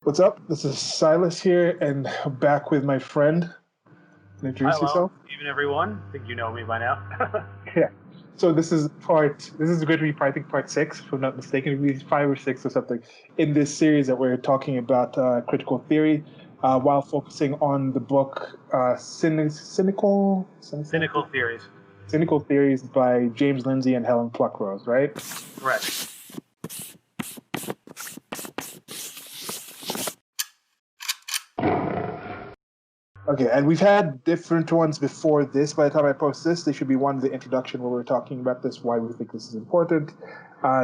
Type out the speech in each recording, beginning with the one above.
What's up? This is Silas here, and back with my friend. Introduce Hello, yourself. even everyone. I think you know me by now. Yeah. So this is going to be, I think, part six, if I'm not mistaken. It'll be five or six or something in this series that we're talking about critical theory, while focusing on the book Cynical Theories. Cynical Theories by James Lindsay and Helen Pluckrose, right? Correct. Okay, and we've had different ones before this. By the time I post this, they should be one, the introduction where we're talking about this, why we think this is important.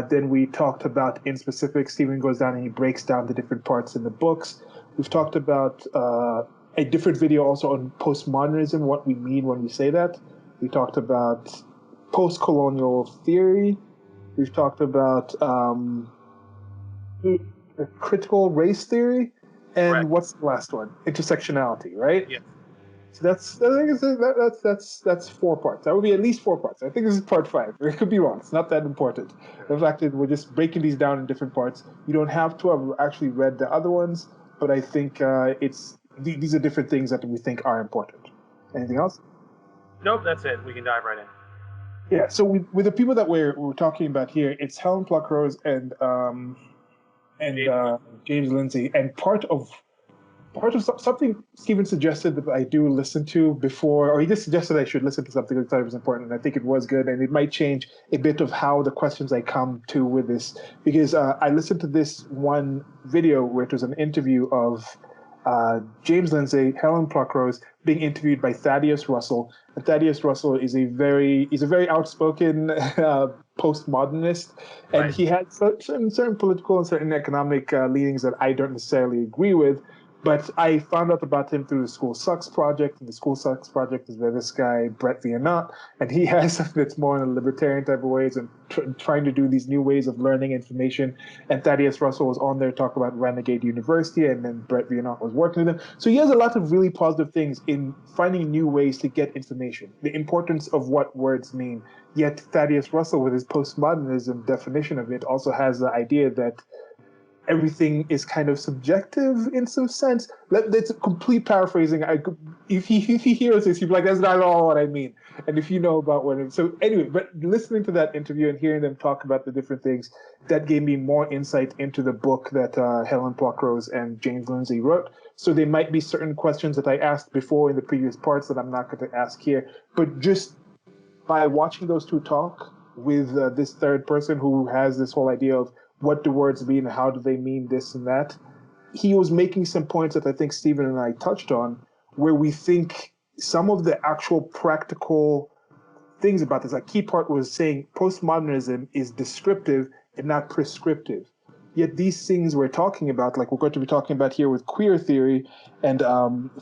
Then we talked about, in specific, Stephen goes down and he breaks down the different parts in the books. We've talked about a different video also on postmodernism, what we mean when we say that. We talked about post-colonial theory. We've talked about critical race theory. And Correct. what's the last one? Intersectionality, right? Yeah. So that's 4 parts. That would be at least 4 parts. I think this is part 5. I could be wrong. It's not that important. The fact that we're just breaking these down in different parts. You don't have to have actually read the other ones, but I think these are different things that we think are important. Anything else? Nope, that's it. We can dive right in. Yeah. So with the people that we're talking about here, it's Helen Pluckrose and James Lindsay, and part of something Stephen suggested that I do listen to before, or he just suggested I should listen to something that I thought was important, and I think it was good, and it might change a bit of how the questions I come to with this, because I listened to this one video where it was an interview of James Lindsay, Helen Pluckrose being interviewed by Thaddeus Russell. And Thaddeus Russell is a very outspoken postmodernist, and Right. he had certain political and certain economic leanings that I don't necessarily agree with. But I found out about him through the School Sucks project, and the School Sucks project is by this guy, Brett Vienna, and he has something that's more in a libertarian type of ways and trying to do these new ways of learning information. And Thaddeus Russell was on there talking about Renegade University, and then Brett Vienna was working with him. So he has a lot of really positive things in finding new ways to get information, the importance of what words mean. Yet Thaddeus Russell, with his postmodernism definition of it, also has the idea that everything is kind of subjective in some sense. That's a complete paraphrasing. If he hears this, he'd be like, that's not at all what I mean. And if you know about what it is. So anyway, but listening to that interview and hearing them talk about the different things, that gave me more insight into the book that Helen Pluckrose and James Lindsay wrote. So there might be certain questions that I asked before in the previous parts that I'm not going to ask here. But just by watching those two talk with this third person who has this whole idea of what do words mean and how do they mean this and that, he was making some points that I think Stephen and I touched on, where we think some of the actual practical things about this, a key part was saying postmodernism is descriptive and not prescriptive. Yet these things we're talking about, like we're going to be talking about here with queer theory and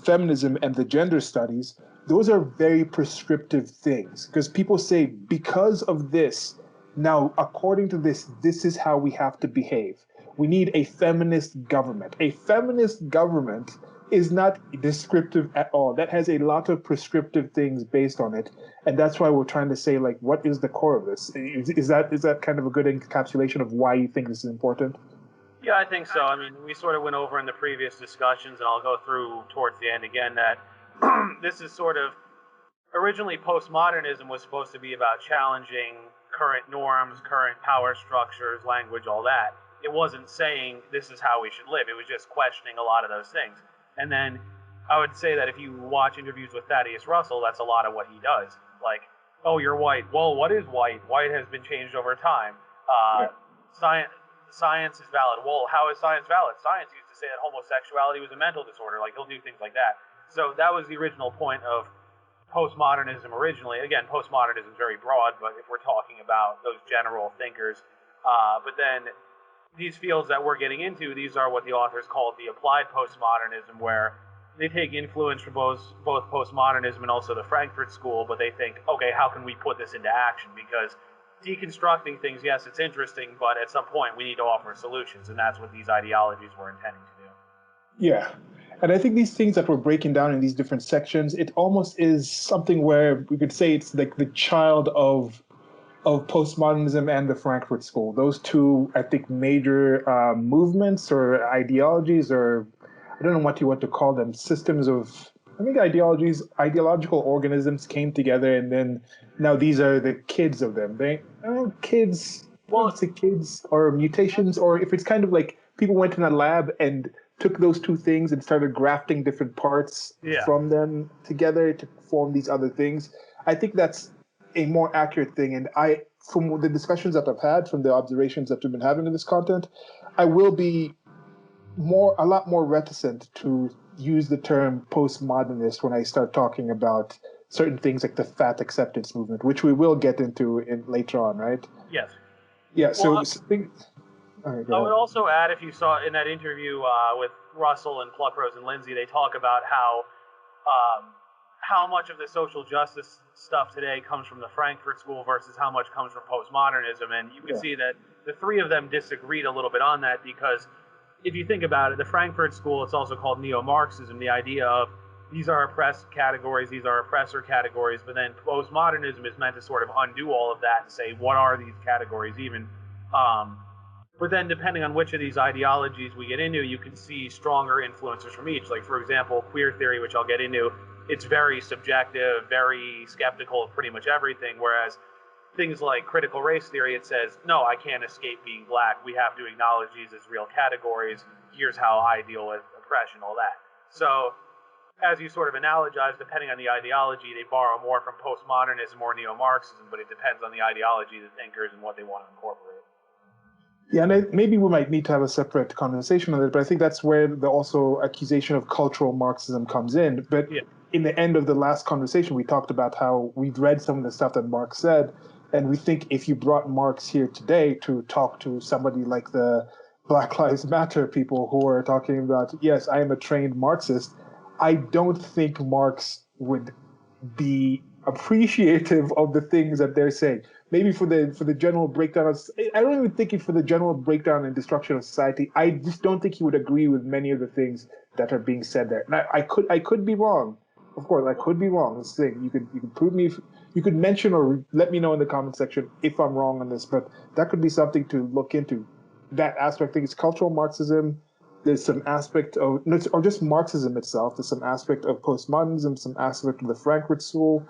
feminism and the gender studies, those are very prescriptive things, because people say, because of this, now, according to this, this is how we have to behave. We need a feminist government. A feminist government is not descriptive at all. That has a lot of prescriptive things based on it. And that's why we're trying to say, like, what is the core of this? Is that kind of a good encapsulation of why you think this is important? Yeah, I think so. I mean, we sort of went over in the previous discussions, and I'll go through towards the end again, that this is sort of, originally postmodernism was supposed to be about challenging current norms, current power structures, language, all that. It wasn't saying this is how we should live. It was just questioning a lot of those things. And then I would say that if you watch interviews with Thaddeus Russell, that's a lot of what he does. Like, oh, you're white. Well, what is white? White has been changed over time. Science is valid. Well, how is science valid? Science used to say that homosexuality was a mental disorder. Like, he'll do things like that. So that was the original point of postmodernism originally. Again, postmodernism is very broad, but if we're talking about those general thinkers, but then these fields that we're getting into, these are what the authors call the applied postmodernism, where they take influence from both postmodernism and also the Frankfurt School, but they think, okay, how can we put this into action? Because deconstructing things, yes, it's interesting, but at some point we need to offer solutions, and that's what these ideologies were intending to do. Yeah. And I think these things that we're breaking down in these different sections, it almost is something where we could say it's like the child of of postmodernism and the Frankfurt School. Those two, I think, major movements or ideologies, or I don't know what you want to call them, systems of, I think ideologies, ideological organisms came together, and then now these are the kids of them. They, kids, I Well, don't say kids, or mutations, or if it's kind of like people went in a lab and took those two things and started grafting different parts yeah. from them together to form these other things. I think that's a more accurate thing. And from the discussions that I've had, from the observations that we've been having in this content, I will be a lot more reticent to use the term postmodernist when I start talking about certain things like the fat acceptance movement, which we will get into later on, right? Yes. Yeah. Well, All right, I go would ahead. also add, if you saw in that interview with Russell and Pluckrose and Lindsay, they talk about how much of the social justice stuff today comes from the Frankfurt School versus how much comes from postmodernism, and you can see that the three of them disagreed a little bit on that, because if you think about it, the Frankfurt School, it's also called neo-Marxism, the idea of these are oppressed categories, these are oppressor categories, but then postmodernism is meant to sort of undo all of that and say, what are these categories even? But then depending on which of these ideologies we get into, you can see stronger influences from each. Like, for example, queer theory, which I'll get into, it's very subjective, very skeptical of pretty much everything, whereas things like critical race theory, it says, no, I can't escape being black. We have to acknowledge these as real categories. Here's how I deal with oppression, all that. So as you sort of analogize, depending on the ideology, they borrow more from postmodernism or neo-Marxism, but it depends on the ideology, the thinkers, and what they want to incorporate. Yeah, and maybe we might need to have a separate conversation on it, but I think that's where the also accusation of cultural Marxism comes in. But Yeah. in the end of the last conversation, we talked about how we've read some of the stuff that Marx said, and we think if you brought Marx here today to talk to somebody like the Black Lives Matter people who are talking about, yes, I am a trained Marxist, I don't think Marx would be appreciative of the things that they're saying. Maybe for the general breakdown of, I don't even think for the general breakdown and destruction of society. I just don't think he would agree with many of the things that are being said there. And I could be wrong. Of course, I could be wrong. This thing you could prove me. You could mention or let me know in the comment section if I'm wrong on this. But that could be something to look into. That aspect. I think it's cultural Marxism. There's some aspect of, or just Marxism itself. There's some aspect of postmodernism, some aspect of the Frankfurt School.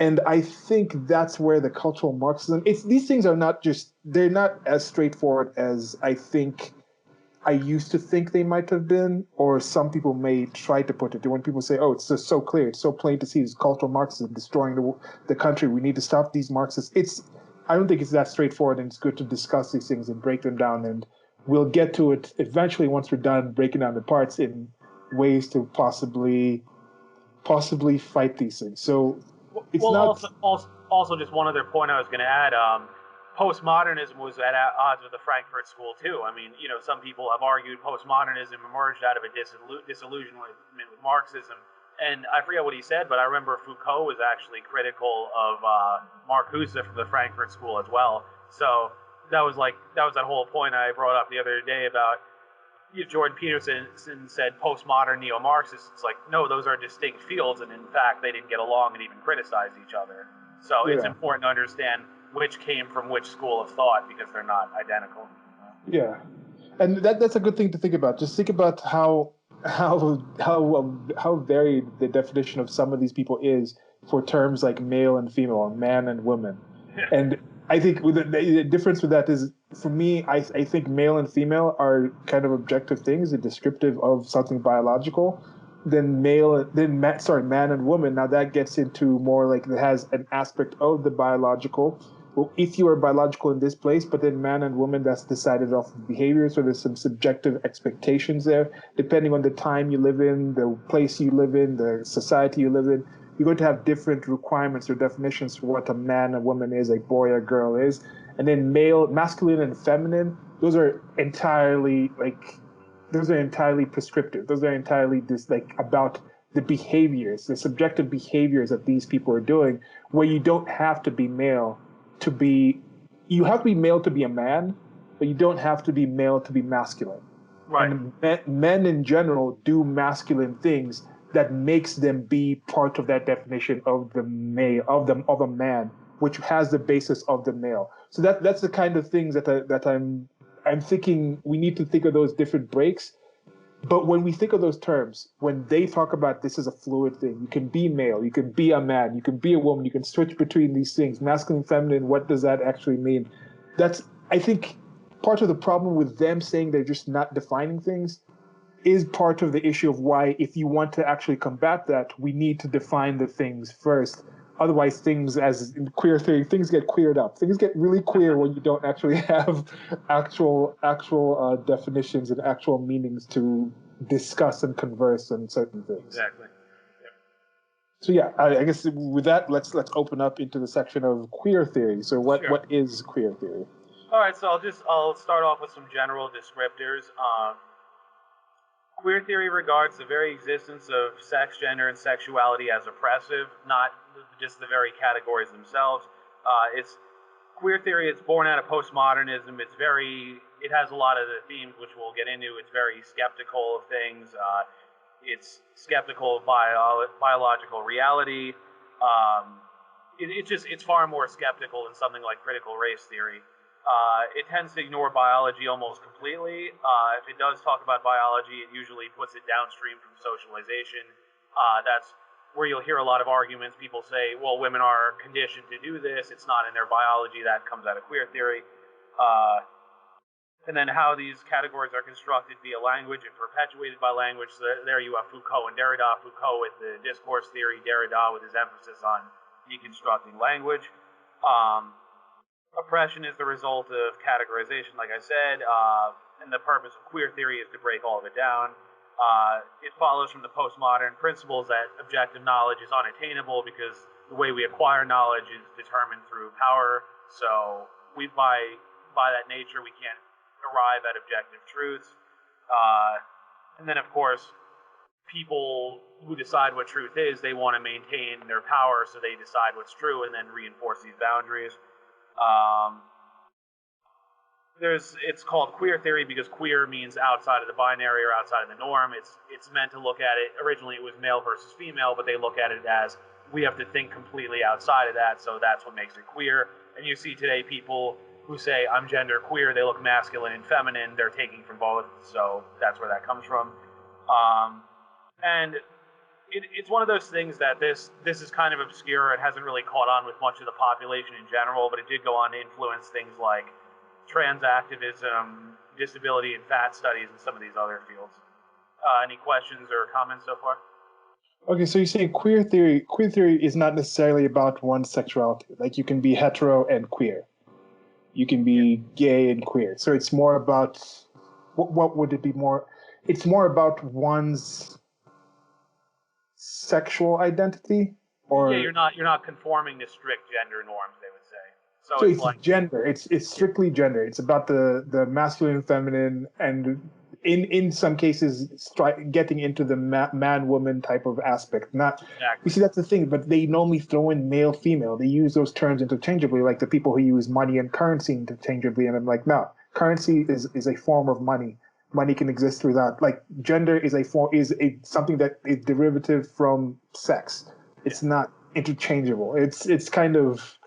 And I think that's where the cultural Marxism, these things are not they're not as straightforward as I used to think they might have been, or some people may try to put it. When people say, oh, it's just so clear, it's so plain to see this cultural Marxism destroying the country, we need to stop these Marxists. I don't think it's that straightforward, and it's good to discuss these things and break them down, and we'll get to it eventually once we're done breaking down the parts in ways to possibly fight these things. So it's Well, not. also, just one other point I was going to add. Postmodernism was at odds with the Frankfurt School too. I mean, some people have argued postmodernism emerged out of a disillusionment with Marxism, and I forget what he said, but I remember Foucault was actually critical of Marcuse from the Frankfurt School as well. So that was that whole point I brought up the other day about Jordan Peterson said postmodern neo-Marxists. It's like, no, those are distinct fields, and in fact, they didn't get along and even criticized each other. So it's important to understand which came from which school of thought, because they're not identical. Yeah, and that's a good thing to think about. Just think about how varied the definition of some of these people is for terms like male and female, man and woman. And I think the difference with that is, for me, I think male and female are kind of objective things, a descriptive of something biological. Then man and woman. Now that gets into more like it has an aspect of the biological. Well, if you are biological in this place, but then man and woman, that's decided off of behavior. So there's some subjective expectations there, depending on the time you live in, the place you live in, the society you live in. You're going to have different requirements or definitions for what a man and woman is, a boy or girl is. And then masculine and feminine, those are entirely prescriptive. Those are entirely about the behaviors, the subjective behaviors that these people are doing, where you don't have to be male you have to be male to be a man, but you don't have to be male to be masculine. Right. And men in general do masculine things that makes them be part of that definition of the male, of a man which has the basis of the male. So that's the kind of things that I'm thinking we need to think of those different breaks. But when we think of those terms, when they talk about this is a fluid thing, you can be male, you can be a man, you can be a woman, you can switch between these things, masculine, feminine, what does that actually mean? That's, I think, part of the problem with them saying they're just not defining things is part of the issue of why, if you want to actually combat that, we need to define the things first. Otherwise, things, as in queer theory, things get queered up. Things get really queer when you don't actually have actual definitions and actual meanings to discuss and converse on certain things. Exactly. So yeah, I guess with that, let's open up into the section of queer theory. So what is queer theory? All right, so I'll start off with some general descriptors. Queer theory regards the very existence of sex, gender, and sexuality as oppressive, not just the very categories themselves. It's queer theory. It's born out of postmodernism. It has a lot of the themes which we'll get into. It's very skeptical of things. It's skeptical of biological reality. It's far more skeptical than something like critical race theory. It tends to ignore biology almost completely. If it does talk about biology, it usually puts it downstream from socialization. That's where you'll hear a lot of arguments. People say, well, women are conditioned to do this. It's not in their biology. That comes out of queer theory. And then how these categories are constructed via language and perpetuated by language. So there you have Foucault and Derrida. Foucault with the discourse theory, Derrida with his emphasis on deconstructing language. Oppression is the result of categorization, like I said, and the purpose of queer theory is to break all of it down. It follows from the postmodern principles that objective knowledge is unattainable because the way we acquire knowledge is determined through power. So by that nature, we can't arrive at objective truths. And then, of course, people who decide what truth is, they want to maintain their power, so they decide what's true and then reinforce these boundaries. It's called queer theory because queer means outside of the binary or outside of the norm. It's meant to look at it, originally it was male versus female, but they look at it as we have to think completely outside of that, so that's what makes it queer. And you see today people who say, I'm gender queer, they look masculine and feminine, they're taking from both, so that's where that comes from. And it's one of those things that this is kind of obscure. It hasn't really caught on with much of the population in general, but it did go on to influence things like trans activism, disability and fat studies, and some of these other fields. Any questions or comments so far? Okay, so you're saying queer theory is not necessarily about one sexuality. Like you can be hetero and queer. You can be gay and queer. So it's more about, what would it be more? It's more about one's sexual identity, or you're not conforming to strict gender norms, they would say. So it's like gender. It's strictly gender. It's about the masculine and feminine, and in some cases getting into the man-woman type of aspect. Not exactly. You see, that's the thing. But they normally throw in male-female. They use those terms interchangeably, like the people who use money and currency interchangeably. And I'm like, no, currency is a form of money. Money can exist without. Like gender is something that is derivative from sex. It's not interchangeable. It's kind of.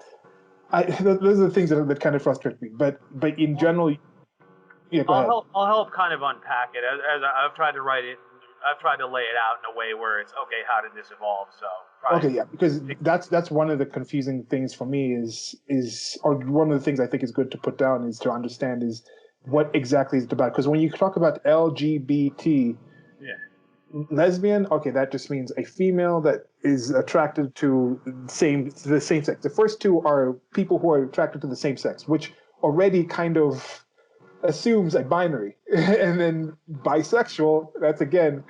Those are the things that kind of frustrate me. But in general, yeah, go ahead. I'll help kind of unpack it. As I've tried to write it, I've tried to lay it out in a way where it's okay. How did this evolve? So yeah, because that's one of the confusing things for me or one of the things I think is good to put down is to understand is what exactly is it about. Because when you talk about LGBT, lesbian, okay, that just means a female that is attracted to the same sex. The first two are people who are attracted to the same sex, which already kind of assumes a binary. And then bisexual, that's again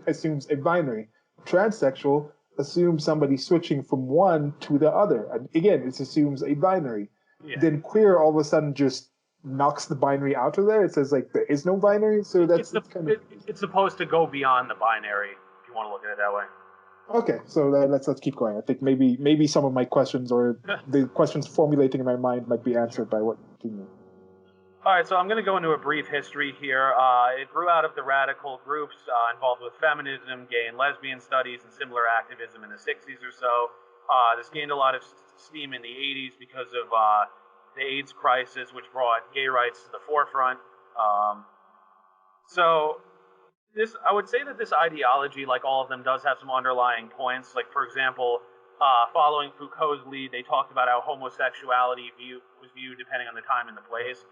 assumes a binary. Transsexual assumes somebody switching from one to the other. And again, it assumes a binary. Yeah. Then queer all of a sudden just knocks the binary out of there. It says like there is no binary, so it's supposed to go beyond the binary if you want to look at it that way. Okay, so let's keep going. I think maybe some of my questions or the questions formulating in my mind might be answered by what you know. All right, so I'm going to go into a brief history here. It grew out of the radical groups involved with feminism, gay and lesbian studies, and similar activism in the 60s or so. This gained a lot of steam in the 80s because of the AIDS crisis, which brought gay rights to the forefront. So I would say that this ideology, like all of them, does have some underlying points. Like, for example, following Foucault's lead, they talked about how homosexuality was viewed depending on the time and the place.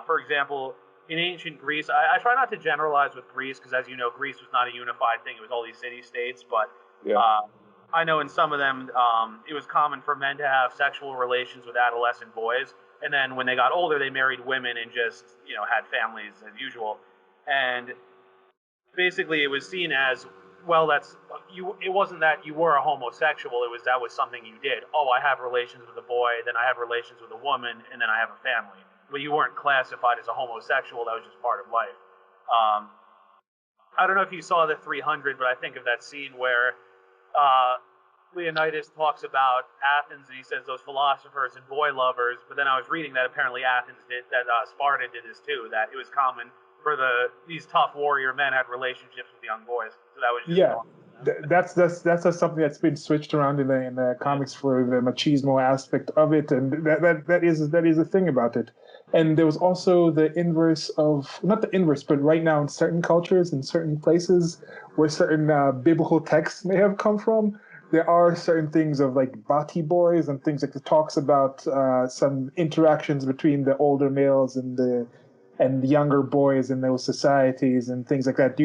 For example, in ancient Greece, I try not to generalize with Greece because, as you know, Greece was not a unified thing. It was all these city-states. But I know in some of them, it was common for men to have sexual relations with adolescent boys. And then when they got older, they married women and just, had families as usual. And basically it was seen as, well, that's you. It wasn't that you were a homosexual. That was something you did. Oh, I have relations with a boy, then I have relations with a woman, and then I have a family. But you weren't classified as a homosexual. That was just part of life. I don't know if you saw the 300, but I think of that scene where Leonidas talks about Athens, and he says those philosophers and boy lovers. But then I was reading that apparently Sparta did this too. That it was common for these tough warrior men had relationships with young boys. So that was just that's something that's been switched around in the comics for the machismo aspect of it, and that is a thing about it. And there was also the inverse of, not the inverse, but right now in certain cultures, in certain places where certain biblical texts may have come from, there are certain things of like bati boys and things like it talks about some interactions between the older males and the younger boys in those societies and things like that,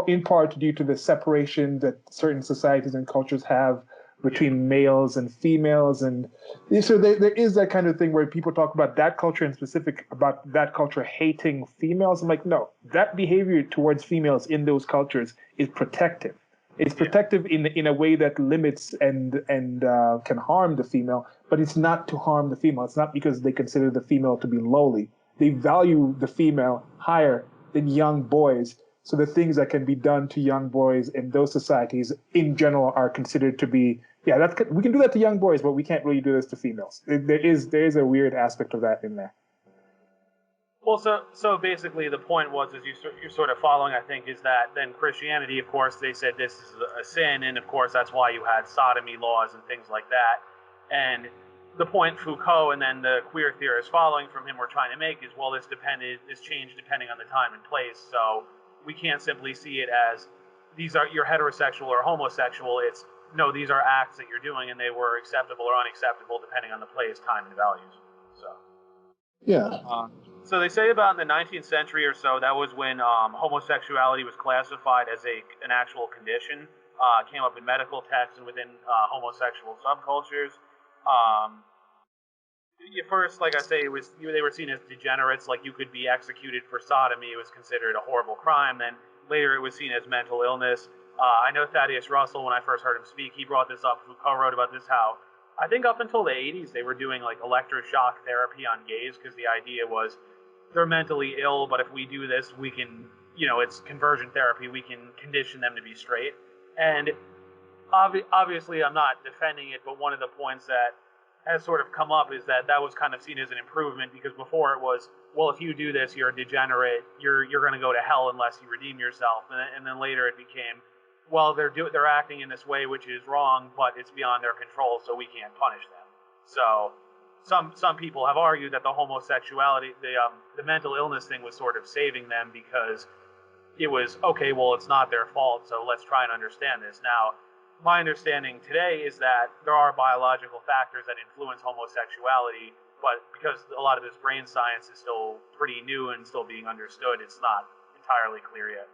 in part due to the separation that certain societies and cultures have between males and females. And so there is that kind of thing where people talk about that culture in specific, about that culture hating females. I'm like, no, that behavior towards females in those cultures is protective. It's protective in a way that limits and can harm the female, but it's not to harm the female. It's not because they consider the female to be lowly. They value the female higher than young boys. So the things that can be done to young boys in those societies in general are considered to be, we can do that to young boys, but we can't really do this to females. There is a weird aspect of that in there. Well, so basically the point was, as you're sort of following, I think, is that then Christianity, of course, they said this is a sin, and of course that's why you had sodomy laws and things like that. And the point Foucault and then the queer theorists following from him were trying to make is, well, this changed depending on the time and place. So we can't simply see it as you're heterosexual or homosexual. It's no, these are acts that you're doing, and they were acceptable or unacceptable depending on the place, time, and values. So so they say about in the 19th century or so, that was when homosexuality was classified as an actual condition. Came up in medical texts and within homosexual subcultures. First, like I say, they were seen as degenerates, like you could be executed for sodomy. It was considered a horrible crime. Then later it was seen as mental illness. I know Thaddeus Russell, when I first heard him speak, he brought this up. Foucault wrote about this, how I think up until the 80s they were doing like electroshock therapy on gays because the idea was they're mentally ill, but if we do this, we can, it's conversion therapy, we can condition them to be straight. And obviously I'm not defending it, but one of the points that has sort of come up is that was kind of seen as an improvement, because before it was, well, if you do this, you're a degenerate, you're going to go to hell unless you redeem yourself. And then later it became, well, they're acting in this way which is wrong, but it's beyond their control, so we can't punish them. So some people have argued that the homosexuality, the mental illness thing was sort of saving them, because it was, okay, well, it's not their fault, so let's try and understand this. Now, my understanding today is that there are biological factors that influence homosexuality, but because a lot of this brain science is still pretty new and still being understood, it's not entirely clear yet.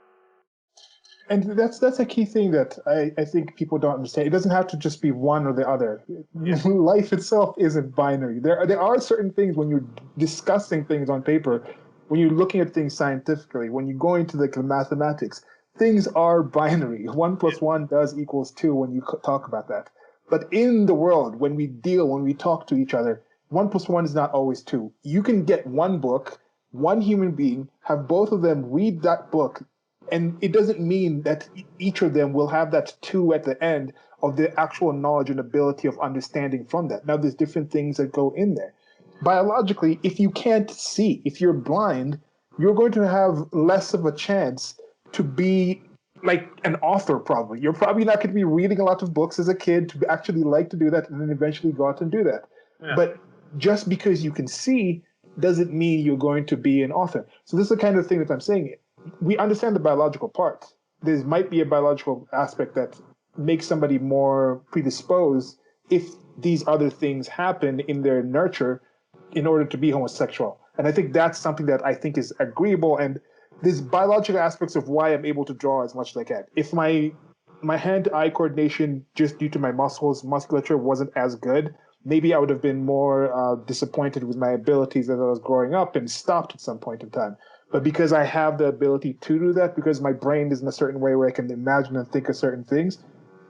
And that's a key thing that I think people don't understand. It doesn't have to just be one or the other. Life itself isn't binary. There are certain things when you're discussing things on paper, when you're looking at things scientifically, when you go into the mathematics, things are binary. 1 + 1 does equals 2 when you talk about that. But in the world, when we talk to each other, 1 + 1 is not always 2. You can get one book, one human being, have both of them read that book, and it doesn't mean that each of them will have that 2 at the end of the actual knowledge and ability of understanding from that. Now, there's different things that go in there. Biologically, if you can't see, if you're blind, you're going to have less of a chance to be like an author probably. You're probably not going to be reading a lot of books as a kid to actually like to do that and then eventually go out and do that. Yeah. But just because you can see doesn't mean you're going to be an author. So this is the kind of thing that I'm saying. We understand the biological part. There might be a biological aspect that makes somebody more predisposed if these other things happen in their nurture in order to be homosexual. And I think that's something that I think is agreeable. And there's biological aspects of why I'm able to draw as much as I can. If my hand-eye coordination, just due to my musculature, wasn't as good, maybe I would have been more disappointed with my abilities as I was growing up and stopped at some point in time. But because I have the ability to do that, because my brain is in a certain way where I can imagine and think of certain things,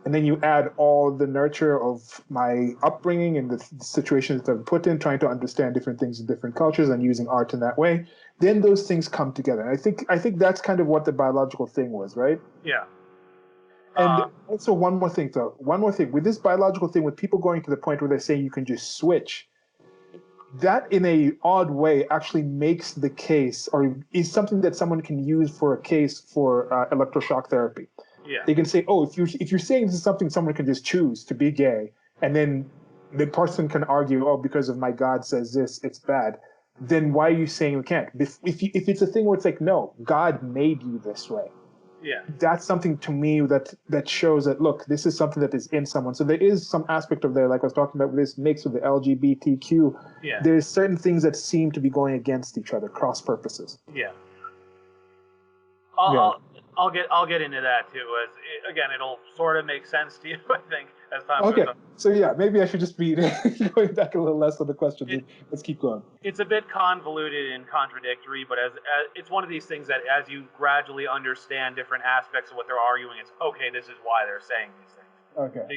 and then you add all the nurture of my upbringing and the situations that I've put in, trying to understand different things in different cultures and using art in that way, then those things come together. And I think that's kind of what the biological thing was, right? Yeah. And also one more thing, though. One more thing. With this biological thing, with people going to the point where they're saying you can just switch, that in a odd way actually makes the case, or is something that someone can use for a case for electroshock therapy. Yeah. They can say, oh, if you're saying this is something someone can just choose to be gay, and then the person can argue, oh, because of my God says this, it's bad. Then why are you saying you can't? If it's a thing where it's like, no, God made you this way. Yeah. That's something to me that shows that, look, this is something that is in someone. So there is some aspect of there, like I was talking about with this mix with the LGBTQ. Yeah. There's certain things that seem to be going against each other, cross purposes. Yeah. Yeah. I'll get into that too. Again, it'll sort of make sense to you, I think, as time Okay, goes on. so yeah, maybe I should just be going back a little less on the question. Let's keep going. It's a bit convoluted and contradictory, but as it's one of these things that as you gradually understand different aspects of what they're arguing, it's okay. This is why they're saying these things. Okay.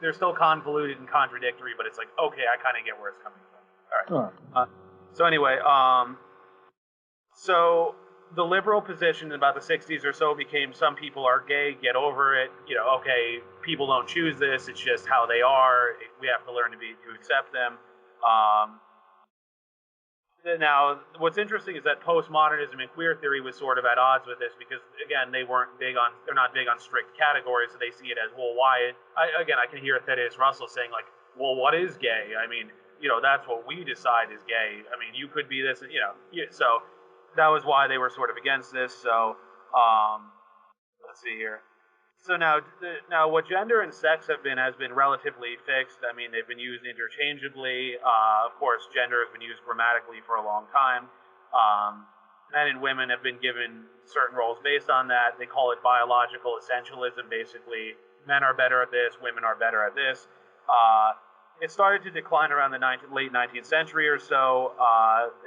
They're still convoluted and contradictory, but it's like, okay, I kind of get where it's coming from. All right. So anyway, so the liberal position in about the 60s or so became some people are gay, get over it. Okay, people don't choose this. It's just how they are. We have to learn to accept them. Now, what's interesting is that postmodernism and queer theory was sort of at odds with this because, again, they're not big on strict categories, so they see it as, well, why? I can hear Thaddeus Russell saying, like, well, what is gay? I mean, that's what we decide is gay. I mean, you could be this, so that was why they were sort of against this. So, let's see here. So now what gender and sex has been relatively fixed. I mean, they've been used interchangeably. Of course, gender has been used grammatically for a long time. Men and women have been given certain roles based on that. They call it biological essentialism, basically. Men are better at this, women are better at this. It started to decline around the late 19th century or so,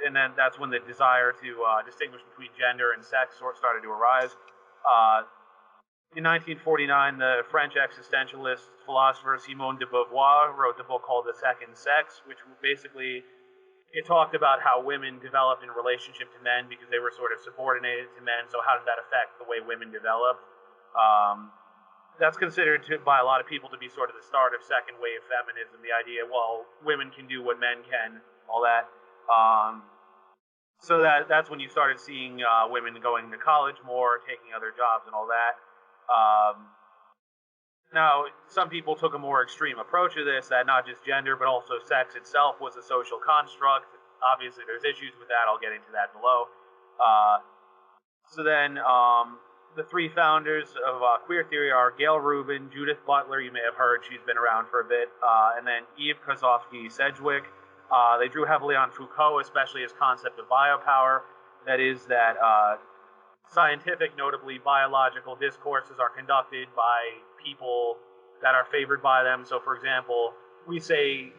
and then that's when the desire to distinguish between gender and sex started to arise. In 1949, the French existentialist philosopher Simone de Beauvoir wrote the book called The Second Sex, which basically it talked about how women developed in relationship to men because they were sort of subordinated to men. So how did that affect the way women developed? That's considered by a lot of people to be sort of the start of second wave feminism. The idea, well, women can do what men can, all that. So that's when you started seeing women going to college more, taking other jobs and all that. Now, some people took a more extreme approach to this, that not just gender, but also sex itself was a social construct. Obviously, there's issues with that. I'll get into that below. So then, the three founders of queer theory are Gail Rubin, Judith Butler, you may have heard, she's been around for a bit, and then Eve Kosofsky-Sedgwick. They drew heavily on Foucault, especially his concept of biopower. That is that scientific, notably biological discourses are conducted by people that are favored by them. So, for example, we say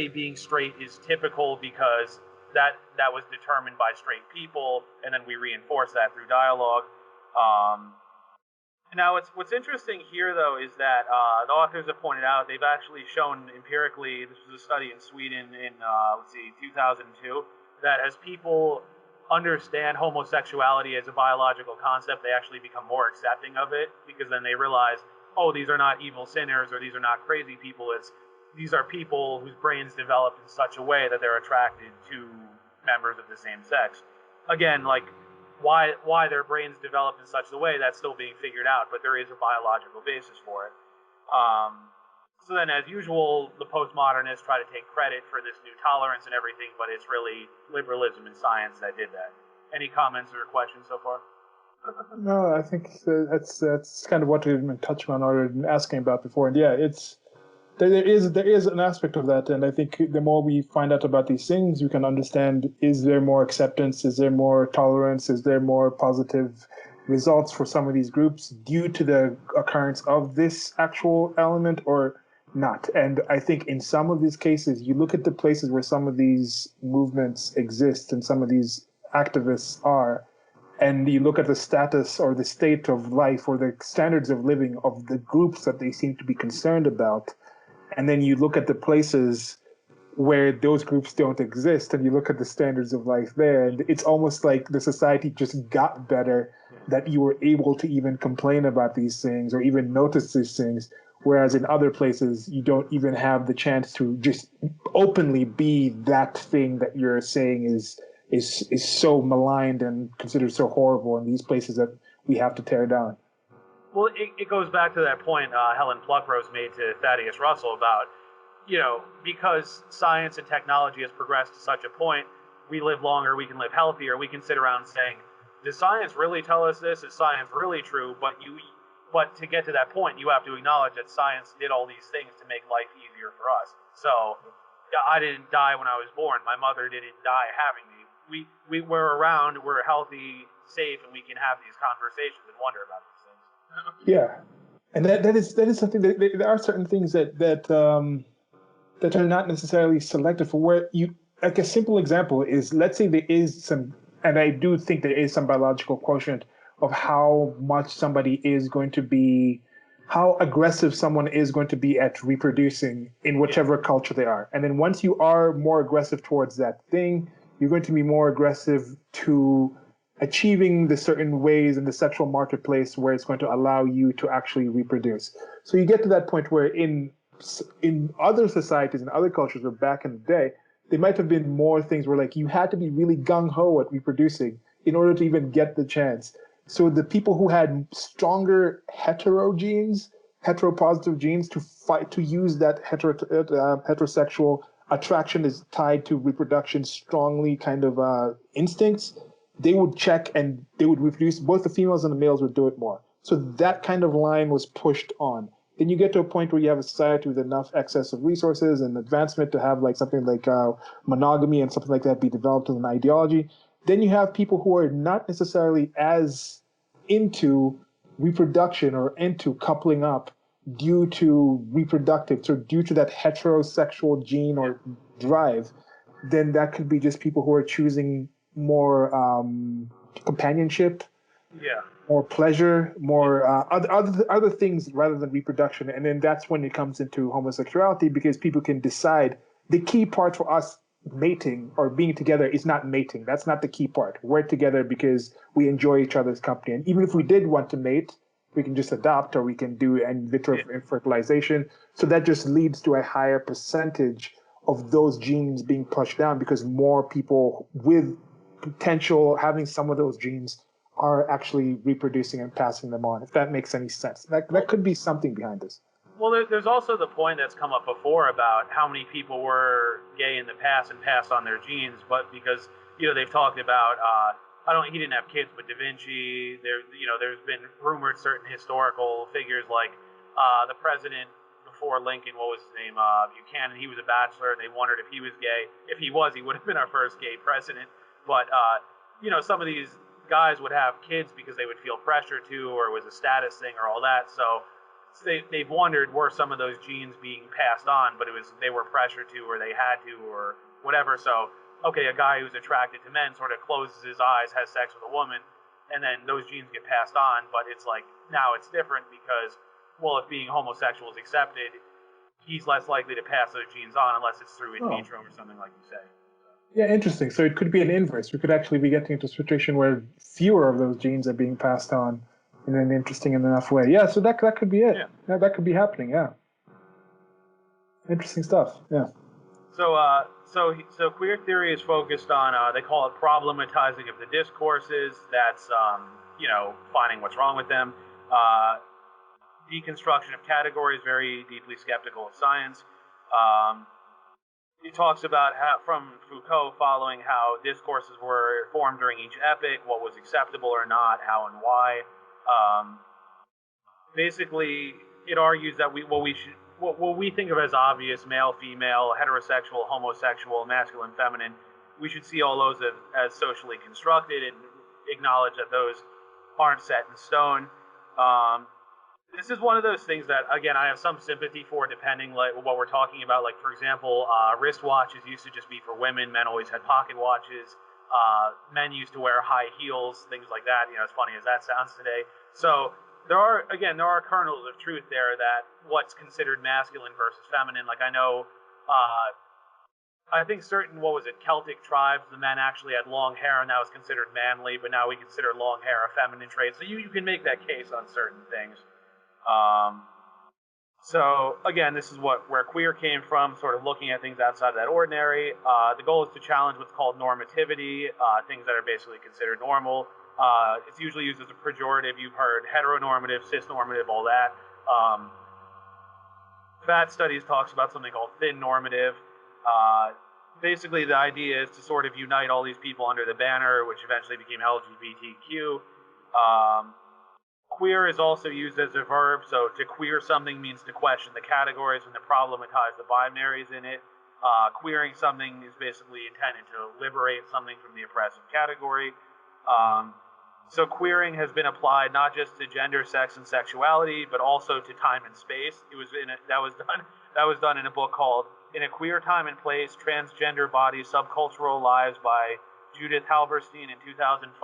being straight is typical because that was determined by straight people, and then we reinforce that through dialogue. Now, what's interesting here, though, is that the authors have pointed out they've actually shown empirically. This was a study in Sweden in 2002, that as people understand homosexuality as a biological concept, they actually become more accepting of it because then they realize, oh, these are not evil sinners or these are not crazy people. These are people whose brains developed in such a way that they're attracted to members of the same sex. Again, like why their brains developed in such a way, that's still being figured out, but there is a biological basis for it. So then, as usual, the postmodernists try to take credit for this new tolerance and everything, but it's really liberalism and science that did that. Any comments or questions so far? No, I think that's kind of what we've been touching on or asking about before. And yeah, there is an aspect of that, and I think the more we find out about these things, we can understand: is there more acceptance? Is there more tolerance? Is there more positive results for some of these groups due to the occurrence of this actual element, or not? And I think in some of these cases, you look at the places where some of these movements exist and some of these activists are, and you look at the status or the state of life or the standards of living of the groups that they seem to be concerned about, and then you look at the places where those groups don't exist, and you look at the standards of life there, and it's almost like the society just got better that you were able to even complain about these things or even notice these things, whereas in other places you don't even have the chance to just openly be that thing that you're saying is so maligned and considered so horrible in these places that we have to tear down. Well, it goes back to that point Helen Pluckrose made to Thaddeus Russell about, because science and technology has progressed to such a point, we live longer, we can live healthier, we can sit around saying, does science really tell us this? Is science really true? But to get to that point, you have to acknowledge that science did all these things to make life easier for us. So I didn't die when I was born. My mother didn't die having me. We were around, we're healthy, safe, and we can have these conversations and wonder about these things. Yeah, and that is something that there are certain things that are not necessarily selected for where you, like a simple example is, let's say there is some, and I do think there is some biological quotient of how much somebody is going to be, how aggressive someone is going to be at reproducing in whichever culture they are. And then once you are more aggressive towards that thing, you're going to be more aggressive to achieving the certain ways in the sexual marketplace where it's going to allow you to actually reproduce. So you get to that point where in other societies and other cultures, where back in the day, there might have been more things where like you had to be really gung-ho at reproducing in order to even get the chance. So the people who had stronger heteropositive genes to fight, to use that heterosexual attraction is tied to reproduction strongly kind of instincts, they would check and they would reproduce. Both the females and the males would do it more. So that kind of line was pushed on. Then you get to a point where you have a society with enough excess of resources and advancement to have like something like monogamy and something like that be developed as an ideology. Then you have people who are not necessarily as into reproduction or into coupling up due to due to that heterosexual gene or drive. Then that could be just people who are choosing more companionship, more pleasure, more other things rather than reproduction. And then that's when it comes into homosexuality, because people can decide. The key part for us mating or being together is not mating. That's not the key part. We're together because we enjoy each other's company. And even if we did want to mate, we can just adopt, or we can do in vitro fertilization. So that just leads to a higher percentage of those genes being pushed down, because more people with potential having some of those genes are actually reproducing and passing them on, if that makes any sense. That could be something behind this. Well, there's also the point that's come up before about how many people were gay in the past and passed on their genes, but because, they've talked about, he didn't have kids, but Da Vinci, there's been rumored certain historical figures like the president before Lincoln, what was his name, Buchanan, he was a bachelor, and they wondered if he was gay. If he was, he would have been our first gay president. But, some of these guys would have kids because they would feel pressure to, or it was a status thing or all that. So they've wondered, were some of those genes being passed on, but they were pressured to, or they had to, or whatever. So, okay, a guy who's attracted to men sort of closes his eyes, has sex with a woman, and then those genes get passed on. But it's like, now it's different because, well, if being homosexual is accepted, he's less likely to pass those genes on unless it's through in vitro or something like you say. Yeah, interesting. So it could be an inverse. We could actually be getting into a situation where fewer of those genes are being passed on in an interesting enough way. Yeah, so that could be it. Yeah, that could be happening, yeah. Interesting stuff, yeah. So queer theory is focused on they call it problematizing of the discourses. That's finding what's wrong with them. Deconstruction of categories. Very deeply skeptical of science. He talks about how, from Foucault, following how discourses were formed during each epoch, what was acceptable or not, how and why. Basically, it argues that what we think of as obvious, male, female, heterosexual, homosexual, masculine, feminine, we should see all those as socially constructed and acknowledge that those aren't set in stone. This is one of those things that, again, I have some sympathy for, depending like what we're talking about. Like, for example, wristwatches used to just be for women. Men always had pocket watches. Men used to wear high heels, things like that. As funny as that sounds today. So there are kernels of truth there that what's considered masculine versus feminine. Like, I know, I think certain, Celtic tribes, the men actually had long hair and that was considered manly, but now we consider long hair a feminine trait. So you can make that case on certain things. So again, this is where queer came from, sort of looking at things outside of that ordinary. The goal is to challenge what's called normativity, things that are basically considered normal. It's usually used as a pejorative. You've heard heteronormative, cisnormative, all that. Fat Studies talks about something called thin normative. Basically, the idea is to sort of unite all these people under the banner, which eventually became LGBTQ. Queer is also used as a verb, so to queer something means to question the categories and to problematize the binaries in it. Queering something is basically intended to liberate something from the oppressive category. So queering has been applied not just to gender, sex, and sexuality, but also to time and space. That was done in a book called "In a Queer Time and Place: Transgender Bodies, Subcultural Lives" by Judith Halberstein in 2005.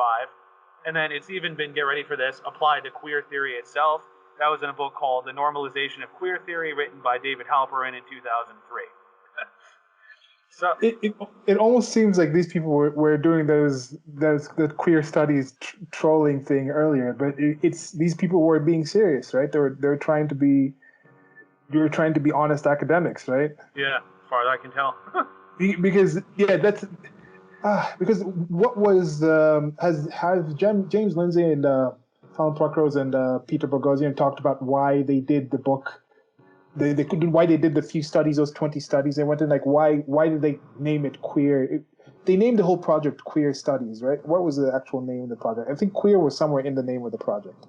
And then it's even been, get ready for this, applied to queer theory itself. That was in a book called The Normalization of Queer Theory, written by David Halperin in 2003. So it almost seems like these people were doing the queer studies trolling thing earlier, but it's these people were being serious, right? They're trying to be honest academics, right? Yeah, as far as I can tell. Because that's. Because what was has James Lindsay and Colin Pluckrose and Peter Boghossian talked about why they did the book, why they did the few studies, those 20 studies they went in, like why did they name it queer? They named the whole project Queer Studies, right? What was the actual name of the project? I think queer was somewhere in the name of the project.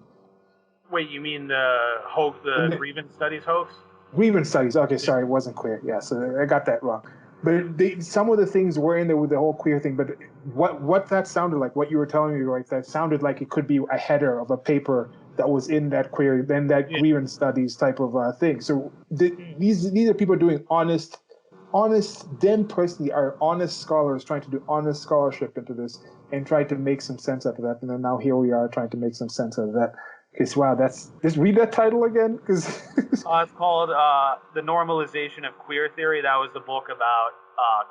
Wait, you mean the grievance studies hoax? Grievance studies. Okay, sorry, it wasn't queer. Yeah, so I got that wrong. But some of the things were in there with the whole queer thing. But what that sounded like, what you were telling me, right? That sounded like it could be a header of a paper that was in that queer, then that grievance studies type of thing. So these are people doing honest. Them personally are honest scholars trying to do honest scholarship into this and try to make some sense out of that. And then now here we are trying to make some sense out of that. Because wow, just read that title again, because it's called The Normalization of Queer Theory. That was the book about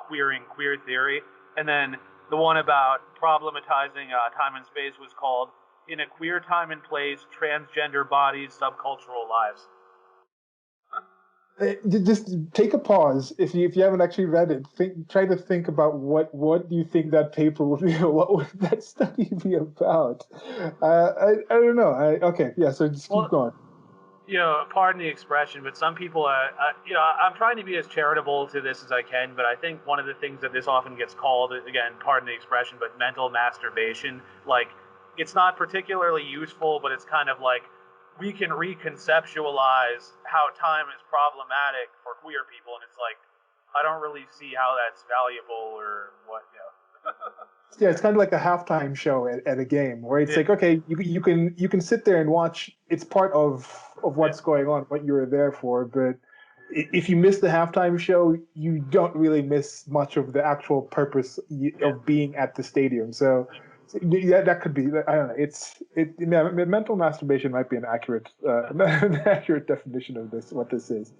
queering queer theory, and then the one about problematizing time and space was called In a Queer Time and Place: Transgender Bodies, Subcultural Lives. Just take a pause if you haven't actually read it. Try to think about what do you think that paper would be, what would that study be about? I don't know. Okay, yeah. So just keep going. Pardon the expression, but some people are. I'm trying to be as charitable to this as I can, but I think one of the things that this often gets called, again, pardon the expression, but mental masturbation. Like, it's not particularly useful, but it's kind of like, we can reconceptualize how time is problematic for queer people, and it's like, I don't really see how that's valuable or what, Yeah, it's kind of like a halftime show at a game where it's like, okay, you can sit there and watch. It's part of what's going on, what you were there for. But if you miss the halftime show, you don't really miss much of the actual purpose of being at the stadium. So yeah, that could be. I don't know. Mental masturbation might be an accurate definition of this. What this is.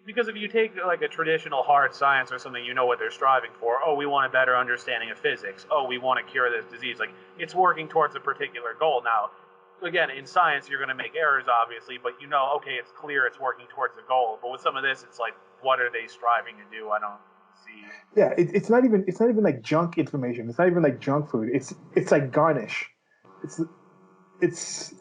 Because if you take like a traditional hard science or something, you know what they're striving for. Oh, we want a better understanding of physics. Oh, we want to cure this disease. Like, it's working towards a particular goal. Now, again, in science, you're going to make errors, obviously, but okay, it's clear it's working towards the goal. But with some of this, it's like, what are they striving to do? I don't see. Yeah, it's not even like junk information. It's not even like junk food. It's like garnish. It's it's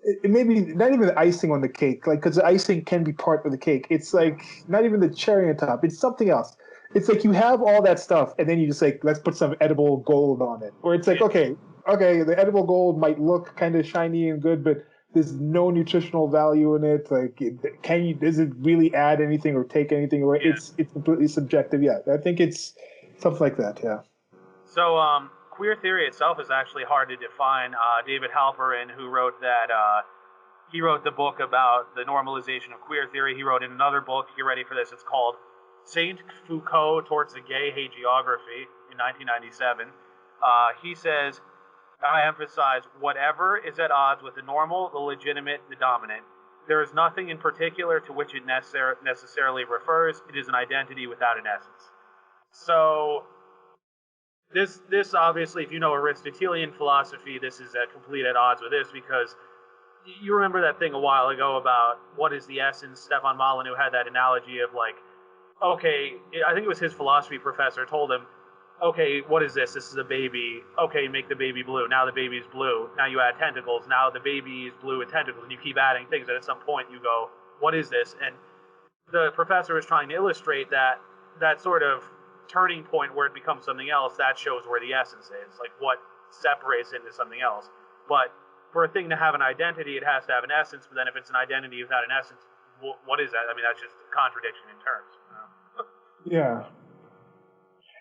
it may be not even the icing on the cake, like because the icing can be part of the cake. It's like not even the cherry on top. It's something else. It's like you have all that stuff, and then you just like let's put some edible gold on it. Or it's like okay, the edible gold might look kind of shiny and good, but there's no nutritional value in it. Like, does it really add anything or take anything away? Yeah. It's completely subjective. Yeah, I think it's something like that. Yeah. So, queer theory itself is actually hard to define. David Halperin, who wrote that, he wrote the book about the normalization of queer theory. He wrote in another book, get ready for this, it's called Saint Foucault Towards the Gay Hagiography in 1997. He says, I emphasize, whatever is at odds with the normal, the legitimate, the dominant. There is nothing in particular to which it necessarily refers. It is an identity without an essence. So, this obviously, if you know Aristotelian philosophy, this is complete at odds with this, because you remember that thing a while ago about what is the essence. Stefan Molyneux had that analogy of like, okay, I think it was his philosophy professor told him, okay, what is this? This is a baby. Okay, make the baby blue. Now the baby's blue. Now you add tentacles. Now the baby is blue with tentacles, and you keep adding things, and at some point you go, what is this? And the professor was trying to illustrate that sort of turning point where it becomes something else. That shows where the essence is, like what separates it into something else. But for a thing to have an identity, it has to have an essence. But then if it's an identity without an essence, what is that? I mean, that's just a contradiction in terms. Yeah.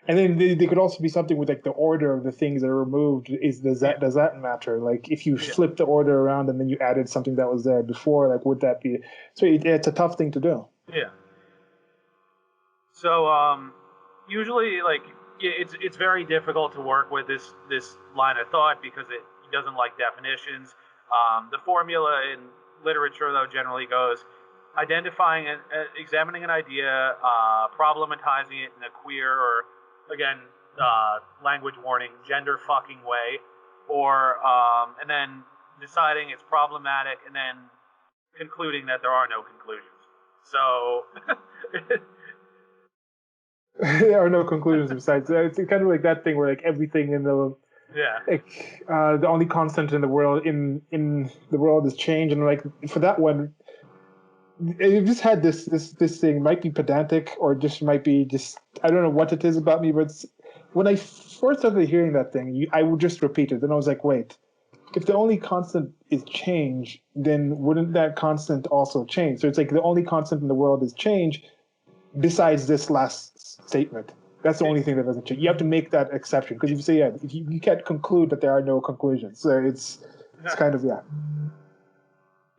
And then they could also be something with like the order of the things that are removed. Does that matter? Like if you flip the order around and then you added something that was there before, like would that be? So it's a tough thing to do. Yeah. So usually, like it's very difficult to work with this line of thought because it doesn't like definitions. The formula in literature, though, generally goes identifying and examining an idea, problematizing it in a queer or, again, language warning, gender fucking way, or and then deciding it's problematic and then concluding that there are no conclusions. So there are no conclusions besides. It's kind of like that thing where like everything in the like the only constant in the world in the world is change, and like for that one, it just had this thing. Might be pedantic or just might be just I don't know what it is about me, but when I first started hearing that thing, I would just repeat it, and I was like, wait. If the only constant is change, then wouldn't that constant also change? So it's like the only constant in the world is change, besides this last statement. That's the only thing that doesn't change. You have to make that exception because if you say if you can't conclude that there are no conclusions. So it's kind of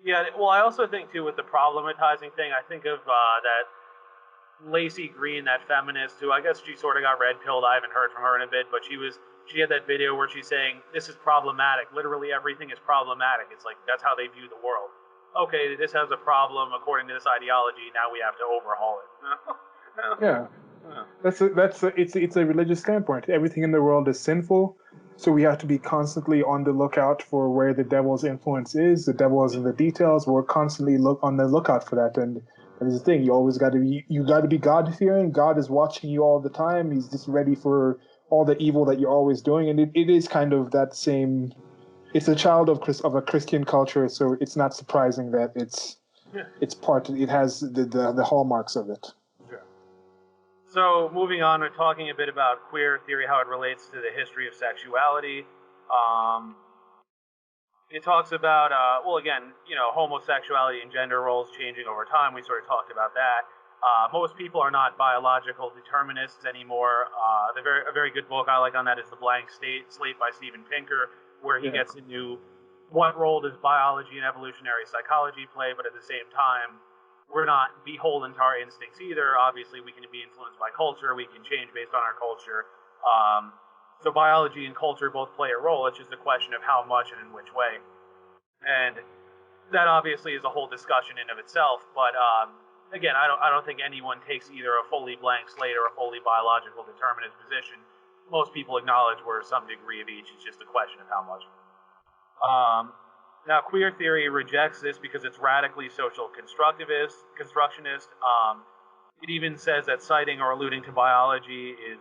Yeah, well, I also think too with the problematizing thing. I think of that Lacey Green, that feminist who I guess she sort of got red pilled. I haven't heard from her in a bit, but she had that video where she's saying this is problematic. Literally everything is problematic. It's like that's how they view the world. Okay, this has a problem according to this ideology. Now we have to overhaul it. Yeah. It's a religious standpoint. Everything in the world is sinful, so we have to be constantly on the lookout for where the devil's influence is. The devil is in the details. We're constantly on the lookout for that. And that is the thing. You always got to be God fearing. God is watching you all the time. He's just ready for all the evil that you're always doing. And it is kind of that same. It's a child of a Christian culture, so it's not surprising that it's part. It has the hallmarks of it. So moving on, we're talking a bit about queer theory, how it relates to the history of sexuality. It talks about, homosexuality and gender roles changing over time. We sort of talked about that. Most people are not biological determinists anymore. A very good book I like on that is The Blank Slate by Steven Pinker, where he gets into what role does biology and evolutionary psychology play, but at the same time, we're not beholden to our instincts either. Obviously, we can be influenced by culture. We can change based on our culture. So biology and culture both play a role. It's just a question of how much and in which way. And that obviously is a whole discussion in of itself. But again, I don't think anyone takes either a fully blank slate or a fully biological determinist position. Most people acknowledge we're some degree of each. It's just a question of how much. Now, queer theory rejects this because it's radically social constructionist. It even says that citing or alluding to biology is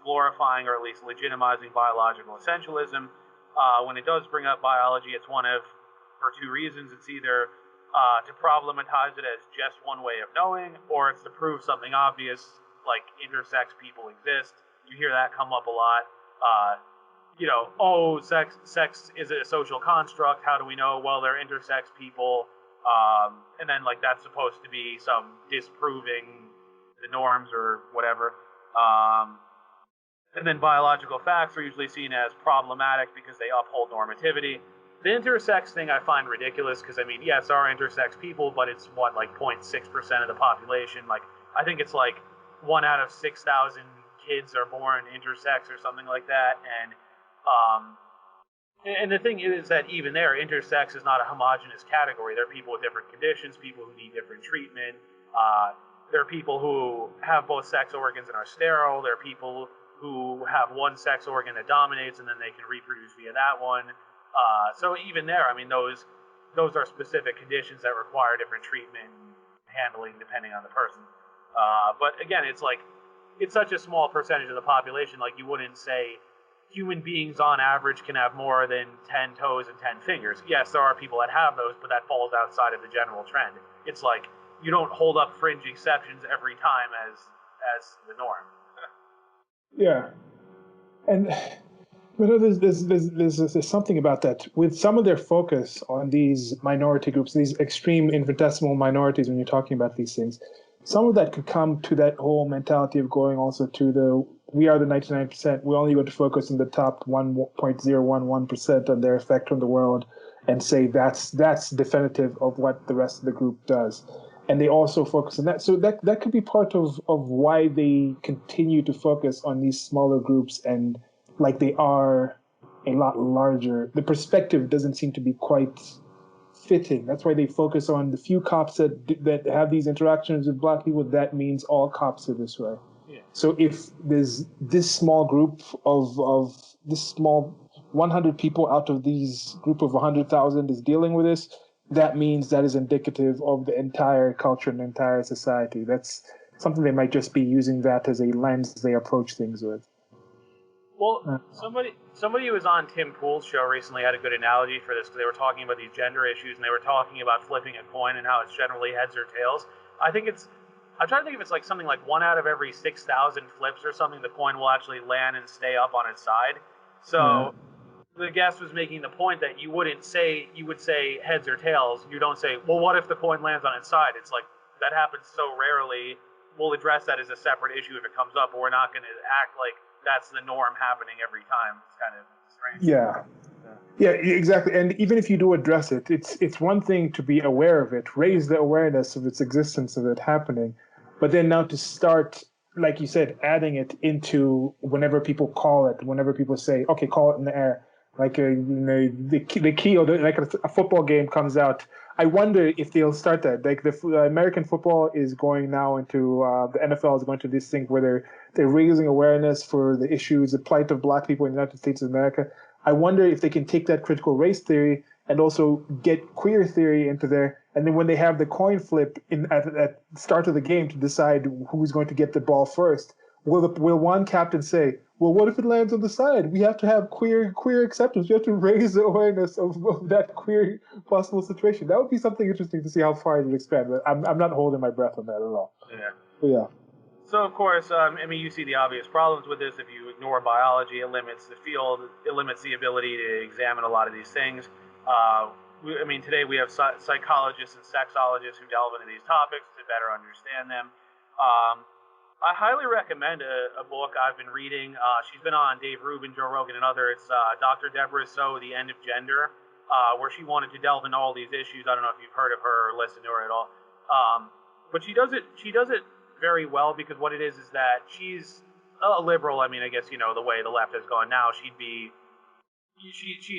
glorifying or at least legitimizing biological essentialism. When it does bring up biology, it's one of, for two reasons. It's either to problematize it as just one way of knowing, or it's to prove something obvious, like intersex people exist. You hear that come up a lot. Oh, sex is a social construct. How do we know? Well, they're intersex people. And then, like, that's supposed to be some disproving the norms or whatever. And then biological facts are usually seen as problematic because they uphold normativity. The intersex thing I find ridiculous because, I mean, yes, there are intersex people, but it's, like 0.6% of the population. Like, I think it's like 1 out of 6,000 kids are born intersex or something like that. And the thing is that even there, intersex is not a homogenous category. There are people with different conditions, people who need different treatment. There are people who have both sex organs and are sterile. There are people who have one sex organ that dominates and then they can reproduce via that one. So even there, I mean, those are specific conditions that require different treatment and handling depending on the person. But again, it's like, it's such a small percentage of the population, like you wouldn't say human beings on average can have more than 10 toes and 10 fingers. Yes, there are people that have those, but that falls outside of the general trend. It's like, you don't hold up fringe exceptions every time as the norm. Yeah. And there's something about that. With some of their focus on these minority groups, these extreme infinitesimal minorities, when you're talking about these things, some of that could come to that whole mentality of going also to the, we are the 99%, we only going to focus on the top 1.011% on their effect on the world and say that's definitive of what the rest of the group does. And they also focus on that. So that could be part of why they continue to focus on these smaller groups, and like they are a lot larger. The perspective doesn't seem to be quite fitting. That's why they focus on the few cops that have these interactions with black people. That means all cops are this way. Yeah. So if there's this small group of this small 100 people out of these group of 100,000 is dealing with this, that means that is indicative of the entire culture and the entire society. That's something they might just be using that as a lens they approach things with. Well, somebody who was on Tim Pool's show recently had a good analogy for this, because they were talking about these gender issues, and they were talking about flipping a coin and how it's generally heads or tails. I'm trying to think if it's like something like 1 out of every 6,000 flips or something, the coin will actually land and stay up on its side. So the guest was making the point that you would say heads or tails. You don't say, well, what if the coin lands on its side? It's like, that happens so rarely. We'll address that as a separate issue if it comes up, but we're not going to act like that's the norm happening every time. It's kind of strange. Yeah, exactly. And even if you do address it, it's one thing to be aware of it, raise the awareness of its existence, of it happening, but then now to start, like you said, adding it into whenever people call it, whenever people say, okay, call it in the air. Like the key, or like a football game comes out. I wonder if they'll start that. Like the American football is going now into the NFL is going to this thing where they're raising awareness for the issues, the plight of black people in the United States of America. I wonder if they can take that critical race theory and also get queer theory into there. And then when they have the coin flip at the start of the game to decide who's going to get the ball first, will one captain say, well, what if it lands on the side? We have to have queer acceptance. We have to raise the awareness of that queer possible situation. That would be something interesting to see how far it would expand. But I'm not holding my breath on that at all. Yeah. But yeah. So, of course, I mean, you see the obvious problems with this. If you ignore biology, it limits the field. It limits the ability to examine a lot of these things. I mean, today we have psychologists and sexologists who delve into these topics to better understand them. I highly recommend a book I've been reading. She's been on Dave Rubin, Joe Rogan, and others. It's Dr. Deborah So, The End of Gender, where she wanted to delve into all these issues. I don't know if you've heard of her or listened to her at all. But she does it very well, because what it is that she's a liberal. I mean, I guess, the way the left has gone now, she'd be,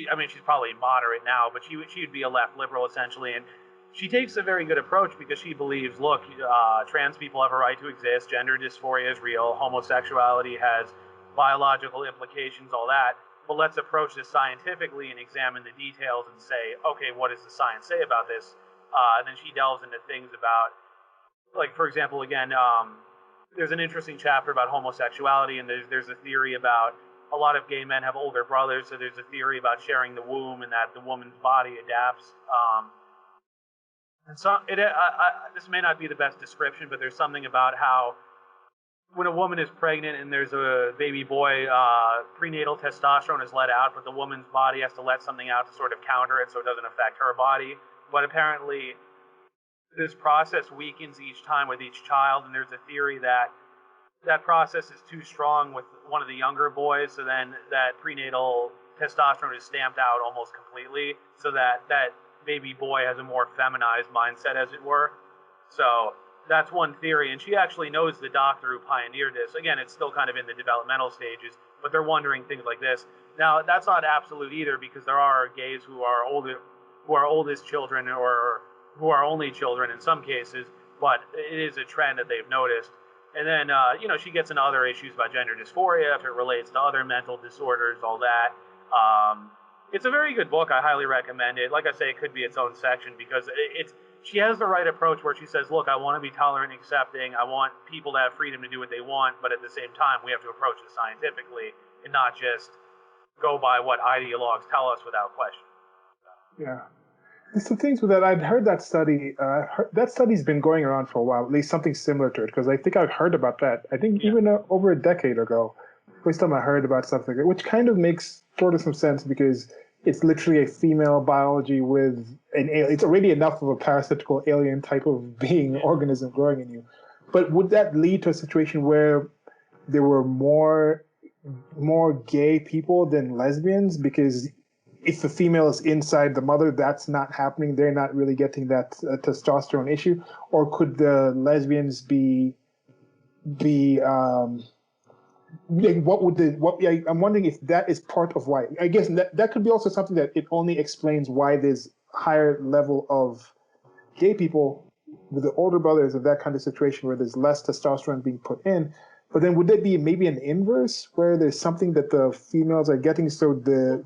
I mean, she's probably moderate now, but she'd be a left liberal essentially. And she takes a very good approach because she believes, look, trans people have a right to exist, gender dysphoria is real, homosexuality has biological implications, all that, but let's approach this scientifically and examine the details and say, okay, what does the science say about this? And then she delves into things about like for example, again, there's an interesting chapter about homosexuality, and there's a theory about a lot of gay men have older brothers, so there's a theory about sharing the womb and that the woman's body adapts. And so this may not be the best description, but there's something about how when a woman is pregnant and there's a baby boy, prenatal testosterone is let out, but the woman's body has to let something out to sort of counter it so it doesn't affect her body. But apparently, this process weakens each time with each child, and there's a theory that that process is too strong with one of the younger boys, so then that prenatal testosterone is stamped out almost completely, so that that baby boy has a more feminized mindset, as it were. So that's one theory, and she actually knows the doctor who pioneered this. Again, it's still kind of in the developmental stages, but they're wondering things like this. Now, that's not absolute either, because there are gays who are oldest children, or who are only children in some cases, but it is a trend that they've noticed. And then, she gets into other issues about gender dysphoria, if it relates to other mental disorders, all that. It's a very good book. I highly recommend it. Like I say, it could be its own section, because she has the right approach where she says, look, I want to be tolerant and accepting. I want people to have freedom to do what they want, but at the same time, we have to approach it scientifically and not just go by what ideologues tell us without question. Yeah. There's some things with that. I'd heard that study. That study's been going around for a while, at least something similar to it, because I think I've heard about that. I think even over a decade ago, first time I heard about something like that, which kind of makes sort of some sense, because it's literally a female biology with an alien. It's already enough of a parasitical alien type of being, organism growing in you. But would that lead to a situation where there were more gay people than lesbians? Because if the female is inside the mother, that's not happening. They're not really getting that testosterone issue. Or could the lesbians be I'm wondering if that is part of why. I guess that could be also something that it only explains why there's higher level of gay people with the older brothers of that kind of situation where there's less testosterone being put in. But then would there be maybe an inverse where there's something that the females are getting, so the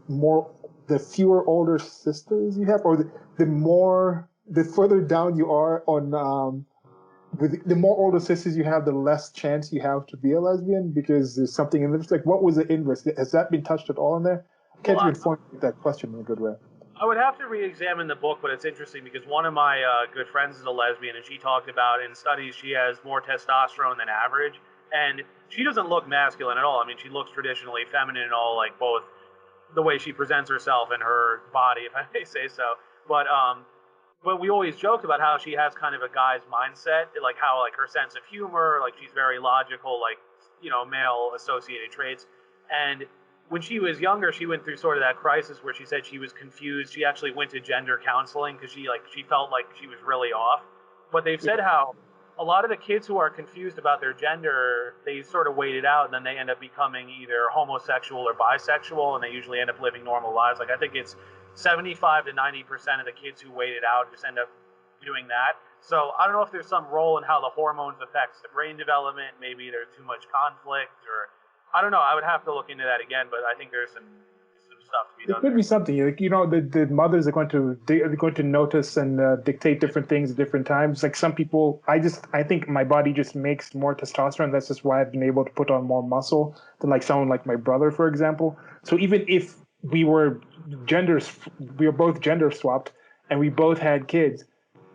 fewer older sisters you have, or the further down you are on with the more older sisters you have, the less chance you have to be a lesbian, because there's something in this. Like, what was the inverse? Has that been touched at all in there? I can't even formulate that question in a good way. I would have to re-examine the book, but it's interesting because one of my good friends is a lesbian, and she talked about in studies she has more testosterone than average, and she doesn't look masculine at all. I mean, she looks traditionally feminine and all, like both the way she presents herself and her body, if I may say so. But we always joked about how she has kind of a guy's mindset, like how like her sense of humor, like she's very logical, like, male associated traits. And when she was younger, she went through sort of that crisis where she said she was confused. She actually went to gender counseling because she felt like she was really off. But they've said how a lot of the kids who are confused about their gender, they sort of wait it out, and then they end up becoming either homosexual or bisexual, and they usually end up living normal lives. Like, I think it's 75 to 90% of the kids who wait it out just end up doing that. So I don't know if there's some role in how the hormones affects the brain development. Maybe there's too much conflict, or I don't know. I would have to look into that again, but I think there's some stuff to be done. It could be something. The mothers are going to notice and dictate different things at different times. Like some people, I think my body just makes more testosterone. That's just why I've been able to put on more muscle than like someone like my brother, for example. So even if we were both gender swapped and we both had kids,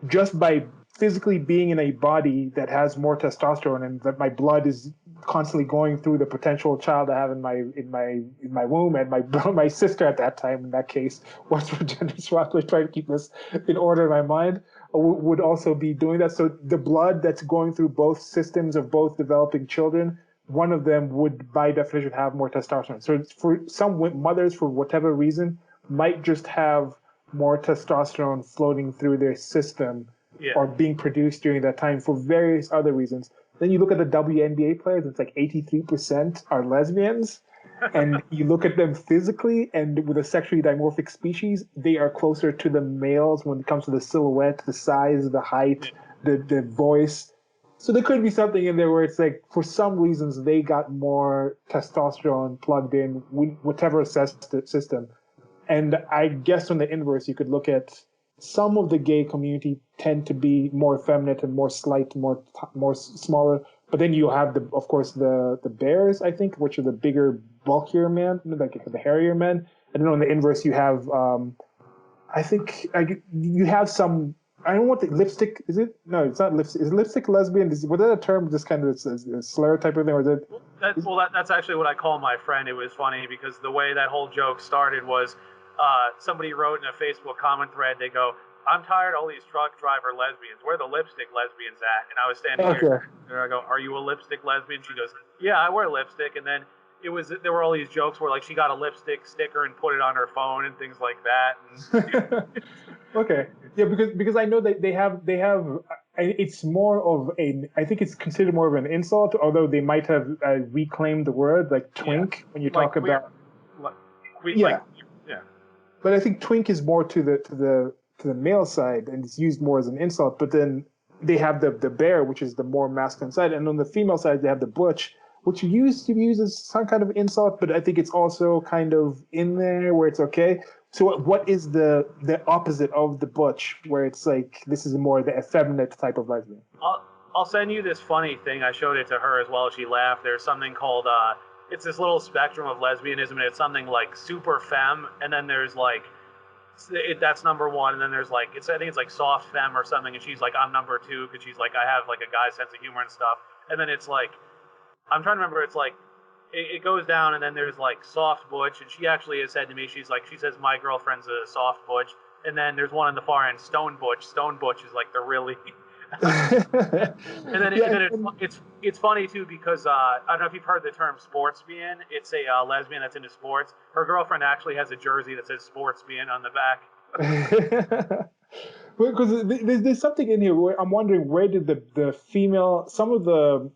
just by physically being in a body that has more testosterone and that my blood is constantly going through the potential child I have in my womb, and my sister at that time, in that case, was for gender swapped. I try to keep this in order in my mind, would also be doing that. So the blood that's going through both systems of both developing children, one of them would by definition have more testosterone. So for some mothers, for whatever reason, might just have more testosterone floating through their system or being produced during that time for various other reasons. Then you look at the WNBA players, it's like 83% are lesbians. And you look at them physically, and with a sexually dimorphic species, they are closer to the males when it comes to the silhouette, the size, the height, the voice. So there could be something in there where it's like, for some reasons, they got more testosterone plugged in, whatever system. And I guess on the inverse, you could look at some of the gay community tend to be more effeminate and more slight, more smaller. But then you have of course, the bears, I think, which are the bigger, bulkier men, like the hairier men. And then on the inverse, you have, I think, you have some. I don't know what the lipstick is. It no, it's not lipstick. Is lipstick lesbian? Was that a term, just kind of a slur type of thing, or is it? That's actually what I call my friend. It was funny because the way that whole joke started was somebody wrote in a Facebook comment thread. They go, "I'm tired of all these truck driver lesbians. Where are the lipstick lesbians at?" And I was standing here. And I go, "Are you a lipstick lesbian?" She goes, "Yeah, I wear lipstick." And then there were all these jokes where like she got a lipstick sticker and put it on her phone and things like that. And, okay, yeah, because I know that they have. It's more of I think it's considered more of an insult, although they might have reclaimed the word like twink when you talk about. Yeah. But I think twink is more to the male side, and it's used more as an insult. But then they have the bear, which is the more masculine side, and on the female side they have the butch, which used to be used as some kind of insult, but I think it's also kind of in there where it's okay. So what is the opposite of the butch, where it's like this is more the effeminate type of lesbian? I'll send you this funny thing. I showed it to her as well. She laughed. There's something called it's this little spectrum of lesbianism, and it's something like super femme, and then there's like that's number one, and then there's like I think it's like soft femme or something, and she's like I'm number two because she's like I have like a guy's sense of humor and stuff, and then it's like I'm trying to remember. It's like it goes down, and then there's like soft butch, and she actually has said to me, she says my girlfriend's a soft butch, and then there's one on the far end, stone butch. Stone butch is like the really. And then, it's funny too because I don't know if you've heard the term sportsbian. It's a lesbian that's into sports. Her girlfriend actually has a jersey that says sportsbian on the back. Because there's something in here where I'm wondering, where did the female, some of the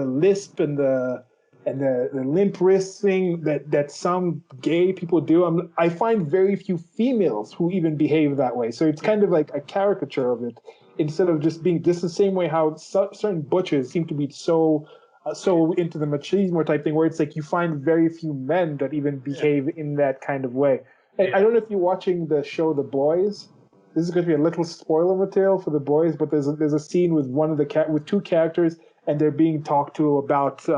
lisp and the limp wrist thing that some gay people do, I find very few females who even behave that way. So it's kind of like a caricature of it, instead of just being just the same way how certain butchers seem to be so into the machismo type thing, where it's like you find very few men that even behave in that kind of way. I don't know if you're watching the show The Boys. This is going to be a little spoiler material for The Boys, but there's a scene with with two characters, and they're being talked to about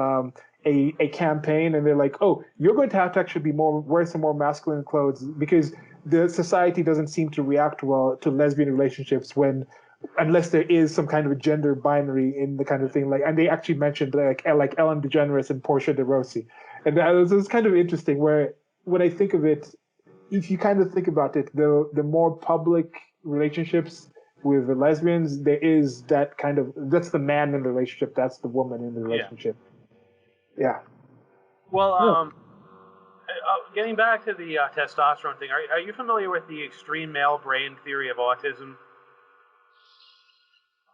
a campaign, and they're like, "Oh, you're going to have to actually wear some more masculine clothes because the society doesn't seem to react well to lesbian relationships unless there is some kind of a gender binary in the kind of thing." And they actually mentioned like Ellen DeGeneres and Portia de Rossi, and that was kind of interesting. Where when I think of it, if you kind of think about it, the more public relationships with the lesbians, there is that kind of, that's the man in the relationship, that's the woman in the relationship. Yeah. Well, getting back to the testosterone thing, are you familiar with the extreme male brain theory of autism?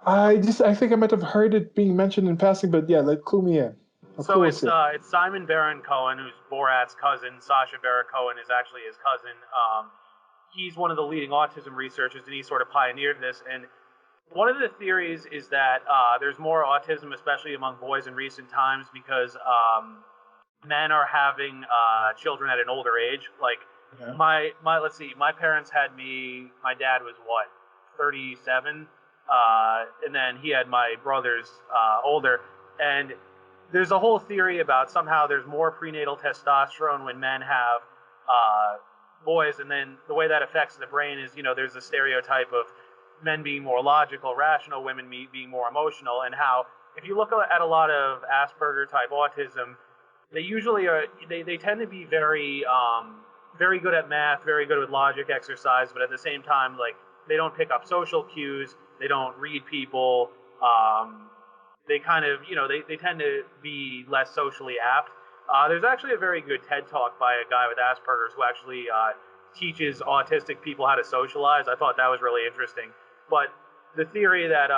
I think I might have heard it being mentioned in passing, but yeah, clue me in. So it's Simon Baron Cohen, who's Borat's cousin. Sacha Baron Cohen is actually his cousin. He's one of the leading autism researchers, and he sort of pioneered this. And one of the theories is that there's more autism, especially among boys in recent times, because men are having children at an older age. Like let's see, my parents had me. My dad was 37, and then he had my brothers older. And there's a whole theory about somehow there's more prenatal testosterone when men have boys, and then the way that affects the brain is, there's a stereotype of men being more logical, rational, women being more emotional, and how if you look at a lot of Asperger type autism, they usually they tend to be very very good at math, very good with logic exercise, but at the same time, like, they don't pick up social cues, they don't read people, they kind of, they tend to be less socially apt. There's actually a very good TED Talk by a guy with Asperger's who actually teaches autistic people how to socialize. I thought that was really interesting. But the theory that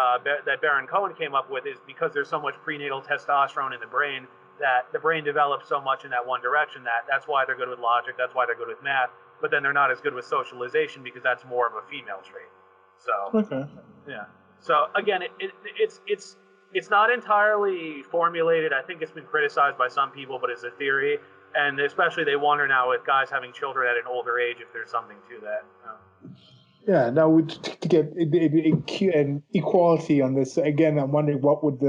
Baron Cohen came up with is because there's so much prenatal testosterone in the brain, that the brain develops so much in that one direction that's why they're good with logic, that's why they're good with math, but then they're not as good with socialization because that's more of a female trait. So, okay. Yeah. So again, it's not entirely formulated. I think it's been criticized by some people, but it's a theory. And especially they wonder now with guys having children at an older age if there's something to that. Yeah, now to get an equality on this again, I'm wondering what would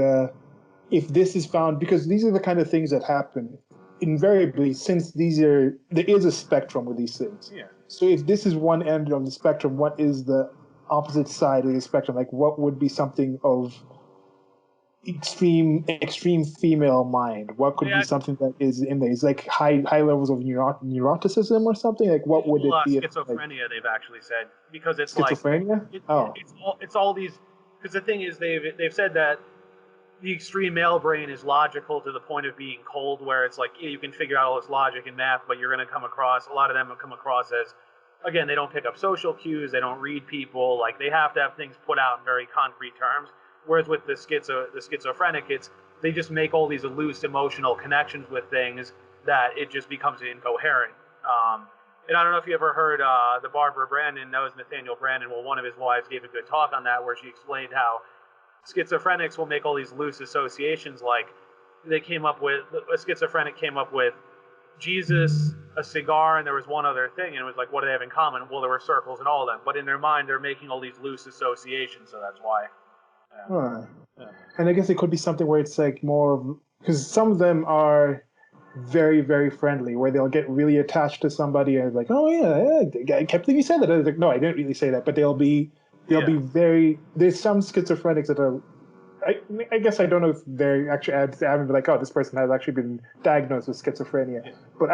if this is found, because these are the kind of things that happen invariably, since there is a spectrum with these things. Yeah. So if this is one end of the spectrum, what is the opposite side of the spectrum? Like, what would be something of extreme female mind? What could be something that is in there? Is like high levels of neuroticism or something? Like, what would it be? Schizophrenia, they've actually said, because it's schizophrenia. It's all these. Because the thing is, they've said that the extreme male brain is logical to the point of being cold, where it's like, yeah, you can figure out all this logic and math, but you're going to come across, a lot of them have come across as, again, they don't pick up social cues, they don't read people, like they have to have things put out in very concrete terms. Whereas with the schizophrenic, they just make all these loose emotional connections with things that it just becomes incoherent. And I don't know if you ever heard the Barbara Brandon, that was Nathaniel Brandon, well, one of his wives gave a good talk on that, where she explained how schizophrenics will make all these loose associations, like a schizophrenic came up with Jesus, a cigar, and there was one other thing, and it was like, what do they have in common? Well, there were circles in all of them, but in their mind, they're making all these loose associations, so that's why. Yeah. And I guess it could be something where it's like more, because some of them are very, very friendly, where they'll get really attached to somebody and like, oh yeah, I kept thinking you said that. I was like, no, I didn't really say that, but they'll be very. There's some schizophrenics that are. I guess I don't know if they're actually. I haven't been like, oh, this person has actually been diagnosed with schizophrenia, but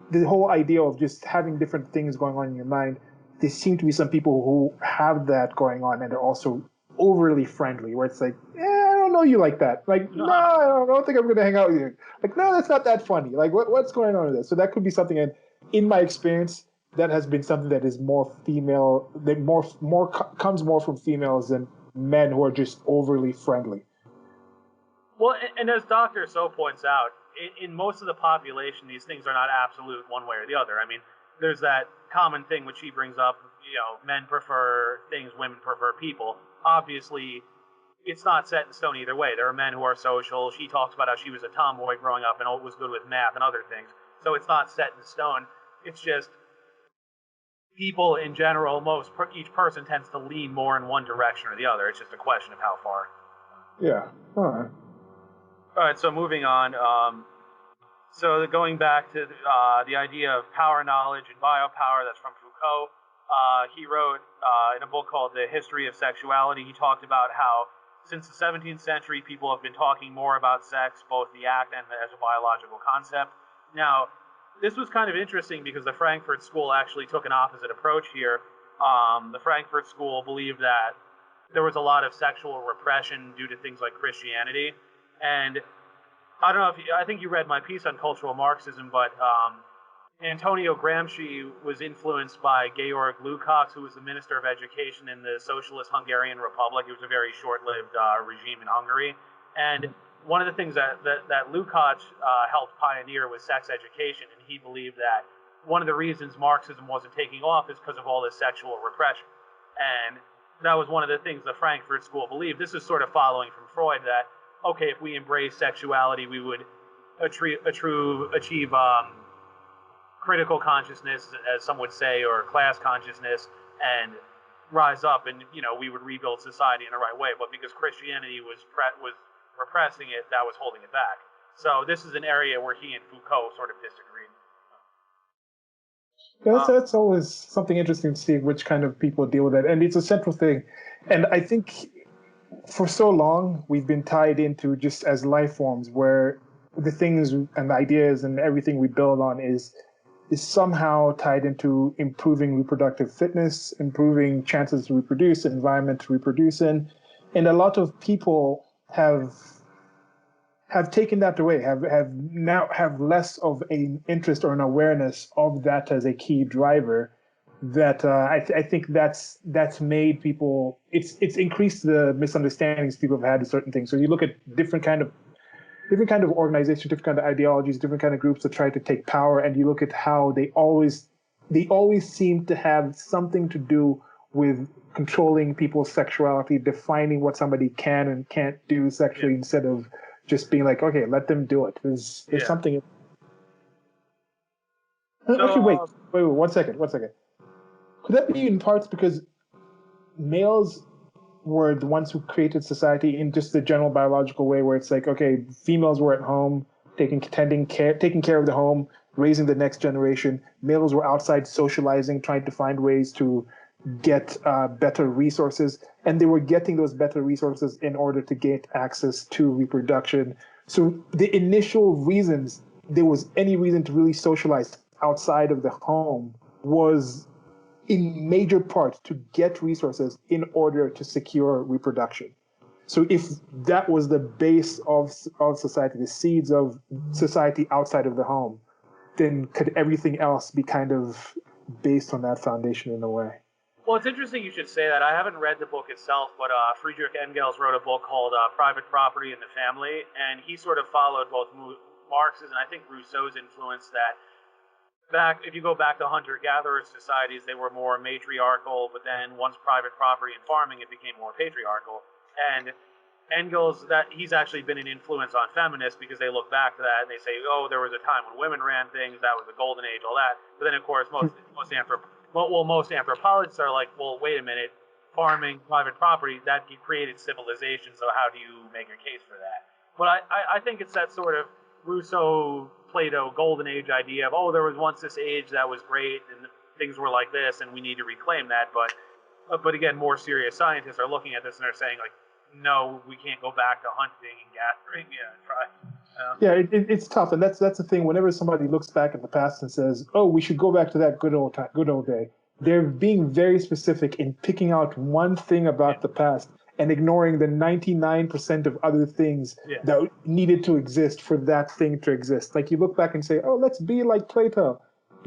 the whole idea of just having different things going on in your mind. There seem to be some people who have that going on, and they're also overly friendly, where it's like, I don't know you like that. Like, no, I don't think I'm going to hang out with you. Like, no, that's not that funny. Like, what's going on with this? So that could be something, and in my experience, that has been something that is more female, that comes more from females than men who are just overly friendly. Well, and as Dr. So points out, in most of the population, these things are not absolute one way or the other. I mean, there's that common thing which he brings up, men prefer things, women prefer people. Obviously, it's not set in stone either way. There are men who are social. She talks about how she was a tomboy growing up and was good with math and other things. So it's not set in stone. It's just people in general, each person tends to lean more in one direction or the other. It's just a question of how far. Yeah. All right, so moving on. So going back to the idea of power knowledge and biopower, that's from Foucault. He wrote in a book called The History of Sexuality, he talked about how since the 17th century, people have been talking more about sex, both the act and as a biological concept. Now, this was kind of interesting because the Frankfurt School actually took an opposite approach here. The Frankfurt School believed that there was a lot of sexual repression due to things like Christianity. And I don't know I think you read my piece on cultural Marxism, but Antonio Gramsci was influenced by Georg Lukács, who was the Minister of Education in the Socialist Hungarian Republic. It was a very short-lived regime in Hungary. And one of the things that Lukács helped pioneer was sex education, and he believed that one of the reasons Marxism wasn't taking off is because of all this sexual repression. And that was one of the things the Frankfurt School believed. This is sort of following from Freud, that, okay, if we embrace sexuality, we would achieve critical consciousness, as some would say, or class consciousness, and rise up, and we would rebuild society in the right way. But because Christianity was repressing it, that was holding it back. So this is an area where he and Foucault sort of disagreed. That's always something interesting to see which kind of people deal with it, and it's a central thing. And I think for so long we've been tied into just as life forms, where the things and the ideas and everything we build on is somehow tied into improving reproductive fitness, improving chances to reproduce, environment to reproduce in. And a lot of people have taken that away, have less of an interest or an awareness of that as a key driver. That I think that's made people, it's increased the misunderstandings people have had of certain things. So you look at different kind of organizations, different kind of ideologies, different kind of groups that try to take power, and you look at how they always seem to have something to do with controlling people's sexuality, defining what somebody can and can't do sexually, instead of just being like, okay, let them do it. There's something. So, Actually, wait, 1 second. Could that be in parts because males were the ones who created society in just the general biological way, where it's like, okay, females were at home taking care of the home, raising the next generation. Males were outside socializing, trying to find ways to get better resources, and they were getting those better resources in order to get access to reproduction. So the initial reasons there was any reason to really socialize outside of the home was in major part to get resources in order to secure reproduction. So if that was the base of society, the seeds of society outside of the home, then could everything else be kind of based on that foundation in a way? Well, it's interesting you should say that. I haven't read the book itself, but Friedrich Engels wrote a book called Private Property in the Family, and he sort of followed both Marx's and I think Rousseau's influence that if you go back to hunter-gatherer societies, they were more matriarchal, but then once private property and farming, it became more patriarchal. And Engels, he's actually been an influence on feminists because they look back to that and they say, oh, there was a time when women ran things, that was the golden age, all that. But then, of course, most anthropologists are like, well, wait a minute, farming, private property, that created civilization, so how do you make a case for that? But I think it's that sort of Rousseau, Plato, golden age idea of, oh, there was once this age that was great and things were like this and we need to reclaim that. But again, more serious scientists are looking at this and they're saying, like, no, we can't go back to hunting and gathering. It's tough, and that's the thing. Whenever somebody looks back at the past and says, "Oh, we should go back to that good old day," they're being very specific in picking out one thing about the past and ignoring the 99% of other things that needed to exist for that thing to exist. Like you look back and say, "Oh, let's be like Plato."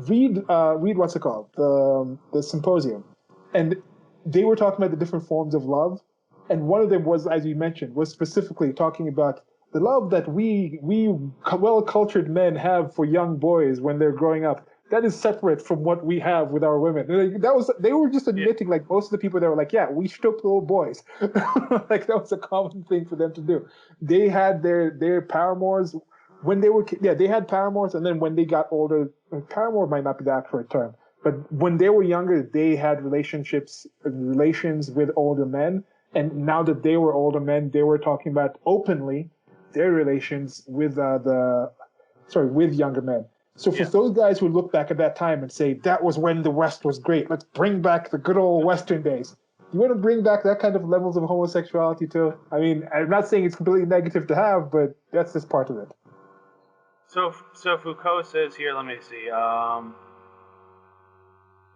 Read what's it called, the Symposium, and they were talking about the different forms of love, and one of them was, as you mentioned, was specifically talking about the love that we well-cultured men have for young boys when they're growing up. That is separate from what we have with our women. They were just admitting, like most of the people that were like, yeah, we strip little boys. Like that was a common thing for them to do. They had their paramours when they were they had paramours, and then when they got older, paramour might not be the accurate term, but when they were younger, they had relations with older men. And now that they were older men, they were talking about openly their relations with with younger men. So for those guys who look back at that time and say, that was when the West was great, let's bring back the good old Western days. You want to bring back that kind of levels of homosexuality too? I mean, I'm not saying it's completely negative to have, but that's just part of it. So Foucault says here, let me see,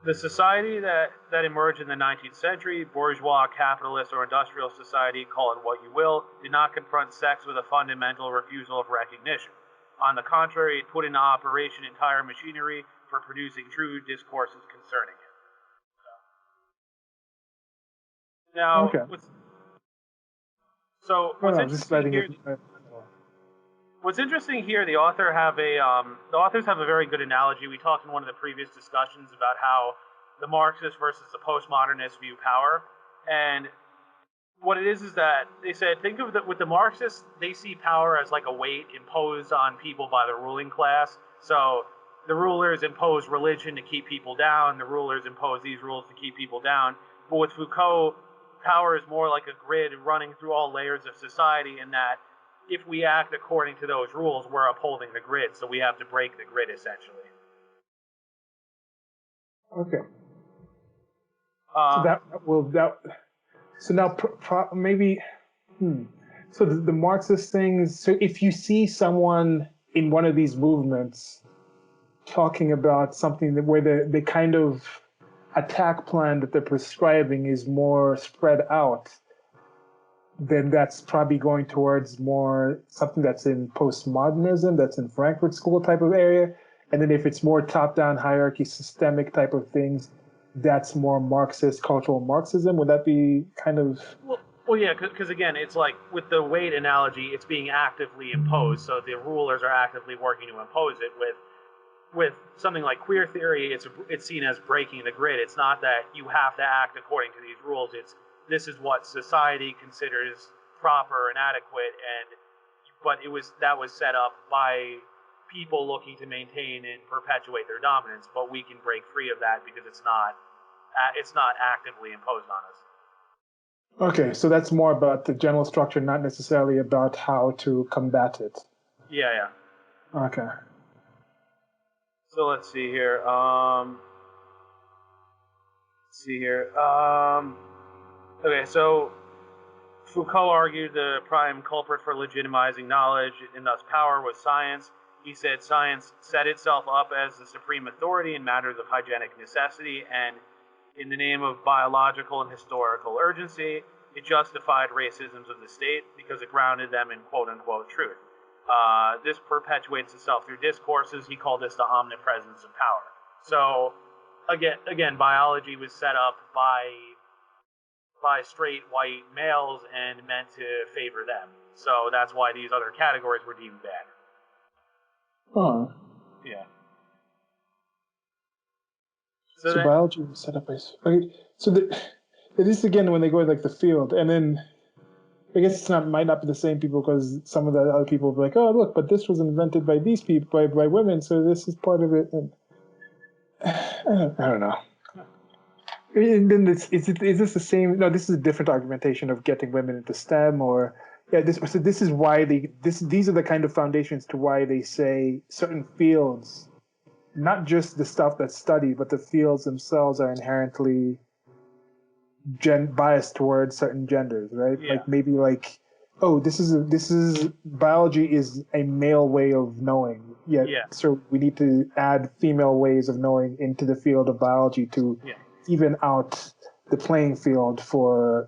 the society that emerged in the 19th century, bourgeois, capitalist, or industrial society, call it what you will, did not confront sex with a fundamental refusal of recognition. On the contrary, it put into operation entire machinery for producing true discourses concerning it. Now, what's interesting here, the authors have a very good analogy. We talked in one of the previous discussions about how the Marxist versus the postmodernist view power, and what it is that they said, think of with the Marxists, they see power as like a weight imposed on people by the ruling class. So the rulers impose religion to keep people down, the rulers impose these rules to keep people down. But with Foucault, power is more like a grid running through all layers of society, in that if we act according to those rules, we're upholding the grid, so we have to break the grid, essentially. Okay. So the Marxist things. So if you see someone in one of these movements talking about something where the kind of attack plan that they're prescribing is more spread out, then that's probably going towards more something that's in postmodernism, that's in Frankfurt School type of area. And then if it's more top-down hierarchy, systemic type of things, that's more Marxist, cultural Marxism. Would that be kind of... Well, yeah, because again, it's like with the weight analogy, it's being actively imposed. So the rulers are actively working to impose it. With something like queer theory, it's seen as breaking the grid. It's not that you have to act according to these rules. This is what society considers proper and adequate, but that was set up by people looking to maintain and perpetuate their dominance. But we can break free of that because it's not it's not actively imposed on us. Okay, so that's more about the general structure, not necessarily about how to combat it. Yeah. Okay. So let's see here. Okay, so Foucault argued the prime culprit for legitimizing knowledge and thus power was science. He said science set itself up as the supreme authority in matters of hygienic necessity, and in the name of biological and historical urgency, it justified racisms of the state because it grounded them in quote-unquote truth. This perpetuates itself through discourses. He called this the omnipresence of power. So, again, biology was set up by straight white males and meant to favor them. So that's why these other categories were deemed bad. Oh. Yeah. So biology was set up by... Okay, so this again when they go like the field, and then I guess might not be the same people because some of the other people will be like, oh look, but this was invented by these people, by women, so this is part of it. And I don't know. And then is this the same? No, this is a different argumentation of getting women into STEM, or this is why these are the kind of foundations to why they say certain fields, not just the stuff that's studied, but the fields themselves are inherently biased towards certain genders, right? Yeah. Like maybe like, oh, this is biology is a male way of knowing, so we need to add female ways of knowing into the field of biology to even out the playing field to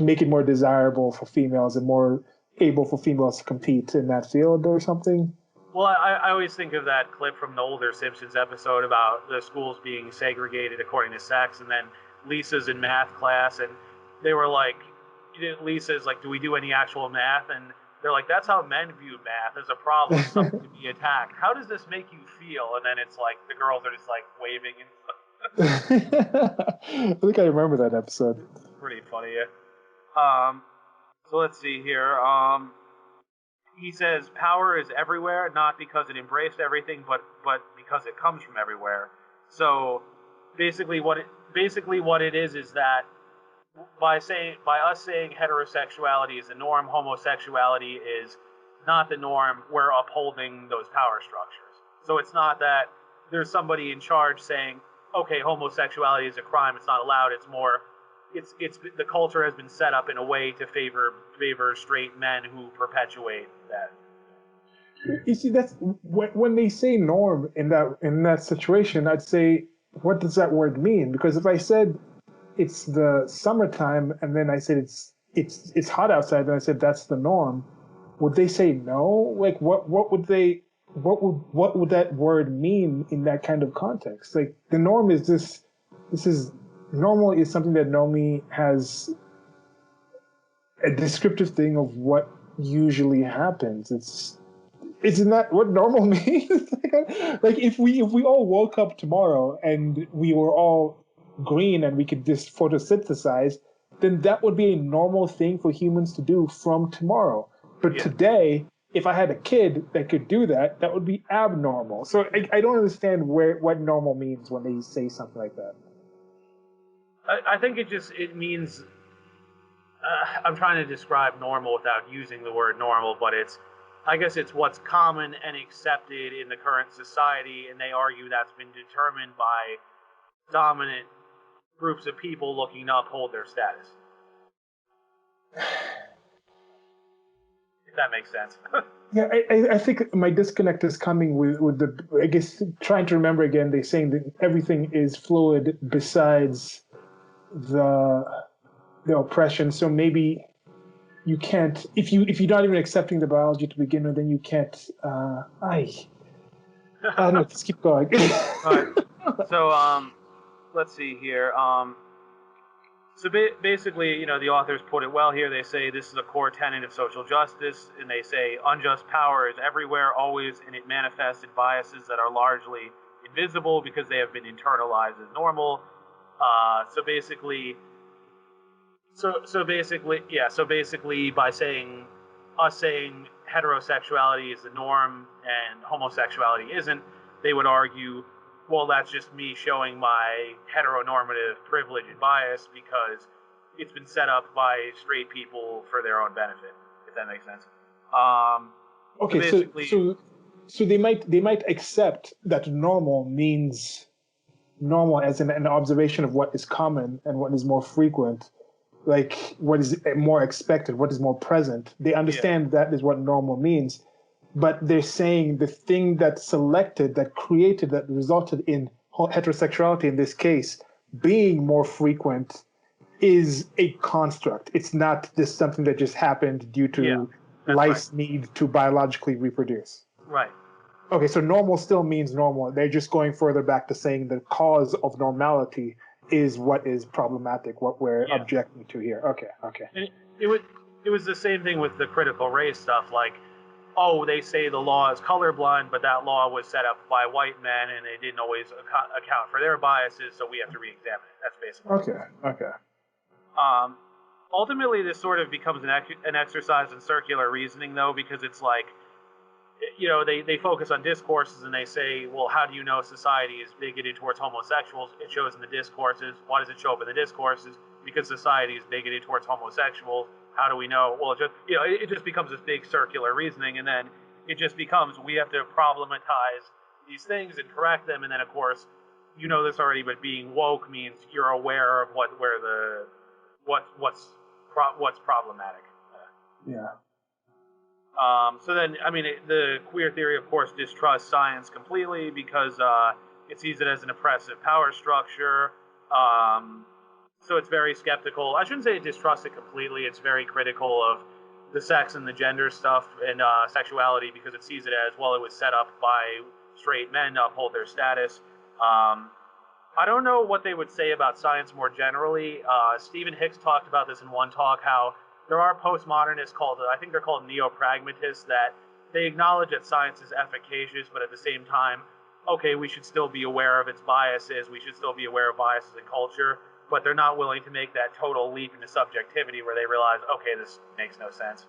make it more desirable for females and more able for females to compete in that field or something. Well, I always think of that clip from the older Simpsons episode about the schools being segregated according to sex, and then Lisa's in math class, and they were like, Lisa's like, do we do any actual math? And they're like, that's how men view math, as a problem, something to be attacked. How does this make you feel? And then it's like, the girls are just like waving and I think I remember that episode. Pretty funny, yeah. So let's see here. He says power is everywhere, not because it embraced everything, but because it comes from everywhere. So basically, what it is that by us saying heterosexuality is the norm, homosexuality is not the norm. We're upholding those power structures. So it's not that there's somebody in charge saying, okay, homosexuality is a crime, it's not allowed. It's more, it's the culture has been set up in a way to favor straight men who perpetuate that. You see, that's when they say norm in that situation, I'd say, what does that word mean? Because if I said it's the summertime and then I said it's hot outside, and I said that's the norm, would they say no? Like what would that word mean in that kind of context? Like the norm is this is normal is something that Nomi has a descriptive thing of what usually happens. Isn't that what normal means? Like if we all woke up tomorrow and we were all green and we could just photosynthesize, then that would be a normal thing for humans to do from tomorrow. But today, if I had a kid that could do that, that would be abnormal. So I don't understand what normal means when they say something like that. I think it means, I'm trying to describe normal without using the word normal, but I guess it's what's common and accepted in the current society, and they argue that's been determined by dominant groups of people looking to uphold their status. If that makes sense. Yeah, I think my disconnect is coming with the, I guess, trying to remember again, they're saying that everything is fluid besides the oppression. So maybe you can't, if you're not even accepting the biology to begin with, then you can't, I don't know, let's keep going. All right. So, let's see here. So basically, the authors put it well here. They say this is a core tenet of social justice, and they say unjust power is everywhere, always, and it manifests in biases that are largely invisible because they have been internalized as normal. So basically, by saying heterosexuality is the norm and homosexuality isn't, they would argue well, that's just me showing my heteronormative privilege and bias because it's been set up by straight people for their own benefit, if that makes sense. Okay, so basically, so they might accept that normal means normal as an observation of what is common and what is more frequent, like what is more expected, what is more present. They understand that is what normal means, but they're saying the thing that selected, that created, that resulted in heterosexuality in this case being more frequent is a construct. It's not just something that just happened due to life's need to biologically reproduce. Right. Okay, so normal still means normal. They're just going further back to saying the cause of normality is what is problematic, what we're objecting to here. Okay. And it was the same thing with the critical race stuff. Like, oh, they say the law is colorblind, but that law was set up by white men, and they didn't always account for their biases, so we have to re-examine it. That's basically Okay. Ultimately, this sort of becomes an exercise in circular reasoning, though, because it's like, they focus on discourses and they say, well, how do you know society is bigoted towards homosexuals? It shows in the discourses. Why does it show up in the discourses? Because society is bigoted towards homosexuals. How do we know? Well, it just becomes this big circular reasoning, and then it just becomes we have to problematize these things and correct them, and then of course, you know this already, but being woke means you're aware of what's problematic. So then, the queer theory, of course, distrusts science completely because it sees it as an oppressive power structure. So it's very skeptical. I shouldn't say it distrusts it completely. It's very critical of the sex and the gender stuff and sexuality because it sees it as, well, it was set up by straight men to uphold their status. I don't know what they would say about science more generally. Stephen Hicks talked about this in one talk, how there are postmodernists I think they're called neo-pragmatists, that they acknowledge that science is efficacious, but at the same time, okay, we should still be aware of its biases, we should still be aware of biases in culture, but they're not willing to make that total leap into subjectivity where they realize, okay, this makes no sense.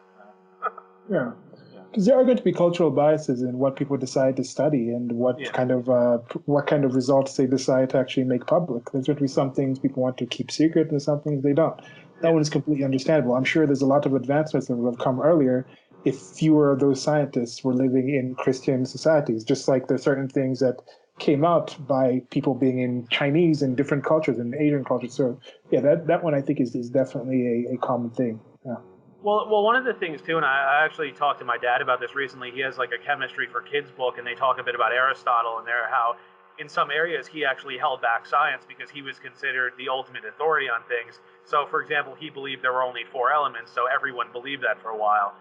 Because there are going to be cultural biases in what people decide to study and what kind of results they decide to actually make public. There's going to be some things people want to keep secret and some things they don't. That one is completely understandable. I'm sure there's a lot of advancements that would have come earlier if fewer of those scientists were living in Christian societies, just like there's certain things that came out by people being in Chinese and different cultures and Asian cultures. So that one I think is definitely a common thing. Yeah. Well, one of the things too, and I actually talked to my dad about this recently. He has like a chemistry for kids book, and they talk a bit about Aristotle and how in some areas he actually held back science because he was considered the ultimate authority on things. So, for example, he believed there were only 4 elements, so everyone believed that for a while.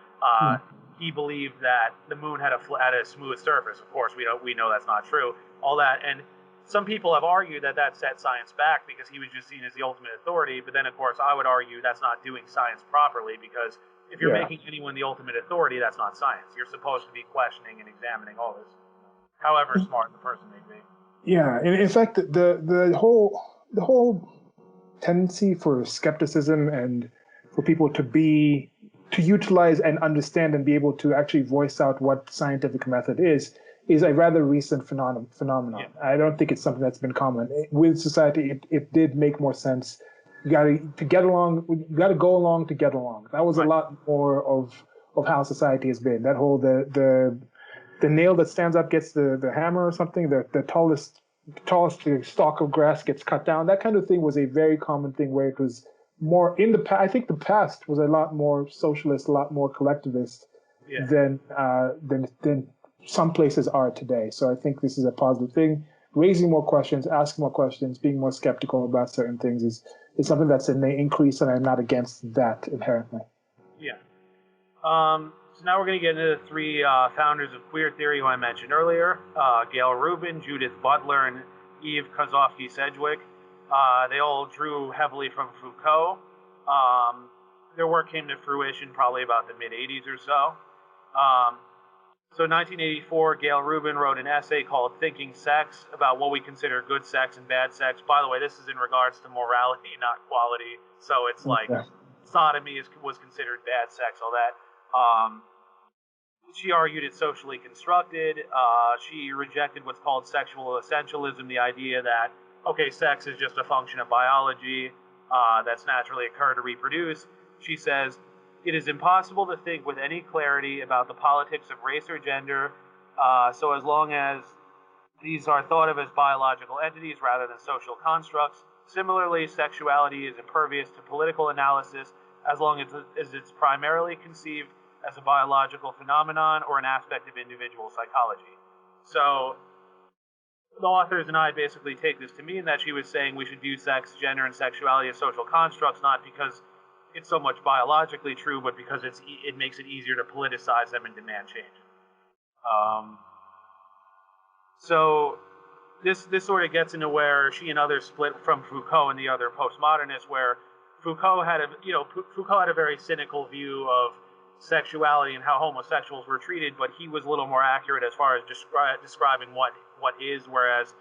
He believed that the moon had a smooth surface. Of course, we know that's not true. All that, and some people have argued that set science back because he was just seen as the ultimate authority. But then, of course, I would argue that's not doing science properly, because if you're making anyone the ultimate authority, that's not science. You're supposed to be questioning and examining all this, however smart the person may be. Yeah, and in fact, the whole tendency for skepticism and for people to utilize and understand and be able to actually voice out what scientific method is a rather recent phenomenon. I don't think it's something that's been common with society. It did make more sense. You got to get along. You got to go along to get along. That was a lot more of how society has been. That whole the nail that stands up gets the hammer or something. The tallest stalk of grass gets cut down. That kind of thing was a very common thing where it was more in the past. I think the past was a lot more socialist, a lot more collectivist than some places are today. So I think this is a positive thing. Raising more questions, asking more questions, being more skeptical about certain things is something that's an increase, and I'm not against that inherently. Yeah. So now we're going to get into the 3 founders of queer theory who I mentioned earlier, Gail Rubin, Judith Butler, and Eve Kosofsky-Sedgwick. They all drew heavily from Foucault. Their work came to fruition probably about the mid-'80s or so. So in 1984, Gail Rubin wrote an essay called Thinking Sex, about what we consider good sex and bad sex. By the way, this is in regards to morality, not quality. So it's like sodomy was considered bad sex, all that. She argued it's socially constructed. She rejected what's called sexual essentialism, the idea that, okay, sex is just a function of biology that's naturally occurred to reproduce. She says, it is impossible to think with any clarity about the politics of race or gender, so as long as these are thought of as biological entities rather than social constructs. Similarly, sexuality is impervious to political analysis as long as it's primarily conceived as a biological phenomenon or an aspect of individual psychology. So the authors and I basically take this to mean that she was saying we should view sex, gender, and sexuality as social constructs, not because it's so much biologically true, but because it makes it easier to politicize them and demand change. So this sort of gets into where she and others split from Foucault and the other postmodernists, where Foucault had a very cynical view of sexuality and how homosexuals were treated, but he was a little more accurate as far as describing what is, whereas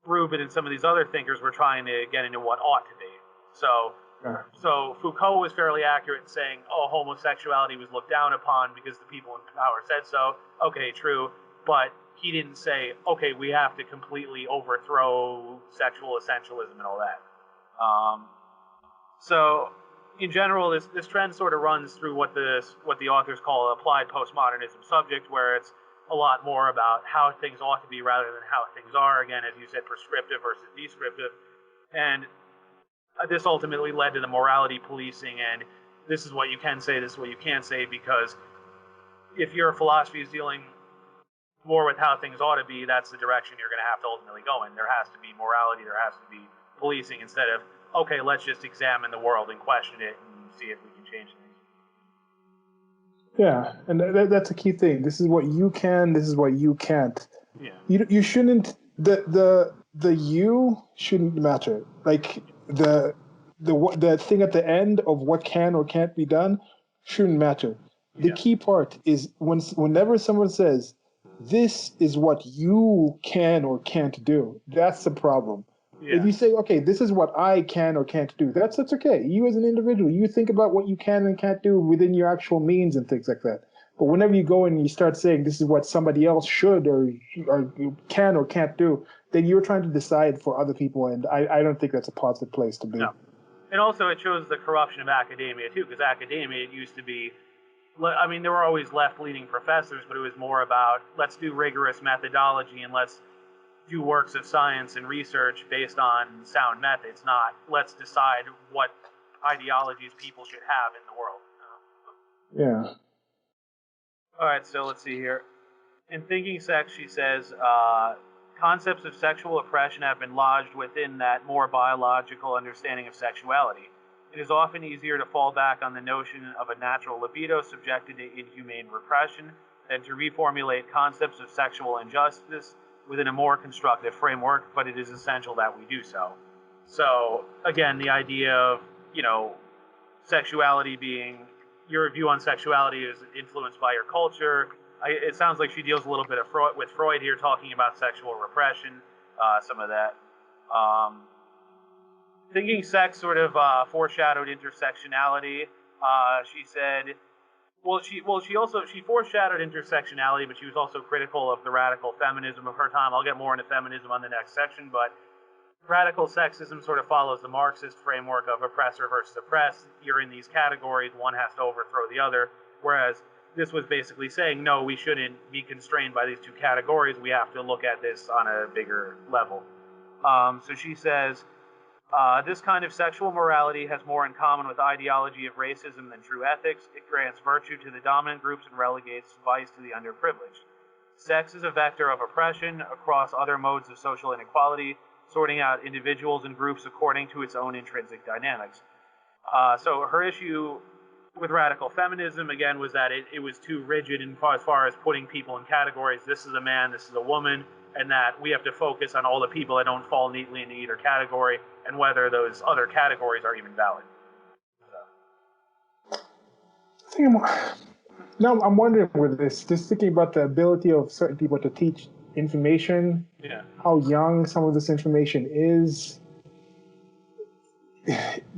Rubin and some of these other thinkers were trying to get into what ought to be. So Foucault was fairly accurate in saying, oh, homosexuality was looked down upon because the people in power said so. Okay, true. But he didn't say, okay, we have to completely overthrow sexual essentialism and all that. So in general, this trend sort of runs through what the authors call applied postmodernism subject, where it's a lot more about how things ought to be rather than how things are. Again, as you said, prescriptive versus descriptive. And this ultimately led to the morality policing, and this is what you can say, this is what you can't say, because if your philosophy is dealing more with how things ought to be, that's the direction you're going to have to ultimately go in. There has to be morality, there has to be policing, instead of, okay, let's just examine the world and question it and see if we can change things. Yeah, and that's a key thing. This is what you can, this is what you can't. Yeah. You shouldn't, the you shouldn't matter. Like, the thing at the end of what can or can't be done shouldn't matter. The key part is whenever someone says, this is what you can or can't do, that's the problem. Yeah. If you say, okay, this is what I can or can't do, that's okay. You as an individual, you think about what you can and can't do within your actual means and things like that. But whenever you go and you start saying this is what somebody else should or can or can't do, then you're trying to decide for other people, and I don't think that's a positive place to be. No. And also it shows the corruption of academia, too, because academia, it used to be, I mean, there were always left-leaning professors, but it was more about, let's do rigorous methodology and let's do works of science and research based on sound methods, not let's decide what ideologies people should have in the world. Yeah. All right, so let's see here. In Thinking Sex, she says, concepts of sexual oppression have been lodged within that more biological understanding of sexuality. It is often easier to fall back on the notion of a natural libido subjected to inhumane repression than to reformulate concepts of sexual injustice within a more constructive framework, but it is essential that we do so. So, again, the idea of, sexuality being, your view on sexuality is influenced by your culture. It sounds like she deals a little bit with Freud here, talking about sexual repression, some of that. Thinking Sex sort of foreshadowed intersectionality. She said, she foreshadowed intersectionality, but she was also critical of the radical feminism of her time. I'll get more into feminism on the next section, but radical sexism sort of follows the Marxist framework of oppressor versus oppressed. You're in these categories, one has to overthrow the other, whereas this was basically saying, no, we shouldn't be constrained by these two categories. We have to look at this on a bigger level. So she says, this kind of sexual morality has more in common with ideology of racism than true ethics. It grants virtue to the dominant groups and relegates vice to the underprivileged. Sex is a vector of oppression across other modes of social inequality, sorting out individuals and groups according to its own intrinsic dynamics. So her issue with radical feminism, again, was that it was too rigid as far as putting people in categories. This is a man, this is a woman, and that we have to focus on all the people that don't fall neatly into either category and whether those other categories are even valid. Now I'm wondering with this, just thinking about the ability of certain people to teach information, how young some of this information is.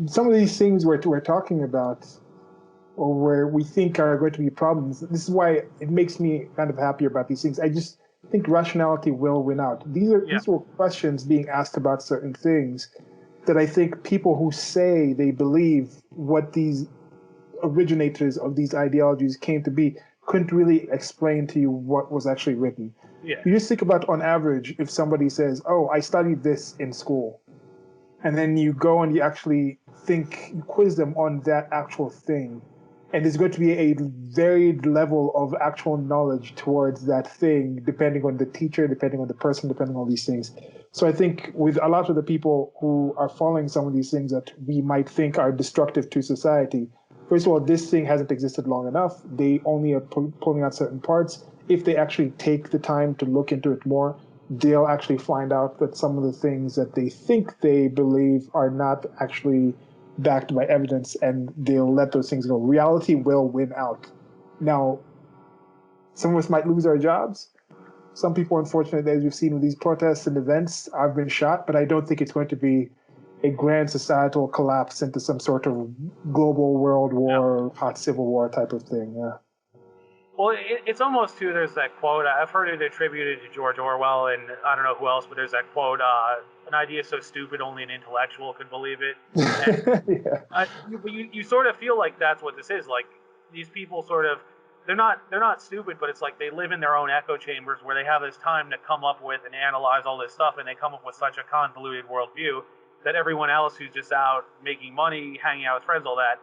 Some of these things we're talking about, or where we think are going to be problems. This is why it makes me kind of happier about these things. I just think rationality will win out. Yeah. These were questions being asked about certain things that I think people who say they believe what these originators of these ideologies came to be couldn't really explain to you what was actually written. Yeah. You just think about, on average, if somebody says, "Oh, I studied this in school," and then you go and you actually you quiz them on that actual thing, and there's going to be a varied level of actual knowledge towards that thing, depending on the teacher, depending on the person, depending on these things. So I think with a lot of the people who are following some of these things that we might think are destructive to society, first of all, this thing hasn't existed long enough. They only are pulling out certain parts. If they actually take the time to look into it more, they'll actually find out that some of the things that they think they believe are not actually backed by evidence, and they'll let those things go. Reality will win out. Now, some of us might lose our jobs. Some people, unfortunately, as we've seen with these protests and events, have been shot, but I don't think it's going to be a grand societal collapse into some sort of global world war, hot civil war type of thing. Yeah. Well, it's almost too. There's that quote. I've heard it attributed to George Orwell, and I don't know who else, but there's that quote. An idea so stupid only an intellectual could believe it. And, Yeah. you sort of feel like that's what this is. Like these people sort of they're not stupid, but it's like they live in their own echo chambers where they have this time to come up with and analyze all this stuff, and they come up with such a convoluted worldview that everyone else who's just out making money, hanging out with friends, all that,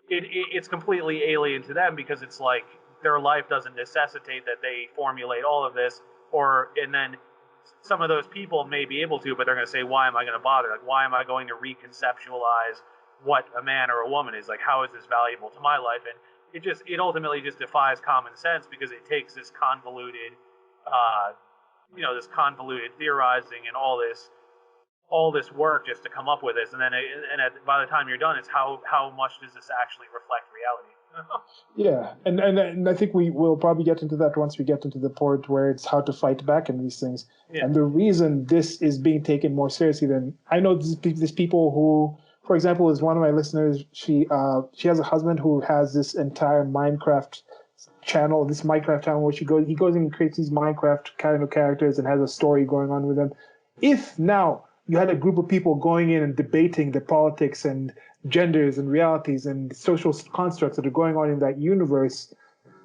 it's completely alien to them, because it's like their life doesn't necessitate that they formulate all of this, and then some of those people may be able to, but they're going to say, why am I going to bother? Like, why am I going to reconceptualize what a man or a woman is? Like, how is this valuable to my life? And it ultimately just defies common sense, because it takes this convoluted, this convoluted theorizing and all this work just to come up with this. And then, by the time you're done, it's how much does this actually reflect reality? Yeah, and I think we will probably get into that once we get into the part where it's how to fight back in these things. Yeah. And the reason this is being taken more seriously than I know, there's people who, for example, is one of my listeners. She has a husband who has this entire Minecraft channel, where he goes and creates these Minecraft kind of characters and has a story going on with them. If now you had a group of people going in and debating the politics and genders and realities and social constructs that are going on in that universe,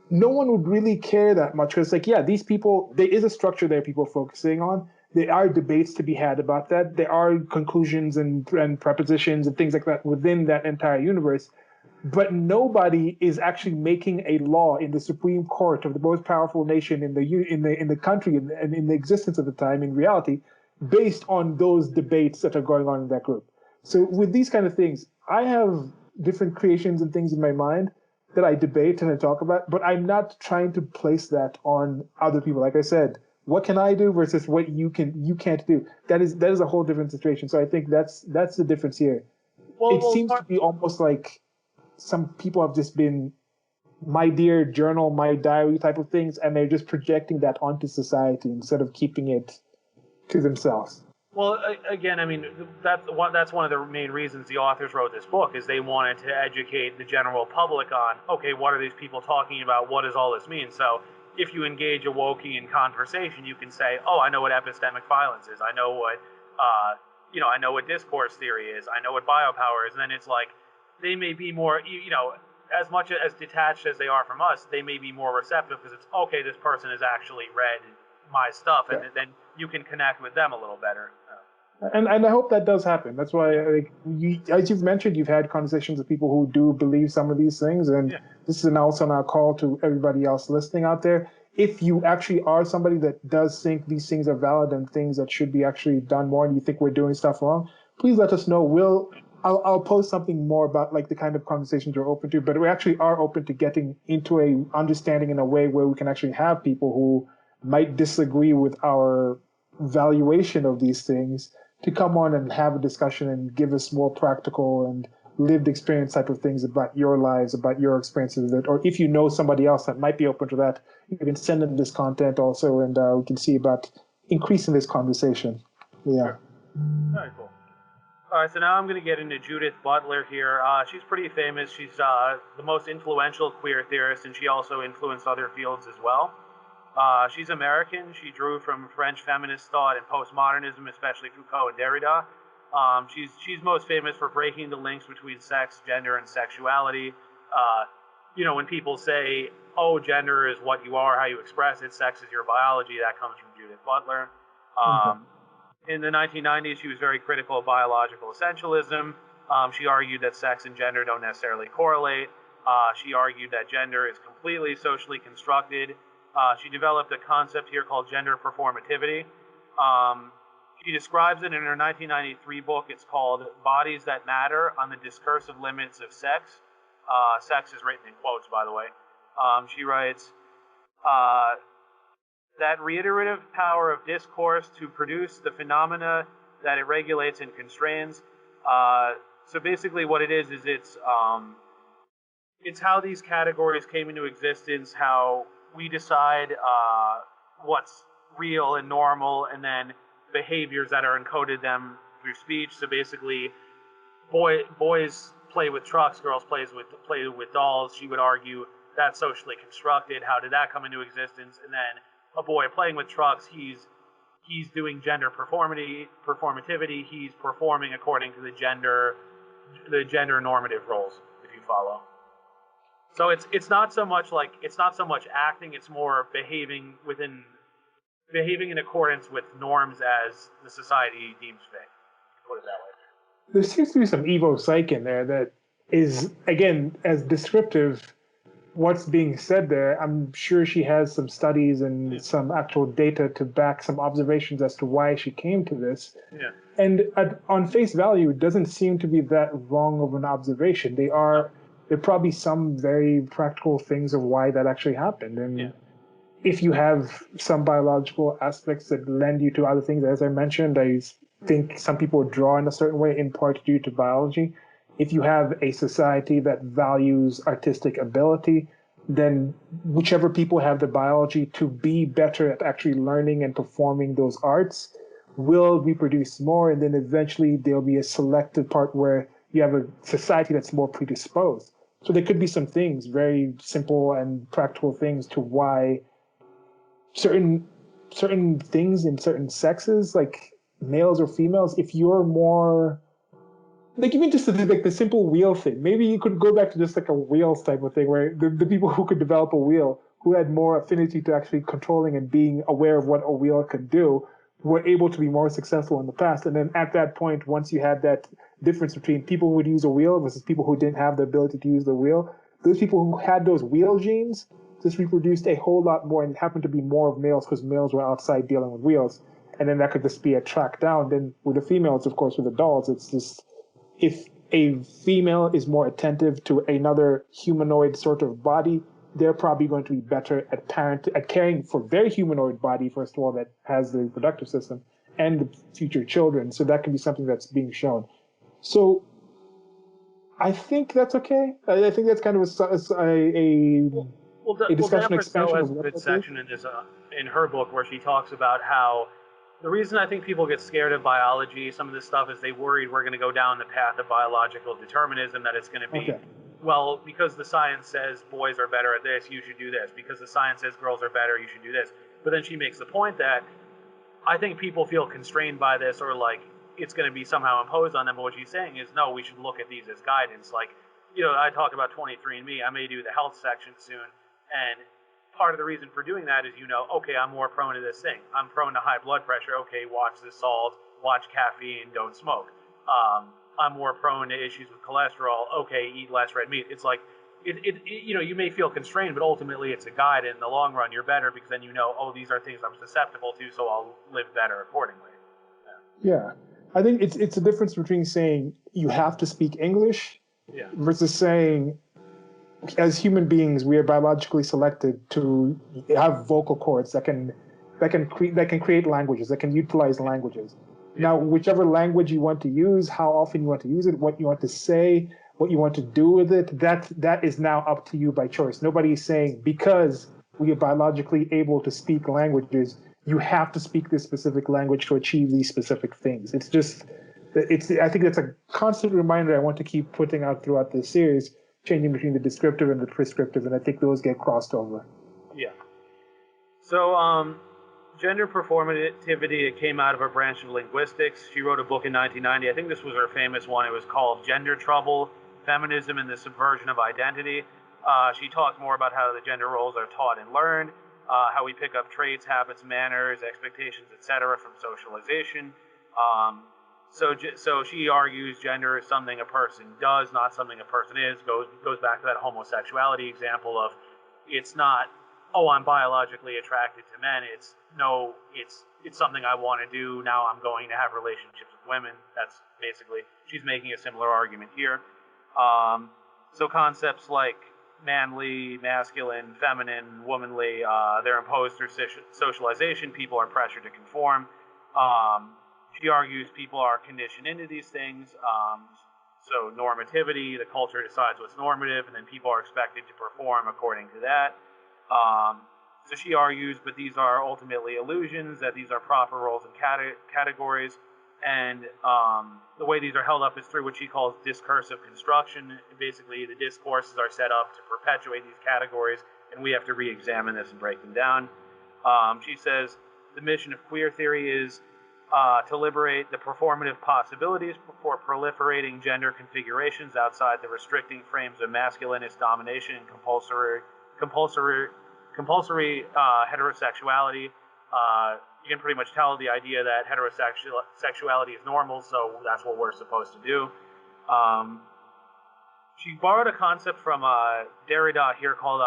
no one would really care that much, because like, yeah, these people, there is a structure there people are focusing on. There are debates to be had about that. There are conclusions and prepositions and things like that within that entire universe. But nobody is actually making a law in the Supreme Court of the most powerful nation in the country and in the existence of the time in reality, based on those debates that are going on in that group. So with these kind of things, I have different creations and things in my mind that I debate and I talk about, but I'm not trying to place that on other people. Like I said, what can I do versus what you can't do? That is a whole different situation. So I think that's the difference here. It seems to be almost like some people have just been my dear journal, my diary type of things, and they're just projecting that onto society instead of keeping it to themselves. Well, again, I mean, that's one of the main reasons the authors wrote this book, is they wanted to educate the general public on, okay, what are these people talking about? What does all this mean? So if you engage a Wokian conversation, you can say, oh, I know what epistemic violence is. I know what, I know what discourse theory is. I know what biopower is. And then it's like, they may be more, as much as detached as they are from us, they may be more receptive, because it's, okay, this person has actually read my stuff, and then you can connect with them a little better. And I hope that does happen. That's why, as you've mentioned, you've had conversations with people who do believe some of these things, and this is also our call to everybody else listening out there. If you actually are somebody that does think these things are valid and things that should be actually done more, and you think we're doing stuff wrong, please let us know. I'll post something more about like the kind of conversations we're open to, but we actually are open to getting into a understanding in a way where we can actually have people who might disagree with our valuation of these things to come on and have a discussion and give us more practical and lived experience type of things about your lives, about your experiences with it. Or if you know somebody else that might be open to that, you can send them this content also, and we can see about increasing this conversation. Yeah. Sure. Very cool. All right, so now I'm going to get into Judith Butler here. She's pretty famous. She's the most influential queer theorist, and she also influenced other fields as well. She's American. She drew from French feminist thought and postmodernism, especially Foucault and Derrida. She's most famous for breaking the links between sex, gender, and sexuality. When people say, oh, gender is what you are, how you express it, sex is your biology, that comes from Judith Butler. In the 1990s, she was very critical of biological essentialism. She argued that sex and gender don't necessarily correlate. She argued that gender is completely socially constructed. She developed a concept here called gender performativity. She describes it in her 1993 book. It's called Bodies That Matter on the Discursive Limits of Sex. Sex is written in quotes, by the way. She writes, that reiterative power of discourse to produce the phenomena that it regulates and constrains. So basically what it is it's how these categories came into existence, how we decide what's real and normal, and then behaviors that are encoded them through speech. So basically, boys play with trucks, girls play with dolls. She would argue that's socially constructed. How did that come into existence? And then a boy playing with trucks, he's doing gender performativity. He's performing according to the gender normative roles, if you follow. So it's not so much acting. It's more behaving in accordance with norms as the society deems fit. Put it that way. There seems to be some Evo psych in there that is, again, as descriptive. What's being said there, I'm sure she has some studies and some actual data to back some observations as to why she came to this. Yeah. And on face value, it doesn't seem to be that wrong of an observation. There are probably some very practical things of why that actually happened. And if you have some biological aspects that lend you to other things, as I mentioned, I think some people draw in a certain way in part due to biology. If you have a society that values artistic ability, then whichever people have the biology to be better at actually learning and performing those arts will reproduce more. And then eventually there'll be a selected part where you have a society that's more predisposed. So there could be some things, very simple and practical things to why certain things in certain sexes, like males or females, if you're more... Like even just the simple wheel thing. Maybe you could go back to just like a wheels type of thing where the people who could develop a wheel, who had more affinity to actually controlling and being aware of what a wheel could do, were able to be more successful in the past. And then at that point, once you had that difference between people who would use a wheel versus people who didn't have the ability to use the wheel, those people who had those wheel genes just reproduced a whole lot more, and it happened to be more of males because males were outside dealing with wheels. And then that could just be a track down. Then with the females, of course, with the dolls, it's just... If a female is more attentive to another humanoid sort of body, they're probably going to be better at caring for their humanoid body, first of all, that has the reproductive system, and the future children. So that can be something that's being shown. So I think that's okay. I think that's kind of a discussion expansion of what that is. Has a good section in her book where she talks about how the reason I think people get scared of biology, some of this stuff, is they worried we're going to go down the path of biological determinism, that it's going to be, well, because the science says boys are better at this, you should do this. Because the science says girls are better, you should do this. But then she makes the point that I think people feel constrained by this, or like it's going to be somehow imposed on them. But what she's saying is, no, we should look at these as guidance. Like, I talk about 23andMe. I may do the health section soon. And part of the reason for doing that is, okay, I'm more prone to this thing. I'm prone to high blood pressure. Okay, watch the salt, watch caffeine, don't smoke. I'm more prone to issues with cholesterol. Okay, eat less red meat. It's like, you may feel constrained, but ultimately it's a guide. And in the long run, you're better because then these are things I'm susceptible to, so I'll live better accordingly. Yeah. I think it's a difference between saying you have to speak English versus saying, as human beings, we are biologically selected to have vocal cords that can create languages, that can utilize languages. Now, whichever language you want to use, how often you want to use it, what you want to say, what you want to do with it, that is now up to you by choice. Nobody is saying, because we are biologically able to speak languages, you have to speak this specific language to achieve these specific things. It's just, I think that's a constant reminder I want to keep putting out throughout this series, changing between the descriptive and the prescriptive, and I think those get crossed over. Yeah. So, gender performativity, it came out of a branch of linguistics. She wrote a book in 1990. I think this was her famous one. It was called Gender Trouble, Feminism and the Subversion of Identity. She talked more about how the gender roles are taught and learned, how we pick up traits, habits, manners, expectations, etc. from socialization. So she argues gender is something a person does, not something a person is. Goes back to that homosexuality example of it's not, oh, I'm biologically attracted to men. It's something I want to do. Now I'm going to have relationships with women. That's basically, she's making a similar argument here. So concepts like manly, masculine, feminine, womanly, they're imposed through socialization. People are pressured to conform. She argues people are conditioned into these things. So normativity, the culture decides what's normative, and then people are expected to perform according to that. So she argues, but these are ultimately illusions, that these are proper roles and categories, and the way these are held up is through what she calls discursive construction. Basically, the discourses are set up to perpetuate these categories, and we have to re-examine this and break them down. She says the mission of queer theory is to liberate the performative possibilities for proliferating gender configurations outside the restricting frames of masculinist domination and compulsory heterosexuality. You can pretty much tell the idea that heterosexuality is normal, so that's what we're supposed to do. She borrowed a concept from Derrida here called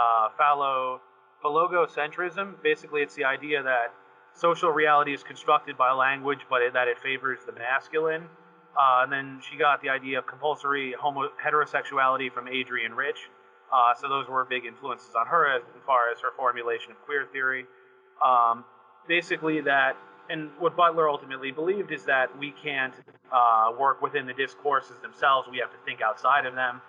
phallogocentrism. Basically, it's the idea that social reality is constructed by language, but that it favors the masculine. And then she got the idea of compulsory heterosexuality from Adrienne Rich. So those were big influences on her as far as her formulation of queer theory. Basically that, and what Butler ultimately believed is that we can't work within the discourses themselves. We have to think outside of them.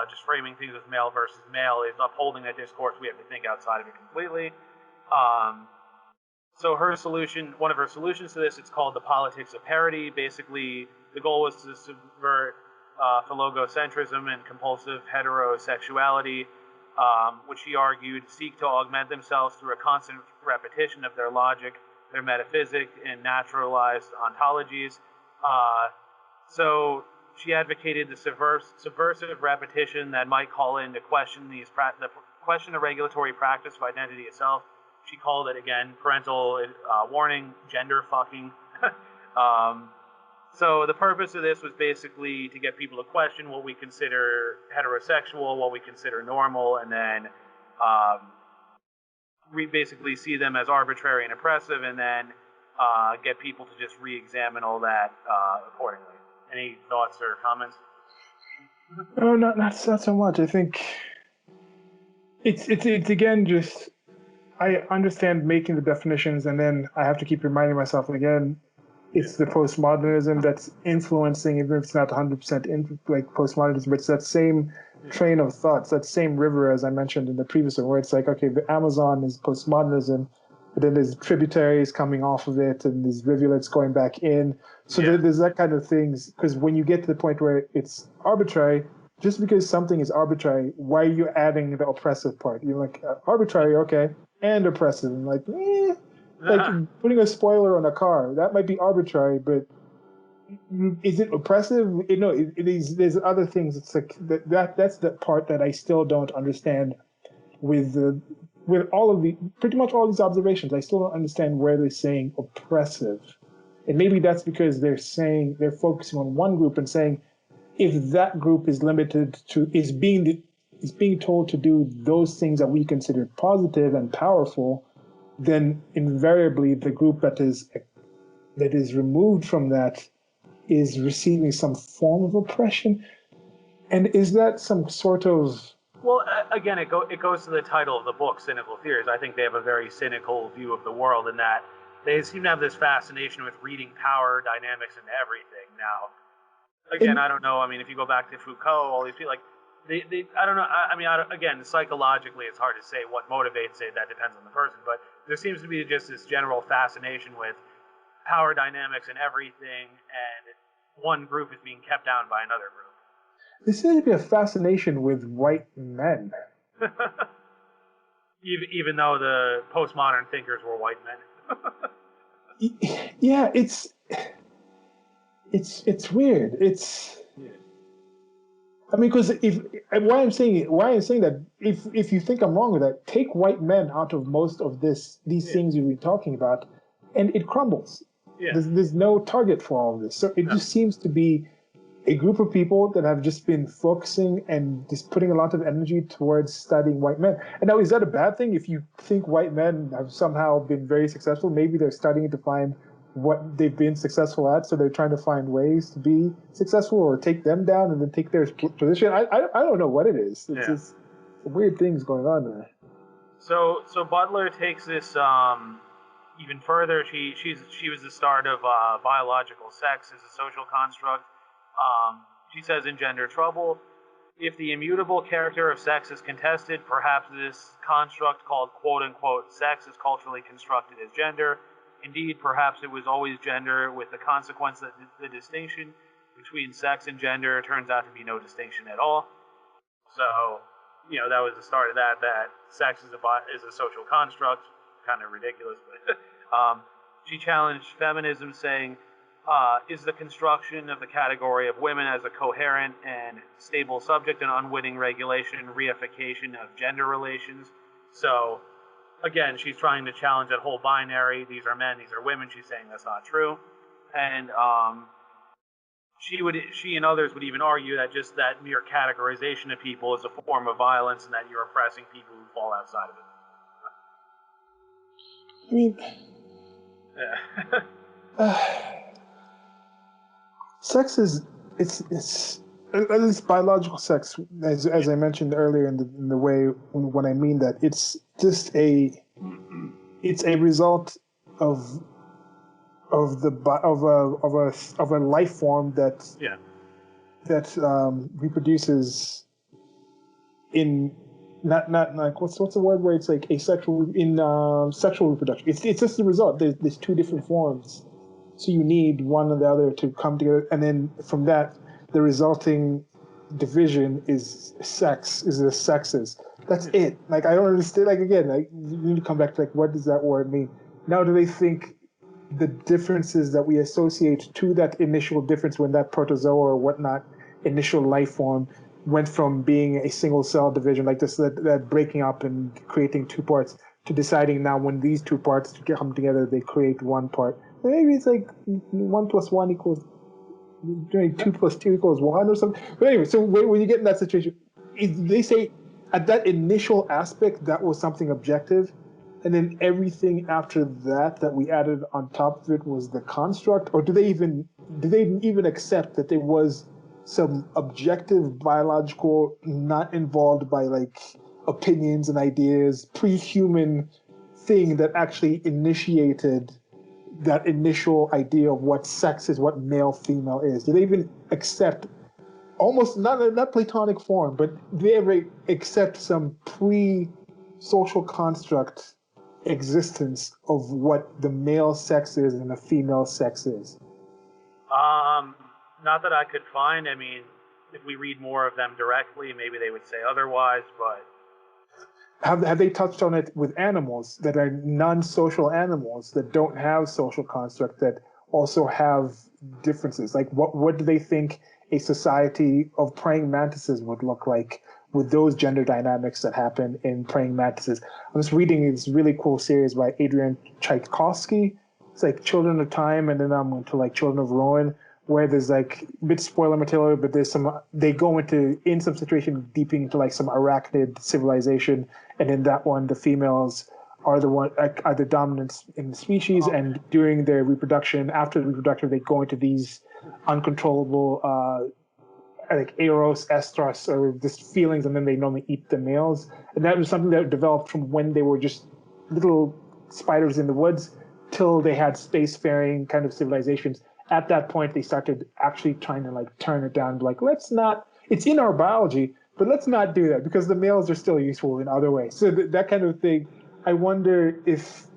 Just framing things as male versus male is upholding that discourse. We have to think outside of it completely. So her solution, one of her solutions to this, it's called the politics of parity. Basically, the goal was to subvert phallogocentrism and compulsive heterosexuality, which she argued seek to augment themselves through a constant repetition of their logic, their metaphysic, and naturalized ontologies. So she advocated the subversive repetition that might call into question the regulatory practice of identity itself. She called it, again, parental warning, gender fucking. So the purpose of this was basically to get people to question what we consider heterosexual, what we consider normal, and then we basically see them as arbitrary and oppressive, and then get people to just re-examine all that accordingly. Any thoughts or comments? No, not so much. I think it's again just, I understand making the definitions, and then I have to keep reminding myself again, it's the postmodernism that's influencing, even if it's not 100% like postmodernism, but it's that same train of thoughts, that same river as I mentioned in the previous one, where it's like, okay, the Amazon is postmodernism, but then there's tributaries coming off of it, and there's rivulets going back in. So there's that kind of things, because when you get to the point where it's arbitrary, just because something is arbitrary, why are you adding the oppressive part? You're like, arbitrary, okay, and oppressive. I'm like, like putting a spoiler on a car, that might be arbitrary, but is it oppressive? There's other things. It's like that's the part that I still don't understand with all of pretty much all these observations. I still don't understand where they're saying oppressive, and maybe that's because they're focusing on one group and saying if that group is limited to is being told to do those things that we consider positive and powerful, then invariably the group that is removed from that is receiving some form of oppression. And is that some sort of... Well, again, it goes to the title of the book, Cynical Theories. I think they have a very cynical view of the world in that they seem to have this fascination with reading power dynamics into everything. Now, again, I don't know. I mean, if you go back to Foucault, all these people, like, I don't know. Again, psychologically, it's hard to say what motivates it. That depends on the person. But there seems to be just this general fascination with power dynamics and everything, and one group is being kept down by another group. There seems to be a fascination with white men. Even though the postmodern thinkers were white men. Yeah, it's weird. I mean, because why I'm saying that if you think I'm wrong with that, take white men out of most of these things you've been talking about, and it crumbles. Yeah. There's no target for all of this. So it just seems to be a group of people that have just been focusing and just putting a lot of energy towards studying white men. And now, is that a bad thing? If you think white men have somehow been very successful, maybe they're studying to find what they've been successful at, so they're trying to find ways to be successful or take them down and then take their position. I don't know what it is. It's just weird things going on there. So Butler takes this even further. She was the start of biological sex as a social construct. She says in Gender Trouble, if the immutable character of sex is contested, perhaps this construct called quote-unquote sex is culturally constructed as gender. Indeed, perhaps it was always gender, with the consequence that the distinction between sex and gender turns out to be no distinction at all. So, that was the start of that sex is a social construct. Kind of ridiculous, but she challenged feminism, saying, is the construction of the category of women as a coherent and stable subject an unwitting regulation and reification of gender relations? So, again, she's trying to challenge that whole binary. These are men, these are women. She's saying that's not true. And she and others would even argue that just that mere categorization of people is a form of violence and that you're oppressing people who fall outside of it. I mean, sex is it's at least biological sex, as I mentioned earlier in the way when I mean that it's just a result of a life form that reproduces in not like what's the word where it's like asexual in sexual reproduction. It's just the result. There's two different forms. So you need one or the other to come together, and then from that, the resulting division is sex, is the sexes. That's it. Like, I don't understand. Like, again, like, you need to come back to, like, what does that word mean? Now, do they think the differences that we associate to that initial difference when that protozoa or whatnot, initial life form, went from being a single cell division, like this, that breaking up and creating two parts, to deciding now when these two parts come together, they create one part. Maybe it's like 1 + 1 = 2 + 2 = 1 or something. But anyway, so when you get in that situation, they say at that initial aspect that was something objective, and then everything after that we added on top of it was the construct, or do they even accept that there was some objective biological, not involved by like opinions and ideas, pre-human thing that actually initiated that initial idea of what sex is, what male female is? Do they even accept almost not platonic form, but do they ever accept some pre-social construct existence of what the male sex is and the female sex is? Not that I could find. I mean, if we read more of them directly, maybe they would say otherwise, but have they touched on it with animals that are non-social animals that don't have social construct, that also have differences? Like, what do they think a society of praying mantises would look like with those gender dynamics that happen in praying mantises? I'm just reading this really cool series by Adrian Tchaikovsky. It's like Children of Time, and then I'm into like Children of Ruin, where there's like a bit spoiler material, but there's they go in some situation deep into like some arachnid civilization, and in that one the females are the dominants in the species, and during their reproduction, after the reproduction, they go into these uncontrollable like eros, estrus, or just feelings, and then they normally eat the males. And that was something that developed from when they were just little spiders in the woods till they had spacefaring kind of civilizations. At that point, they started actually trying to like turn it down, like, let's not, it's in our biology, but let's not do that because the males are still useful in other ways. So that kind of thing. I wonder if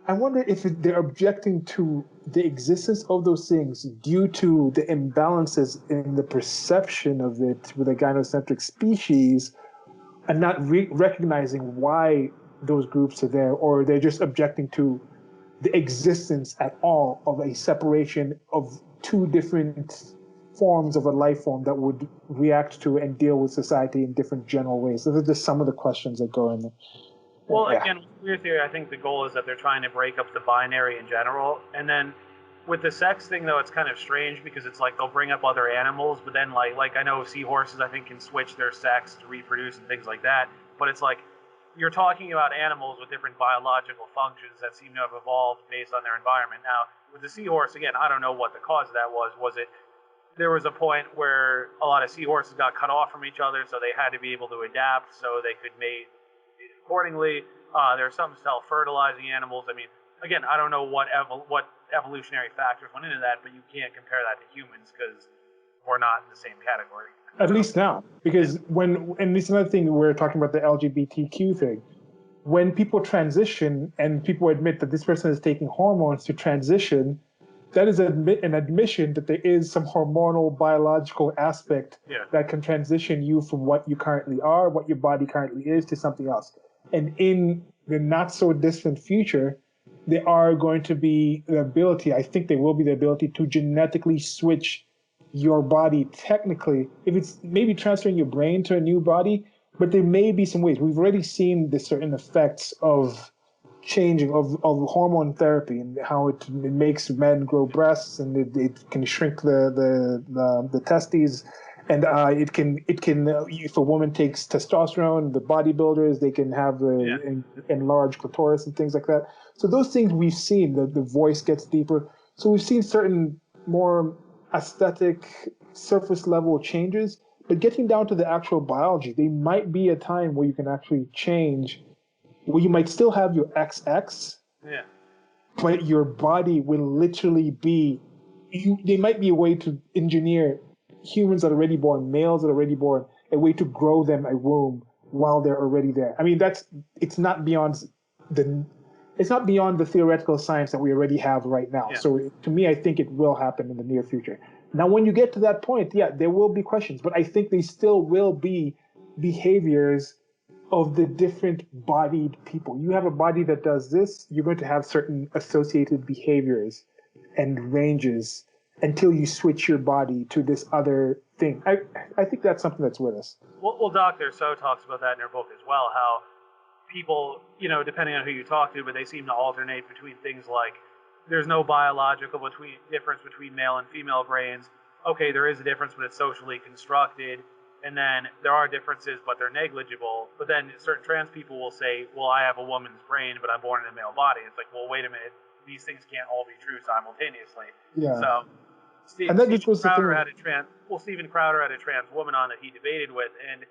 I wonder if they're objecting to the existence of those things due to the imbalances in the perception of it with a gynocentric species, and not recognizing why those groups are there, or they're just objecting to the existence at all of a separation of two different forms of a life form that would react to and deal with society in different general ways. Those are just some of the questions that go in there. Well, again, with queer theory, I think the goal is that they're trying to break up the binary in general. And then with the sex thing, though, it's kind of strange because it's like they'll bring up other animals, but then like I know seahorses, I think, can switch their sex to reproduce and things like that. But it's like you're talking about animals with different biological functions that seem to have evolved based on their environment. Now, with the seahorse, again, I don't know what the cause of that was. Was it there was a point where a lot of seahorses got cut off from each other, so they had to be able to adapt so they could mate accordingly. There are some self-fertilizing animals. I mean, again, I don't know what evolutionary factors went into that, but you can't compare that to humans because we're not in the same category. At least now, because and this is another thing, we're talking about the LGBTQ thing. When people transition and people admit that this person is taking hormones to transition, that is an admission that there is some hormonal biological aspect that can transition you from what you currently are, what your body currently is, to something else. And in the not so distant future, there are going to be the ability, I think there will be the ability to genetically switch your body technically, if it's maybe transferring your brain to a new body, but there may be some ways. We've already seen the certain effects of changing of hormone therapy and how it makes men grow breasts, and it can shrink the testes, and it can if a woman takes testosterone, the bodybuilders, they can have an enlarged clitoris and things like that. So those things we've seen, the voice gets deeper. So we've seen certain more aesthetic surface level changes, but getting down to the actual biology, there might be a time where you can actually change. Well, you might still have your XX, but your body will literally be. There might be a way to engineer humans that are already born, males that are already born, a way to grow them a womb while they're already there. I mean, it's not beyond the theoretical science that we already have right now. Yeah. So to me, I think it will happen in the near future. Now, when you get to that point, there will be questions, but I think they still will be behaviors of the different bodied people. You have a body that does this, you're going to have certain associated behaviors and ranges until you switch your body to this other thing. I think that's something that's with us. Well, Dr. So talks about that in her book as well, how people, depending on who you talk to, but they seem to alternate between things like there's no biological difference between male and female brains. Okay, there is a difference, but it's socially constructed. And then there are differences, but they're negligible. But then certain trans people will say, well, I have a woman's brain, but I'm born in a male body. It's like, well, wait a minute. These things can't all be true simultaneously. Yeah. So Stephen Crowder had a trans woman on that he debated with, and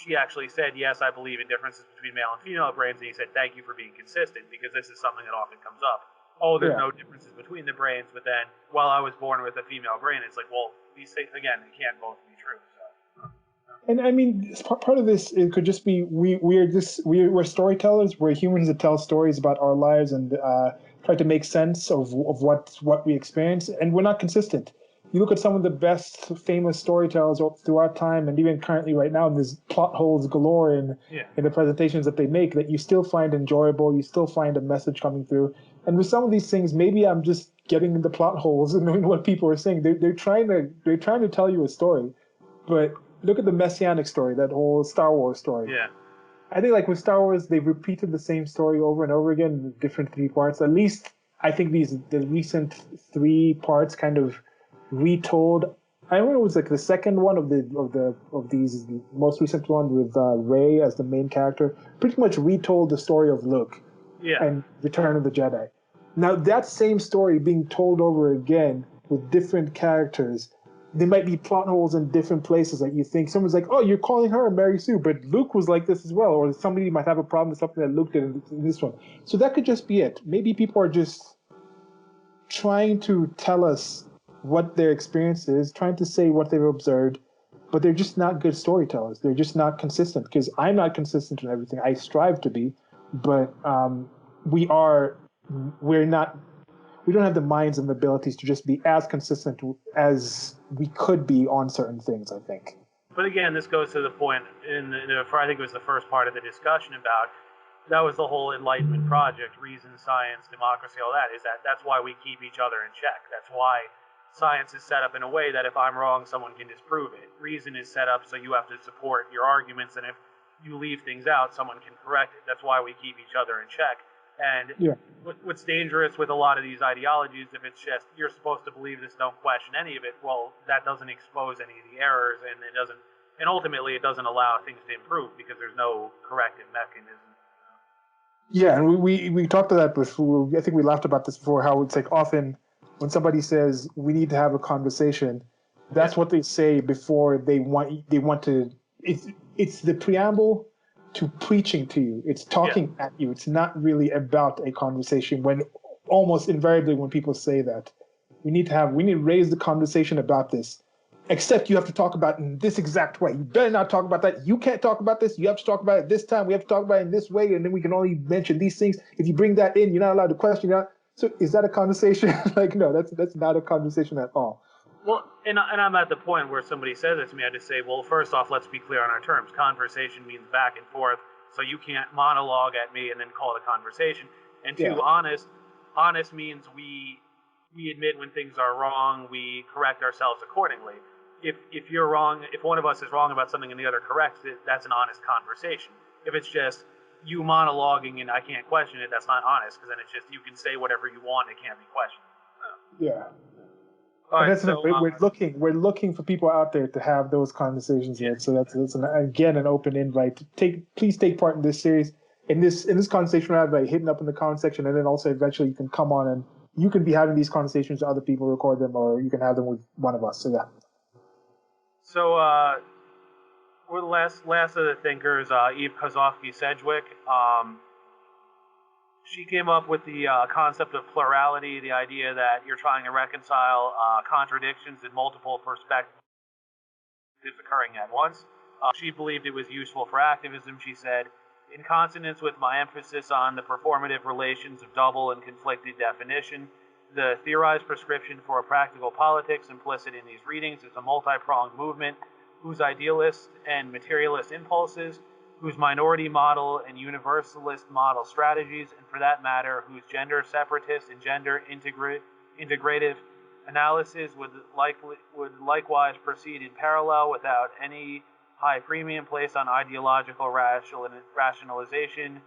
she actually said, yes, I believe in differences between male and female brains. And he said, thank you for being consistent, because this is something that often comes up. Oh, there's no differences between the brains, but then, while I was born with a female brain, it's like, well, these things, again, they can't both be true. And I mean, part of this, it could just be we're storytellers. We're humans that tell stories about our lives and try to make sense of what we experience, and we're not consistent. You look at some of the best famous storytellers throughout time, and even currently right now, there's plot holes galore in the presentations that they make that you still find enjoyable. You still find a message coming through. And with some of these things, maybe I'm just getting into plot holes and knowing what people are saying. They're trying to tell you a story, but look at the Messianic story, that whole Star Wars story. Yeah. I think like with Star Wars, they've repeated the same story over and over again in different 3 parts. At least I think the recent 3 parts kind of retold. I remember it was like the second one of these most recent one with Rey as the main character, pretty much retold the story of Luke and Return of the Jedi. Now that same story being told over again with different characters, there might be plot holes in different places that you think someone's like, oh, you're calling her Mary Sue, but Luke was like this as well, or somebody might have a problem with something that Luke did in this one. So that could just be it. Maybe people are just trying to tell us what their experience is, trying to say what they've observed, but they're just not good storytellers. They're just not consistent, because I'm not consistent in everything. I strive to be, but we're not, we don't have the minds and the abilities to just be as consistent as we could be on certain things, I think. But again, this goes to the point I think it was the first part of the discussion about, that was the whole Enlightenment project, reason, science, democracy, all that, that's why we keep each other in check. That's why science is set up in a way that if I'm wrong, someone can disprove it. Reason is set up so you have to support your arguments, and if you leave things out, someone can correct it. That's why we keep each other in check. And what's dangerous with a lot of these ideologies, if it's just, you're supposed to believe this, don't question any of it, well, that doesn't expose any of the errors, and ultimately it doesn't allow things to improve because there's no corrective mechanism. Yeah, and we talked about that before. I think we laughed about this before, how it's like often when somebody says we need to have a conversation, that's what they say before they want to. It's the preamble to preaching to you. It's talking at you. It's not really about a conversation. When almost invariably when people say that, we need to raise the conversation about this. Except you have to talk about it in this exact way. You better not talk about that. You can't talk about this. You have to talk about it this time. We have to talk about it in this way, and then we can only mention these things. If you bring that in, you're not allowed to question it. So is that a conversation? Like, no, that's not a conversation at all. Well, and I'm at the point where somebody says it to me, I just say, well, first off, let's be clear on our terms. Conversation means back and forth, so you can't monologue at me and then call it a conversation. And two, honest means we admit when things are wrong, we correct ourselves accordingly. If you're wrong, if one of us is wrong about something and the other corrects it, that's an honest conversation. If it's just you monologuing and I can't question it, that's not honest, because then it's just you can say whatever you want, it can't be questioned. Yeah. Right, so, we're looking for people out there to have those conversations with. So that's again an open invite. Please take part in this series. In this conversation, we'll have by hitting up in the comment section, and then also eventually you can come on and you can be having these conversations with other people, record them, or you can have them with one of us. So yeah. So we're the last of the thinkers, Eve Kozofsky-Sedgwick. She came up with the concept of plurality, the idea that you're trying to reconcile contradictions in multiple perspectives occurring at once. She believed it was useful for activism. She said, in consonance with my emphasis on the performative relations of double and conflicted definition, the theorized prescription for a practical politics implicit in these readings is a multi-pronged movement whose idealist and materialist impulses, whose minority model and universalist model strategies, and for that matter, whose gender separatist and gender integrative analysis would likewise proceed in parallel without any high premium placed on ideological rationalization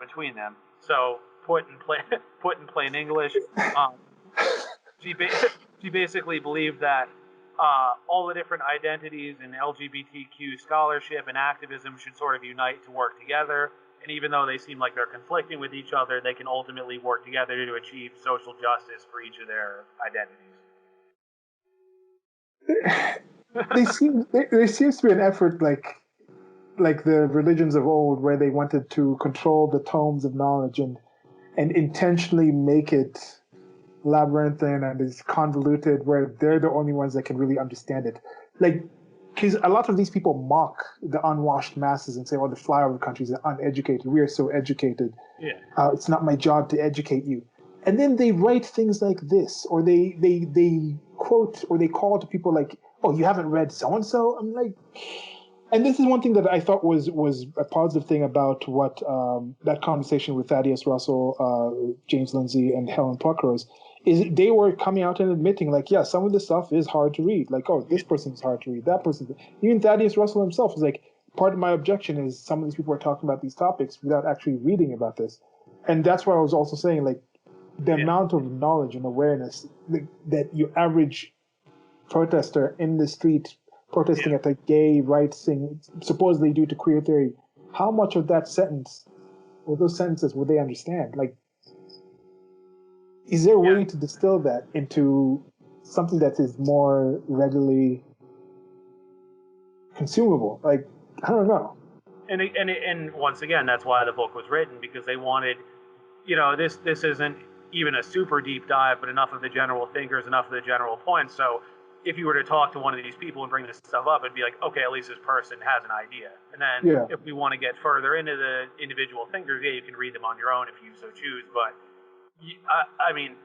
between them. So, put in plain English, she basically believed that all the different identities in LGBTQ scholarship and activism should sort of unite to work together. And even though they seem like they're conflicting with each other, they can ultimately work together to achieve social justice for each of their identities. There seems to be an effort like the religions of old, where they wanted to control the tomes of knowledge and intentionally make it labyrinthine and is convoluted, where they're the only ones that can really understand it. Like, because a lot of these people mock the unwashed masses and say, "Oh, the flyover countries are uneducated. We are so educated. It's not my job to educate you." And then they write things like this, or they quote or they call to people like, "Oh, you haven't read so and so." I'm like. And this is one thing that I thought was a positive thing about what that conversation with Thaddeus Russell, James Lindsay, and Helen Pluckrose, is they were coming out and admitting, like, yeah, some of this stuff is hard to read. Like, oh, this person is hard to read, that person. Even Thaddeus Russell himself is like, part of my objection is some of these people are talking about these topics without actually reading about this. And that's why I was also saying, like, the amount of knowledge and awareness that your average protester in the street protesting at a gay rights thing, supposedly due to queer theory, how much of that sentence, or those sentences, would they understand? Like, is there a way to distill that into something that is more readily consumable? Like, I don't know. And once again, that's why the book was written, because they wanted, this isn't even a super deep dive, but enough of the general thinkers, enough of the general points. So if you were to talk to one of these people and bring this stuff up, it'd be like, okay, at least this person has an idea. And then Yeah. if we want to get further into the individual thinkers, yeah, you can read them on your own if you so choose. But I mean,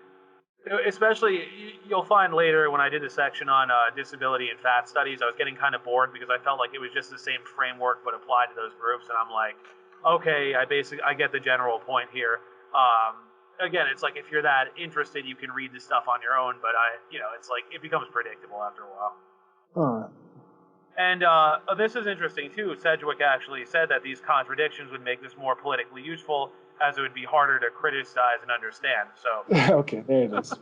especially you'll find later when I did a section on disability and fat studies, I was getting kind of bored because I felt like it was just the same framework but applied to those groups, and I'm like, okay, I get the general point here. Again, it's like if you're that interested, you can read this stuff on your own, but it's like it becomes predictable after a while. And this is interesting too. Sedgwick actually said that these contradictions would make this more politically useful, as it would be harder to criticize and understand. So okay, there it is.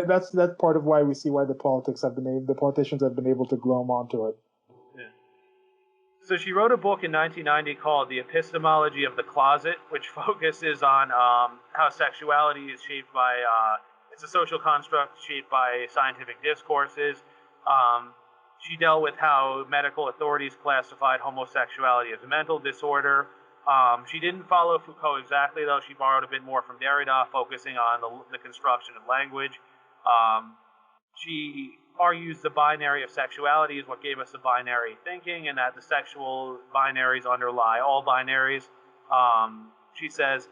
That's part of why we see why the politicians have been able to glom onto it. Yeah. So she wrote a book in 1990 called The Epistemology of the Closet, which focuses on how sexuality is shaped by it's a social construct shaped by scientific discourses. She dealt with how medical authorities classified homosexuality as a mental disorder. She didn't follow Foucault exactly, though. She borrowed a bit more from Derrida, focusing on the construction of language. She argues the binary of sexuality is what gave us the binary thinking, and that the sexual binaries underlie all binaries. She says,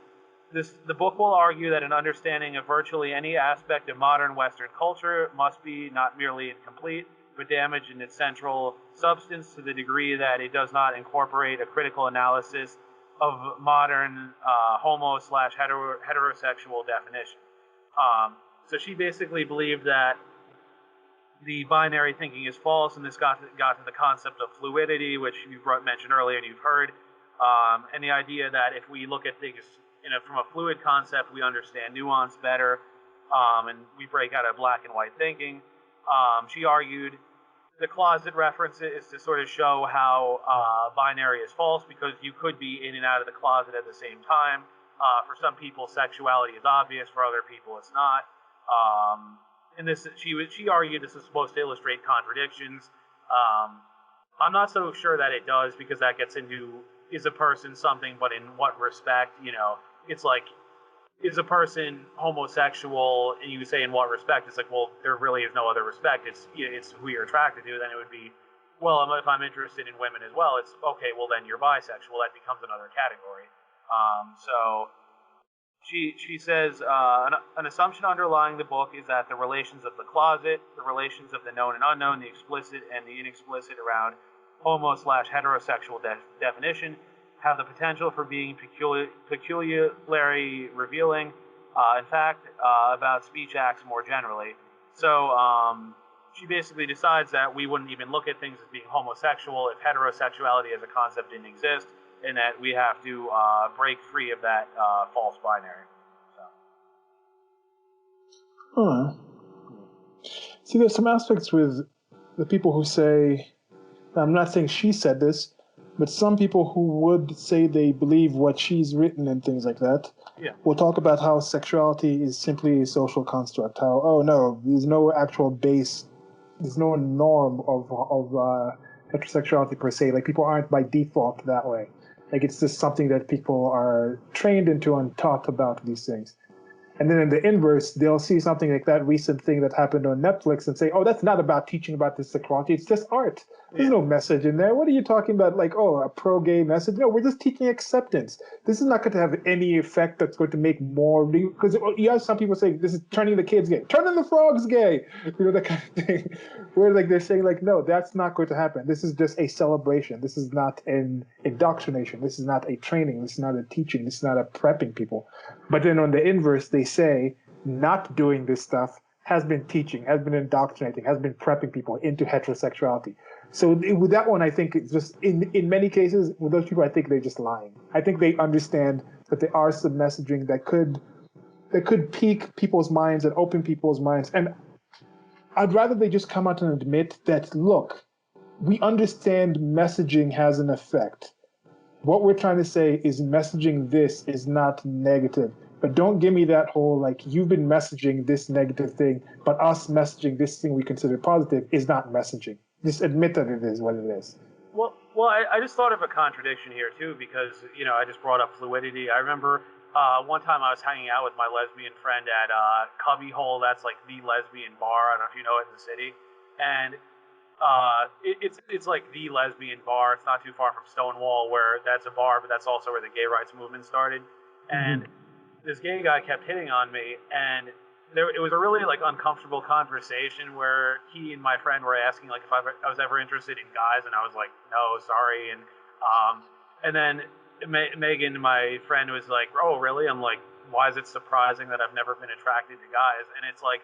the book will argue that an understanding of virtually any aspect of modern Western culture must be not merely incomplete, but damaged in its central substance to the degree that it does not incorporate a critical analysis of modern homo/heterosexual definition. So she basically believed that the binary thinking is false, and this got to the concept of fluidity, which you mentioned earlier and you've heard, and the idea that if we look at things from a fluid concept, we understand nuance better, and we break out of black and white thinking. She argued the closet reference is to sort of show how binary is false, because you could be in and out of the closet at the same time. For some people, sexuality is obvious. For other people, it's not. And she argued this is supposed to illustrate contradictions. I'm not so sure that it does, because that gets into, is a person something, but in what respect? It's like, is a person homosexual, and you say in what respect? It's like, well, there really is no other respect. It's who you're attracted to. Then it would be, well, if I'm interested in women as well, it's okay. Well, then you're bisexual. That becomes another category. So she says an assumption underlying the book is that the relations of the closet, the relations of the known and unknown, the explicit and the inexplicit around homo/heterosexual definition, have the potential for being peculiarly revealing, in fact, about speech acts more generally. So she basically decides that we wouldn't even look at things as being homosexual if heterosexuality as a concept didn't exist, and that we have to break free of that false binary. See, there's some aspects with the people who say, I'm not saying she said this, but some people who would say they believe what she's written and things like that, will talk about how sexuality is simply a social construct. How, oh no, there's no actual base, there's no norm of heterosexuality per se. Like, people aren't by default that way. Like, it's just something that people are trained into and taught about these things. And then in the inverse, they'll see something like that recent thing that happened on Netflix and say, oh, that's not about teaching about this sexuality. It's just art. There's no message in there. What are you talking about? Like, oh, a pro-gay message? No, we're just teaching acceptance. This is not going to have any effect that's going to make more... Because you have some people saying, this is turning the kids gay. Turning the frogs gay! That kind of thing. Where like they're saying, like, no, that's not going to happen. This is just a celebration. This is not an indoctrination. This is not a training. This is not a teaching. This is not a prepping people. But then on the inverse, they say not doing this stuff has been teaching, has been indoctrinating, has been prepping people into heterosexuality. So with that one, I think it's just, in many cases, with those people, I think they're just lying. I think they understand that there are some messaging that could pique people's minds and open people's minds. And I'd rather they just come out and admit that, look, we understand messaging has an effect. What we're trying to say is messaging this is not negative. But don't give me that whole, like, you've been messaging this negative thing, but us messaging this thing we consider positive is not messaging. Just admit that it is what it is. Well, I just thought of a contradiction here, too, because, I just brought up fluidity. I remember one time I was hanging out with my lesbian friend at Cubbyhole. That's like the lesbian bar. I don't know if you know it in the city. And it's like the lesbian bar. It's not too far from Stonewall, where that's a bar, but that's also where the gay rights movement started. And this gay guy kept hitting on me, and it was a really like uncomfortable conversation where he and my friend were asking like if I was ever interested in guys, and I was like, no, sorry. And then Megan, my friend, was like, oh, really? I'm like, why is it surprising that I've never been attracted to guys? And it's like,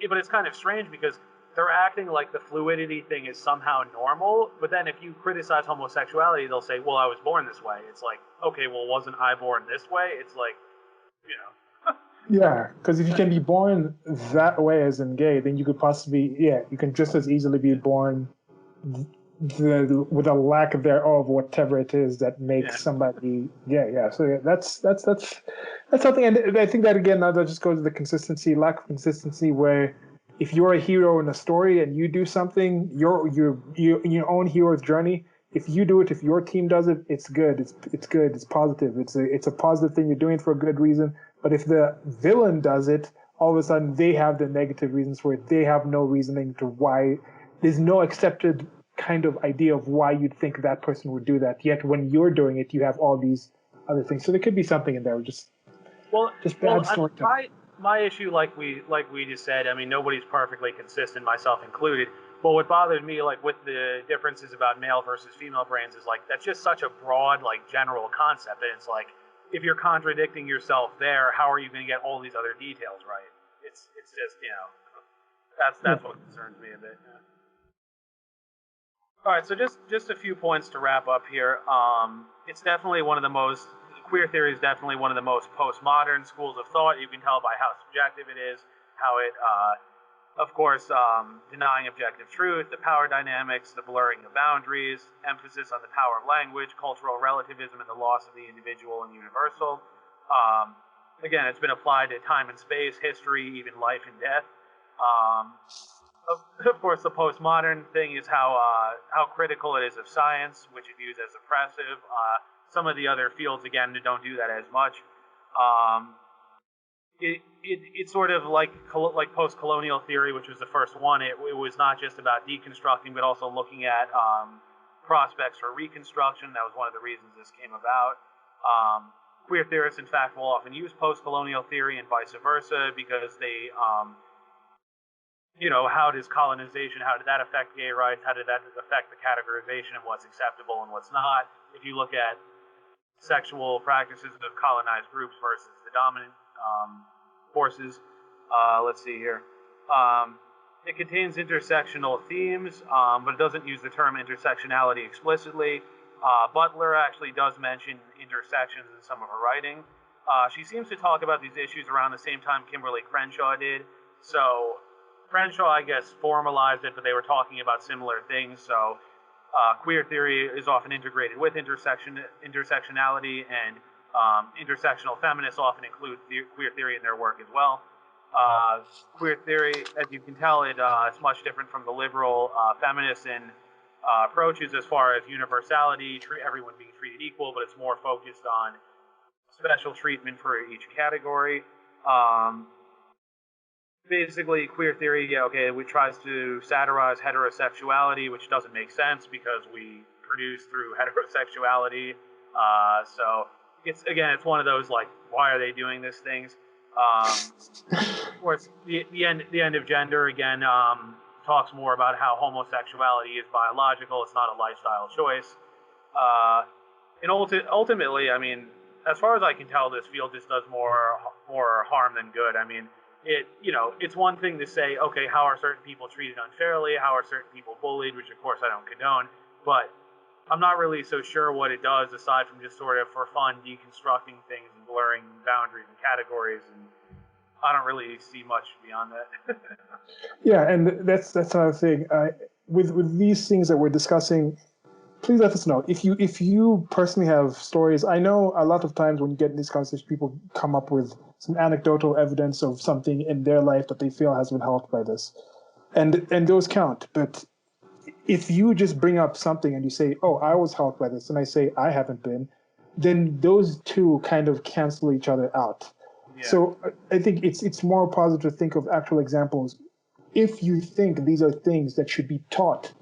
but it's kind of strange because they're acting like the fluidity thing is somehow normal, but then if you criticize homosexuality, they'll say, well, I was born this way. It's like, okay, well, wasn't I born this way? It's like, you know. Yeah, because if you can be born that way as in gay, then you could possibly, you can just as easily be born with a lack thereof, whatever it is that makes somebody, So that's something, and I think that again, now that just goes to the consistency, lack of consistency, where if you're a hero in a story and you do something, your your own hero's journey. If you do it, if your team does it, it's good. It's good. It's positive. It's a positive thing. You're doing it for a good reason. But if the villain does it, all of a sudden they have the negative reasons for it. They have no reasoning to why. There's no accepted kind of idea of why you'd think that person would do that. Yet when you're doing it, you have all these other things. So there could be something in there. Just bad storytelling. My issue, like we just said, I mean, nobody's perfectly consistent, myself included. But what bothers me, like with the differences about male versus female brains, is like that's just such a broad, like general concept. And it's like if you're contradicting yourself there, how are you going to get all these other details right? It's just that's what concerns me a bit. Yeah. All right, so just a few points to wrap up here. It's definitely queer theory is definitely one of the most postmodern schools of thought. You can tell by how subjective it is, how it, of course, denying objective truth, the power dynamics, the blurring of boundaries, emphasis on the power of language, cultural relativism, and the loss of the individual and universal. Again, it's been applied to time and space, history, even life and death. Of course, the postmodern thing is how critical it is of science, which it views as oppressive. Some of the other fields, again, don't do that as much. It's sort of like post-colonial theory, which was the first one. It was not just about deconstructing, but also looking at prospects for reconstruction. That was one of the reasons this came about. Queer theorists, in fact, will often use post-colonial theory and vice versa because they, how does colonization, how did that affect gay rights? How did that affect the categorization of what's acceptable and what's not? If you look at sexual practices of colonized groups versus the dominant forces. Let's see here. It contains intersectional themes, but it doesn't use the term intersectionality explicitly. Butler actually does mention intersections in some of her writing. She seems to talk about these issues around the same time Kimberly Crenshaw did. So Crenshaw, I guess, formalized it, but they were talking about similar things. So queer theory is often integrated with intersectionality, and intersectional feminists often include queer theory in their work as well. Queer theory, as you can tell, it's much different from the liberal feminists in approaches as far as universality, everyone being treated equal, but it's more focused on special treatment for each category. Basically, queer theory, it tries to satirize heterosexuality, which doesn't make sense because we produce through heterosexuality. So it's one of those like, why are they doing these things? Of course, the end of gender again talks more about how homosexuality is biological; it's not a lifestyle choice. And ultimately, I mean, as far as I can tell, this field just does more harm than good. I mean, it's one thing to say, okay, how are certain people treated unfairly? How are certain people bullied? Which, of course, I don't condone. But I'm not really so sure what it does aside from just sort of for fun deconstructing things and blurring boundaries and categories. And I don't really see much beyond that. Yeah, and that's another thing. With these things that we're discussing, please let us know if you personally have stories. I know a lot of times when you get in these conversations, people come up with some anecdotal evidence of something in their life that they feel has been helped by this, and those count. But if you just bring up something and you say, "Oh, I was helped by this," and I say, "I haven't been," then those two kind of cancel each other out. Yeah. So I think it's more positive to think of actual examples. If you think these are things that should be taught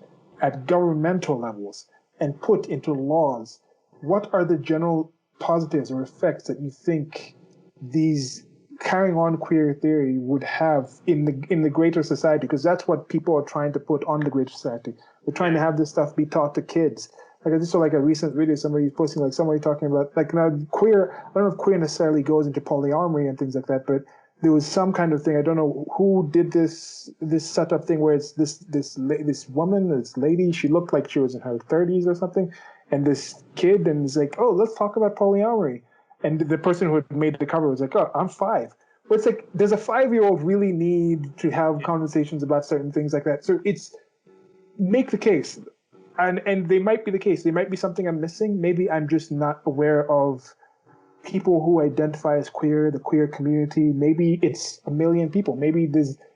at governmental levels and put into laws, what are the general positives or effects that you think these carrying on queer theory would have in the greater society? Because that's what people are trying to put on the greater society. They're trying to have this stuff be taught to kids. Like I just saw like a recent video, somebody posting like somebody talking about like now queer. I don't know if queer necessarily goes into polyamory and things like that, but there was some kind of thing. I don't know who did this setup thing where it's this woman, this lady. She looked like she was in her 30s or something, and this kid, and it's like, oh, let's talk about polyamory. And the person who had made the cover was like, oh, I'm 5. But it's like, does a 5-year-old really need to have conversations about certain things like that? So it's make the case. And they might be the case. They might be something I'm missing. Maybe I'm just not aware of people who identify as queer, the queer community. Maybe it's a million people. Maybe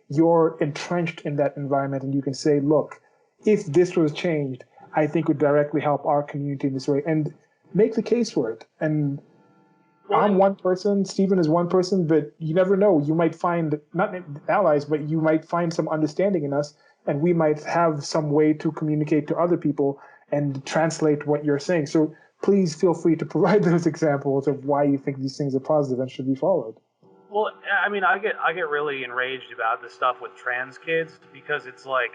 you're entrenched in that environment and you can say, look, if this was changed, I think would directly help our community in this way, and make the case for it. And I'm one person, Stephen is one person, but you never know. You might find, not allies, but you might find some understanding in us, and we might have some way to communicate to other people and translate what you're saying. So please feel free to provide those examples of why you think these things are positive and should be followed. Well, I mean, I get really enraged about the stuff with trans kids, because it's like,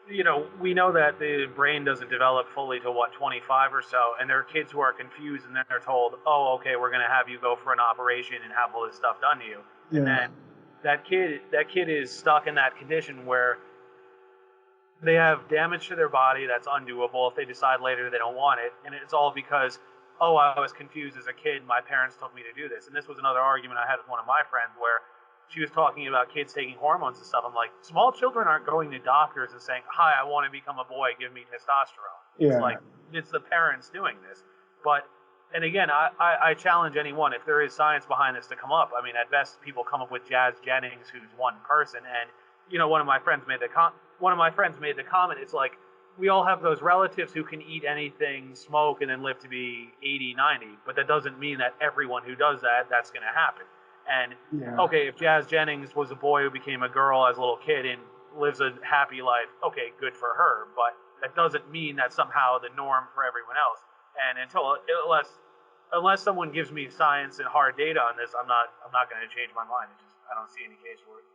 you know, we know that the brain doesn't develop fully till 25 or so, and there are kids who are confused, and then they're told, oh, okay, we're going to have you go for an operation and have all this stuff done to you. Yeah. And then that kid is stuck in that condition where they have damage to their body that's undoable if they decide later they don't want it, and it's all because, oh, I was confused as a kid, my parents told me to do this. And this was another argument I had with one of my friends where she was talking about kids taking hormones and stuff. I'm like, small children aren't going to doctors and saying, hi, I want to become a boy, give me testosterone. Yeah. It's like, it's the parents doing this. But, and again, I challenge anyone, if there is science behind this, to come up. I mean, at best, people come up with Jazz Jennings, who's one person. And, you know, one of my friends made the comment, it's like, we all have those relatives who can eat anything, smoke, and then live to be 80, 90. But that doesn't mean that everyone who does that, that's going to happen. And, okay, if Jazz Jennings was a boy who became a girl as a little kid and lives a happy life, okay, good for her. But that doesn't mean that's somehow the norm for everyone else. And unless someone gives me science and hard data on this, I'm not going to change my mind. I don't see any case for it.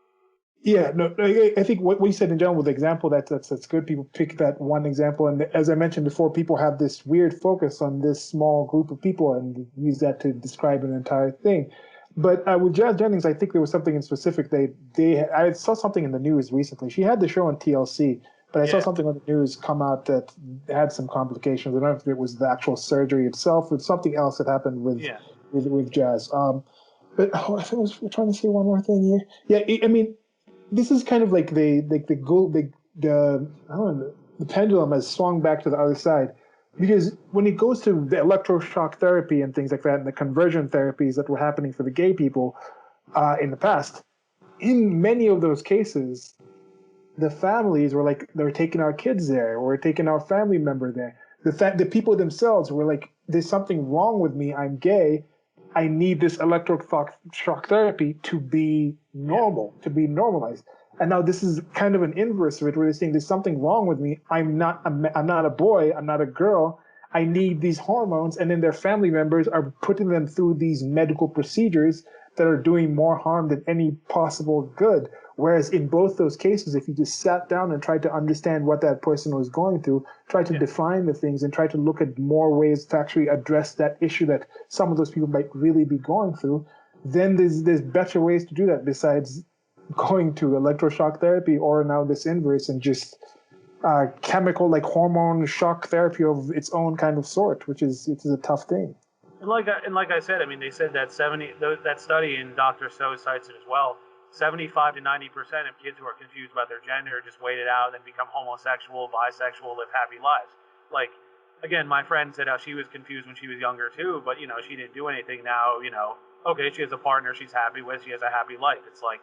Yeah, no, I think what we said in general with the example, that's good. People pick that one example, and as I mentioned before, people have this weird focus on this small group of people and use that to describe an entire thing. But with Jazz Jennings, I think there was something in specific. I saw something in the news recently. She had the show on TLC, but I saw something on the news come out that had some complications. I don't know if it was the actual surgery itself or something else that happened with Jazz. But I think I was trying to say one more thing here. Yeah, I mean, this is kind of like the pendulum has swung back to the other side, because when it goes to the electroshock therapy and things like that, and the conversion therapies that were happening for the gay people in the past, in many of those cases, the families were like, they're taking our kids there, or taking our family member there. The people themselves were like, there's something wrong with me. I'm gay. I need this electroshock therapy to be normal, to be normalized. And now this is kind of an inverse of it, where they're saying there's something wrong with me. I'm not a boy. I'm not a girl. I need these hormones. And then their family members are putting them through these medical procedures that are doing more harm than any possible good. Whereas in both those cases, if you just sat down and tried to understand what that person was going through, try to define the things and try to look at more ways to actually address that issue that some of those people might really be going through, then there's better ways to do that besides going to electroshock therapy or now this inverse and just chemical, like hormone shock therapy of its own kind of sort, which is a tough thing. And like I said, I mean, they said that that study, and Dr. So cites it as well, 75 to 90% of kids who are confused about their gender just wait it out and become homosexual, bisexual, live happy lives. Like, again, my friend said how she was confused when she was younger too, but, you know, she didn't do anything. Now, you know, okay, she has a partner she's happy with, she has a happy life. It's like,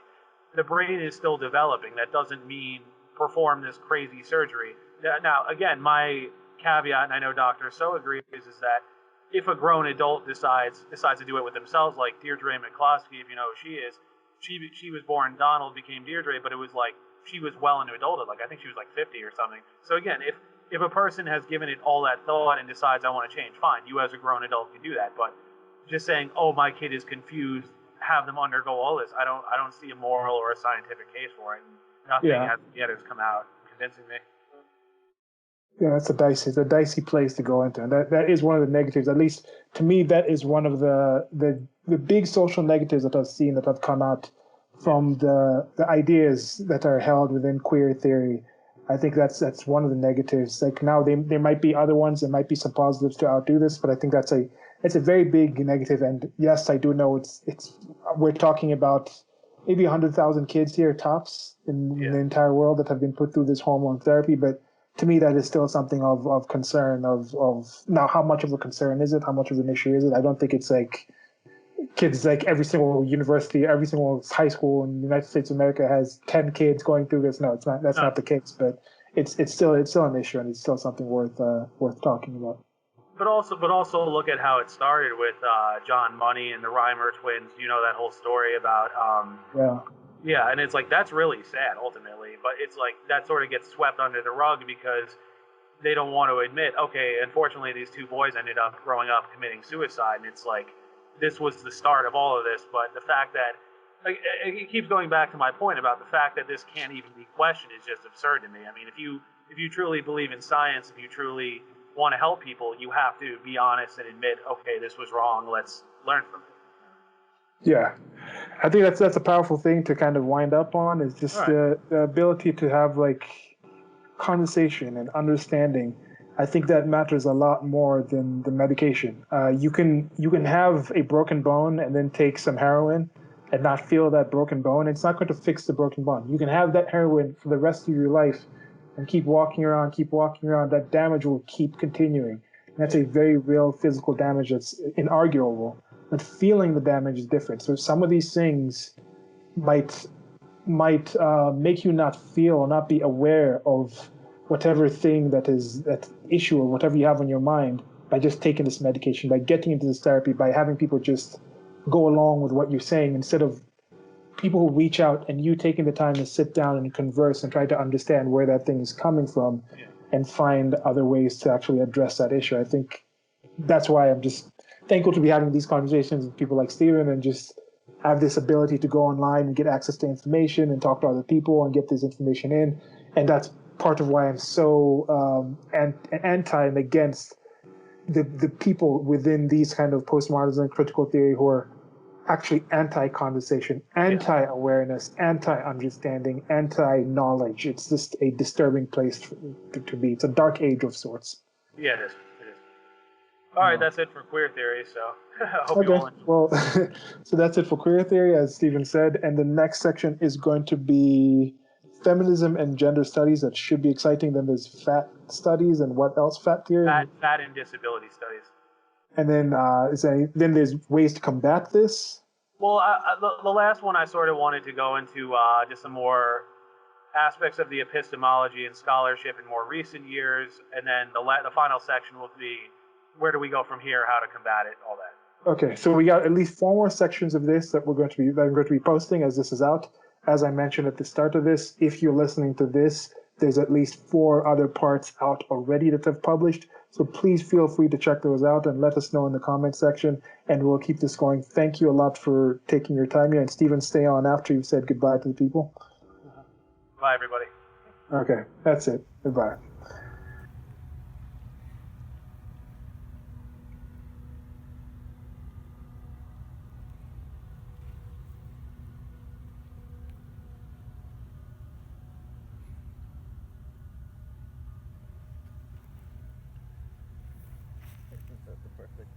the brain is still developing. That doesn't mean perform this crazy surgery. Now, again, my caveat, and I know Dr. So agrees, is that if a grown adult decides to do it with themselves, like Deirdre McCloskey, if you know who she is, she was born Donald, became Deirdre, but it was like she was well into adulthood. Like I think she was like 50 or something. So again, if a person has given it all that thought and decides I want to change, fine. You as a grown adult can do that. But just saying, oh, my kid is confused, have them undergo all this. I don't see a moral or a scientific case for it. Nothing has come out convincing me. Yeah, it's a dicey place to go into, and that is one of the negatives. At least to me, that is one of the big social negatives that I've seen that have come out from the ideas that are held within queer theory. I think that's one of the negatives. Like now, there might be other ones. There might be some positives to outdo this, but I think it's a very big negative. And yes, I do know it's we're talking about maybe 100,000 kids here tops in the entire world that have been put through this hormone therapy, but to me, that is still something of concern of now, how much of a concern is it? How much of an issue is it? I don't think it's like kids, like every single university, every single high school in the United States of America has 10 kids going through this. No, it's not. That's not the case, but it's still an issue, and it's still something worth talking about. But also look at how it started with John Money and the Reimer twins. You know that whole story about Yeah, and it's like that's really sad ultimately, but it's like that sort of gets swept under the rug because they don't want to admit, okay, unfortunately these two boys ended up growing up committing suicide, and it's like this was the start of all of this. But the fact that like, it keeps going back to my point about the fact that this can't even be questioned is just absurd to me. I mean, if you truly believe in science, if you truly want to help people, you have to be honest and admit, okay, this was wrong, let's learn from it. Yeah, I think that's a powerful thing to kind of wind up on, is just the ability to have like conversation and understanding. I think that matters a lot more than the medication. You can have a broken bone and then take some heroin and not feel that broken bone. It's not going to fix the broken bone. You can have that heroin for the rest of your life and keep walking around. That damage will keep continuing. And that's a very real physical damage that's inarguable. But feeling the damage is different. So some of these things might make you not feel or not be aware of whatever thing that issue or whatever you have on your mind by just taking this medication, by getting into this therapy, by having people just go along with what you're saying instead of people who reach out and you taking the time to sit down and converse and try to understand where that thing is coming from and find other ways to actually address that issue. I think that's why I'm just thankful to be having these conversations with people like Steven and just have this ability to go online and get access to information and talk to other people and get this information in. And that's part of why I'm so anti and against the people within these kind of postmodernism and critical theory who are actually anti-conversation, anti-awareness, anti-understanding, anti-knowledge. It's just a disturbing place to be. It's a dark age of sorts. Yeah, it is. All right, that's it for queer theory. So I hope you all enjoy. Well, so that's it for queer theory, as Stephen said. And the next section is going to be feminism and gender studies. That should be exciting. Then there's fat studies and what else? Fat theory. Fat and disability studies. And then then there's ways to combat this. Well, the last one I sort of wanted to go into just some more aspects of the epistemology and scholarship in more recent years, and then the final section will be where do we go from here, how to combat it, all that. Okay, so we got at least 4 more sections of this that I'm going to be posting as this is out. As I mentioned at the start of this, if you're listening to this, there's at least 4 other parts out already that have published. So please feel free to check those out and let us know in the comment section, and we'll keep this going. Thank you a lot for taking your time here. And Stephen, stay on after you've said goodbye to the people. Bye, everybody. Okay, that's it. Goodbye. That's perfect.